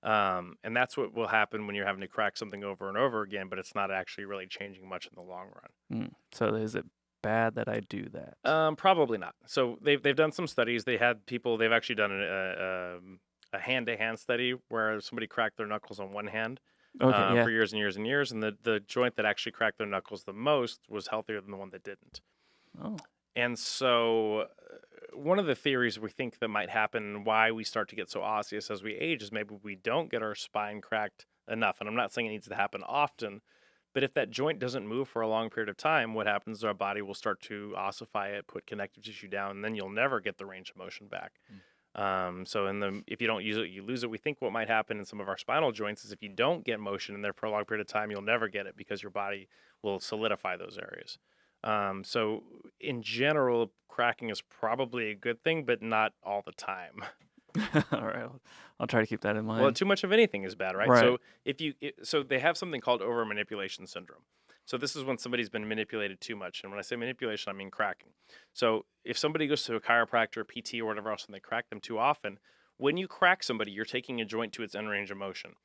And that's what will happen when you're having to crack something over and over again, but it's not actually really changing much in the long run. So is it bad that I do that? Probably not. So they've done some studies. They've actually done a hand-to-hand study where somebody cracked their knuckles on one hand for years and years and years. And the joint that actually cracked their knuckles the most was healthier than the one that didn't. Oh. And so one of the theories we think that might happen, why we start to get so osseous as we age, is maybe we don't get our spine cracked enough. And I'm not saying it needs to happen often, but if that joint doesn't move for a long period of time, what happens is our body will start to ossify it, put connective tissue down, and then you'll never get the range of motion back. So if you don't use it, you lose it. We think what might happen in some of our spinal joints is if you don't get motion in there for a long period of time, you'll never get it because your body will solidify those areas. So in general, cracking is probably a good thing, but not all the time. All right, I'll try to keep that in mind. Well, too much of anything is bad, right? Right. So they have something called over manipulation syndrome. So this is when somebody's been manipulated too much. And when I say manipulation, I mean cracking. So if somebody goes to a chiropractor, PT, or whatever else, and they crack them too often, when you crack somebody, you're taking a joint to its end range of motion.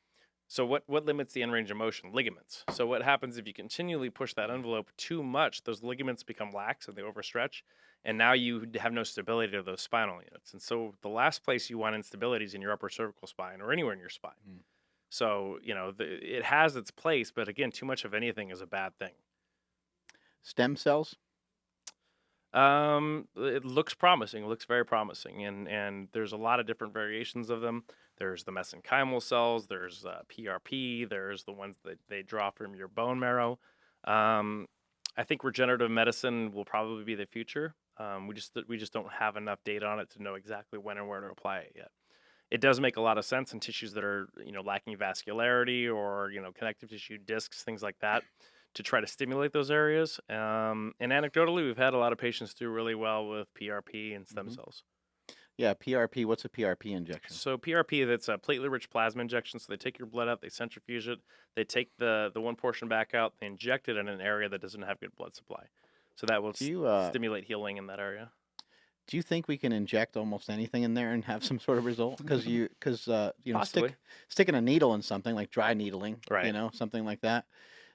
So what limits the end range of motion? Ligaments. So what happens if you continually push that envelope too much, those ligaments become lax and they overstretch, and now you have no stability to those spinal units. And so the last place you want instability is in your upper cervical spine or anywhere in your spine. So, it has its place, but again, too much of anything is a bad thing. Stem cells? It looks promising. It looks very promising. And there's a lot of different variations of them. There's the mesenchymal cells. There's PRP. There's the ones that they draw from your bone marrow. I think regenerative medicine will probably be the future. We just don't have enough data on it to know exactly when and where to apply it yet. It does make a lot of sense in tissues that are, lacking vascularity or, connective tissue, discs, things like that, to try to stimulate those areas. And anecdotally, we've had a lot of patients do really well with PRP and stem cells. Yeah, PRP. What's a PRP injection? So PRP, that's a platelet-rich plasma injection. So they take your blood out, they centrifuge it, they take the one portion back out, they inject it in an area that doesn't have good blood supply. So that will stimulate healing in that area. Do you think we can inject almost anything in there and have some sort of result? Because sticking a needle in something like dry needling, right? Something like that.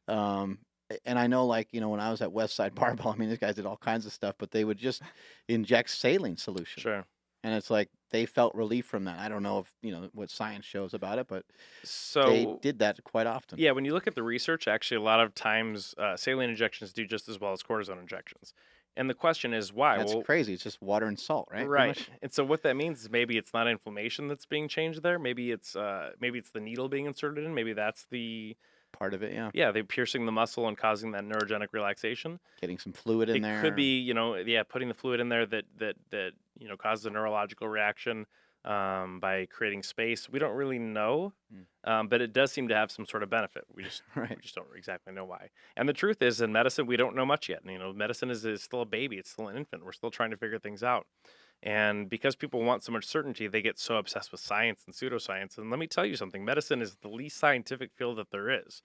And I know, when I was at Westside Barbell, these guys did all kinds of stuff, but they would just inject saline solution. Sure. And it's like they felt relief from that. I don't know if what science shows about it, but they did that quite often. Yeah, when you look at the research, actually, a lot of times saline injections do just as well as cortisone injections. And the question is why? That's crazy. It's just water and salt, right? Right. And so what that means is maybe it's not inflammation that's being changed there. Maybe it's the needle being inserted in. Maybe that's the part of it. Yeah. Yeah, they're piercing the muscle and causing that neurogenic relaxation. Getting some fluid in there. It could be, putting the fluid in there that causes a neurological reaction by creating space. We don't really know, but it does seem to have some sort of benefit. We just don't exactly know why. And the truth is, in medicine, we don't know much yet. Medicine is still a baby. It's still an infant. We're still trying to figure things out. And because people want so much certainty, they get so obsessed with science and pseudoscience. And let me tell you something, medicine is the least scientific field that there is.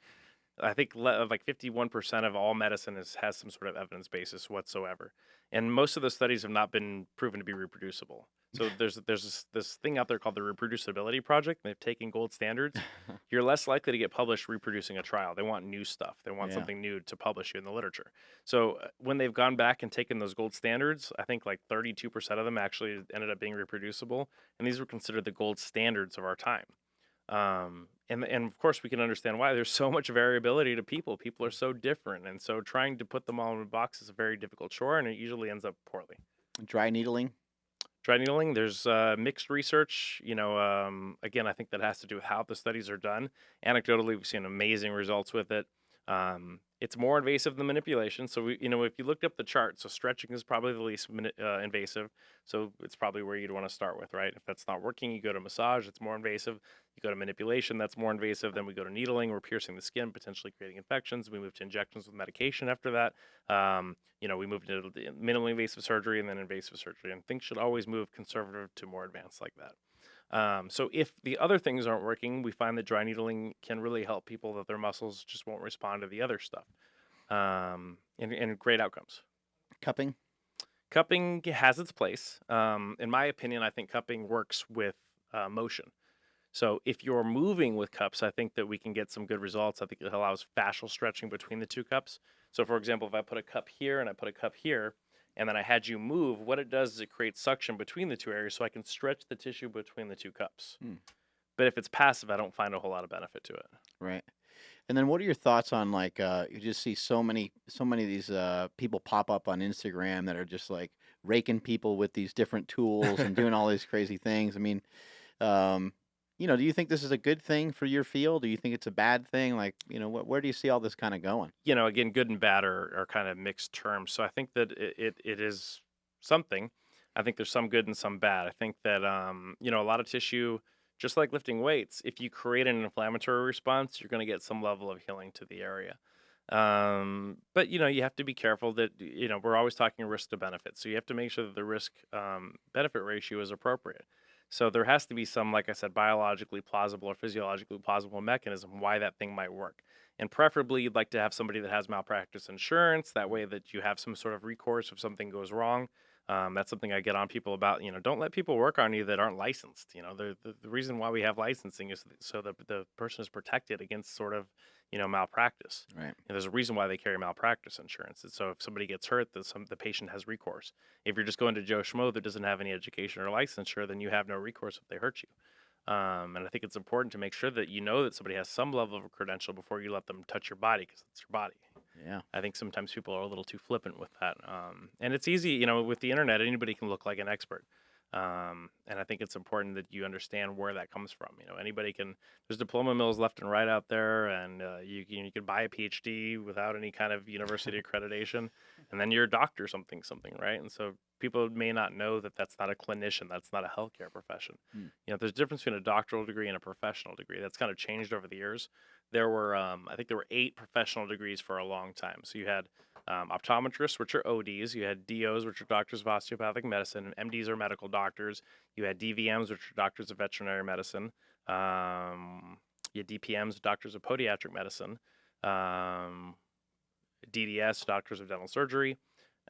I think like 51% of all medicine has some sort of evidence basis whatsoever. And most of the studies have not been proven to be reproducible. So there's this thing out there called the Reproducibility Project. They've taken gold standards. You're less likely to get published reproducing a trial. They want new stuff. They want something new to publish you in the literature. So when they've gone back and taken those gold standards, I think like 32% of them actually ended up being reproducible. And these were considered the gold standards of our time. And of course we can understand why there's so much variability to people. People are so different, and so trying to put them all in a box is a very difficult chore, and it usually ends up poorly. Dry needling. Dry needling, there's mixed research. Again, I think that has to do with how the studies are done. Anecdotally, we've seen amazing results with it. It's more invasive than manipulation. So if you looked up the chart, so stretching is probably the least invasive. So it's probably where you'd want to start with, right? If that's not working, you go to massage. It's more invasive. You go to manipulation. That's more invasive. Then we go to needling. We're piercing the skin, potentially creating infections. We move to injections with medication after that. We moved into the minimally invasive surgery and then invasive surgery. And things should always move conservative to more advanced like that. So if the other things aren't working, we find that dry needling can really help people that their muscles just won't respond to the other stuff. And great outcomes. Cupping. Cupping has its place. In my opinion, I think cupping works with motion. So if you're moving with cups, I think that we can get some good results. I think it allows fascial stretching between the two cups. So for example, if I put a cup here and I put a cup here, and then I had you move, what it does is it creates suction between the two areas so I can stretch the tissue between the two cups. But if it's passive, I don't find a whole lot of benefit to it. Right. And then what are your thoughts on like you just see so many of these people pop up on Instagram that are just like raking people with these different tools and doing all these crazy things. I mean, do you think this is a good thing for your field? Do you think it's a bad thing? Like, where do you see all this kind of going? Again, good and bad are kind of mixed terms. So I think that it is something. I think there's some good and some bad. I think that, a lot of tissue, just like lifting weights, if you create an inflammatory response, you're going to get some level of healing to the area. But, you have to be careful that, we're always talking risk to benefit. So you have to make sure that the risk benefit ratio is appropriate. So there has to be some, like I said, biologically plausible or physiologically plausible mechanism why that thing might work. And preferably, you'd like to have somebody that has malpractice insurance. That way that you have some sort of recourse if something goes wrong. That's something I get on people about. Don't let people work on you that aren't licensed. The reason why we have licensing is so that the person is protected against sort of, malpractice. Right. And there's a reason why they carry malpractice insurance. And so if somebody gets hurt, the patient has recourse. If you're just going to Joe Schmo that doesn't have any education or licensure, then you have no recourse if they hurt you. And I think it's important to make sure that that somebody has some level of a credential before you let them touch your body, because it's your body. Yeah. I think sometimes people are a little too flippant with that. And it's easy, with the internet, anybody can look like an expert. And I think it's important that you understand where that comes from. Anybody can, there's diploma mills left and right out there, and you can buy a PhD without any kind of university accreditation, and then you're a doctor something, right? And so people may not know that that's not a clinician, that's not a healthcare profession. There's a difference between a doctoral degree and a professional degree. That's kind of changed over the years. There were, I think there were 8 professional degrees for a long time. So you had optometrists, which are ODs. You had DOs, which are doctors of osteopathic medicine. MDs are medical doctors. You had DVMs, which are doctors of veterinary medicine. You had DPMs, doctors of podiatric medicine. DDS, doctors of dental surgery.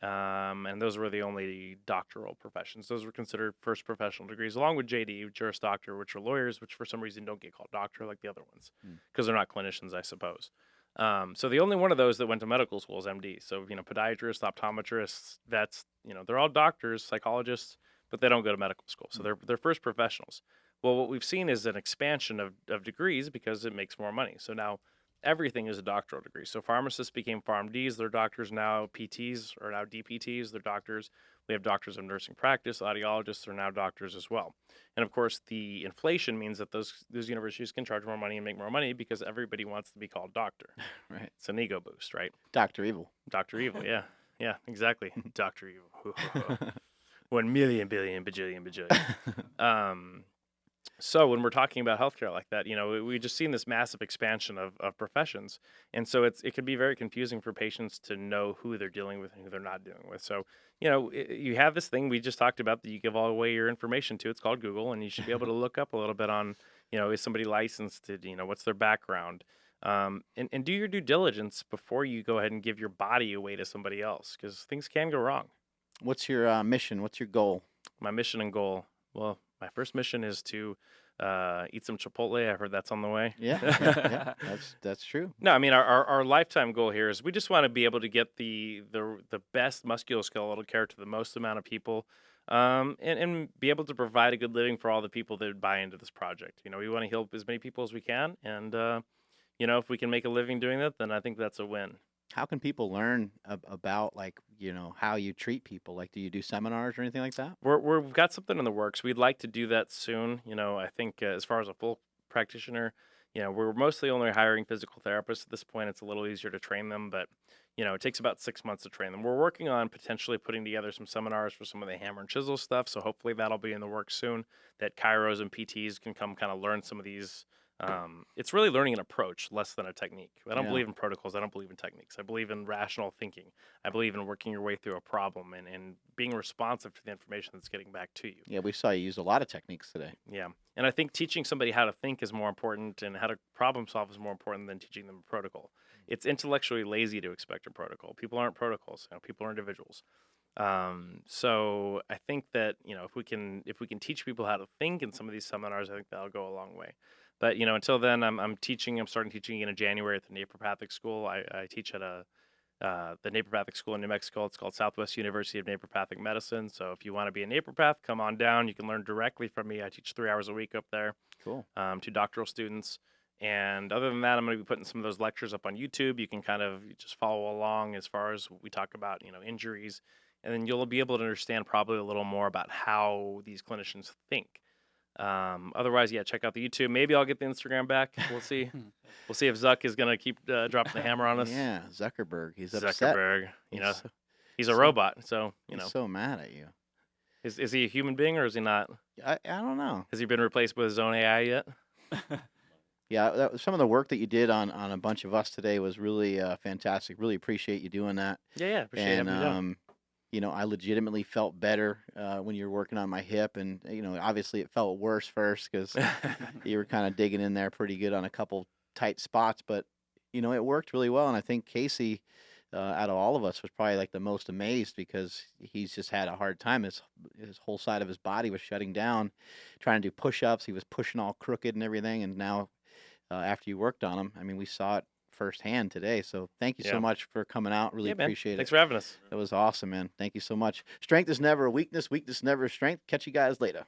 And those were the only doctoral professions. Those were considered first professional degrees, along with JD, Juris Doctor, which are lawyers, which for some reason don't get called doctor like the other ones, because they're not clinicians, I suppose. So the only one of those that went to medical school is MD. So, podiatrists, optometrists, vets, they're all doctors, psychologists, but they don't go to medical school. So they're first professionals. Well, what we've seen is an expansion of degrees because it makes more money. So now everything is a doctoral degree. So pharmacists became PharmDs, they're doctors now. PTs are now DPTs, they're doctors. We have doctors of nursing practice. Audiologists are now doctors as well. And of course, the inflation means that those universities can charge more money and make more money because everybody wants to be called doctor. Right. It's an ego boost, right? Dr. Evil. Dr. Evil, yeah. Yeah, exactly. Dr. Evil. 1 million, billion, bajillion, bajillion. So when we're talking about healthcare like that, we just seen this massive expansion of professions. And so it can be very confusing for patients to know who they're dealing with and who they're not dealing with. So, you have this thing we just talked about that you give all away your information to. It's called Google, and you should be able to look up a little bit on, is somebody licensed to, what's their background? And do your due diligence before you go ahead and give your body away to somebody else, because things can go wrong. What's your mission? What's your goal? My mission and goal? Well, my first mission is to eat some Chipotle. I heard that's on the way. Yeah, yeah, that's true. No, I mean our lifetime goal here is we just want to be able to get the best musculoskeletal care to the most amount of people, and be able to provide a good living for all the people that buy into this project. We want to help as many people as we can, and if we can make a living doing that, then I think that's a win. How can people learn about like how you treat people? Like, do you do seminars or anything like that? We've got something in the works. We'd like to do that soon. I think as far as a full practitioner, we're mostly only hiring physical therapists at this point. It's a little easier to train them, but it takes about 6 months to train them. We're working on potentially putting together some seminars for some of the hammer and chisel stuff. So hopefully that'll be in the works soon. That chiros and PTs can come kind of learn some of these. It's really learning an approach less than a technique. I don't Yeah. believe in protocols. I don't believe in techniques. I believe in rational thinking. I believe in working your way through a problem and being responsive to the information that's getting back to you. Yeah, we saw you use a lot of techniques today. Yeah. And I think teaching somebody how to think is more important and how to problem solve is more important than teaching them a protocol. It's intellectually lazy to expect a protocol. People aren't protocols. People are individuals. So I think that, if we can teach people how to think in some of these seminars, I think that'll go a long way. But, until then, I'm starting teaching again in January at the Naturopathic School. I teach at the Naturopathic School in New Mexico. It's called Southwest University of Naturopathic Medicine. So if you want to be a naturopath, come on down. You can learn directly from me. I teach 3 hours a week up there. Cool. To doctoral students. And other than that, I'm going to be putting some of those lectures up on YouTube. You can kind of just follow along as far as we talk about, injuries. And then you'll be able to understand probably a little more about how these clinicians think. Otherwise, yeah, check out the YouTube. Maybe I'll get the Instagram back. We'll see. We'll see if Zuck is going to keep dropping the hammer on us. Yeah, Zuckerberg. He's upset. Zuckerberg, he's a so- robot. So, He's so mad at you. is he a human being or is he not? I don't know. Has he been replaced with his own AI yet? Yeah, some of the work that you did on a bunch of us today was really fantastic. Really appreciate you doing that. Yeah, appreciate And having me done. I legitimately felt better when you were working on my hip, and obviously it felt worse first because you were kind of digging in there pretty good on a couple tight spots, but it worked really well. And I think Casey, out of all of us, was probably like the most amazed because he's just had a hard time. His whole side of his body was shutting down, trying to do push-ups. He was pushing all crooked and everything, and now after you worked on him, I mean, we saw it firsthand today. So thank you so Yeah. much for coming out. Really Yeah, man. appreciate Thanks it. for having us. That was awesome, man. Thank you so much. Strength is never a weakness. Weakness never a strength. Catch you guys later.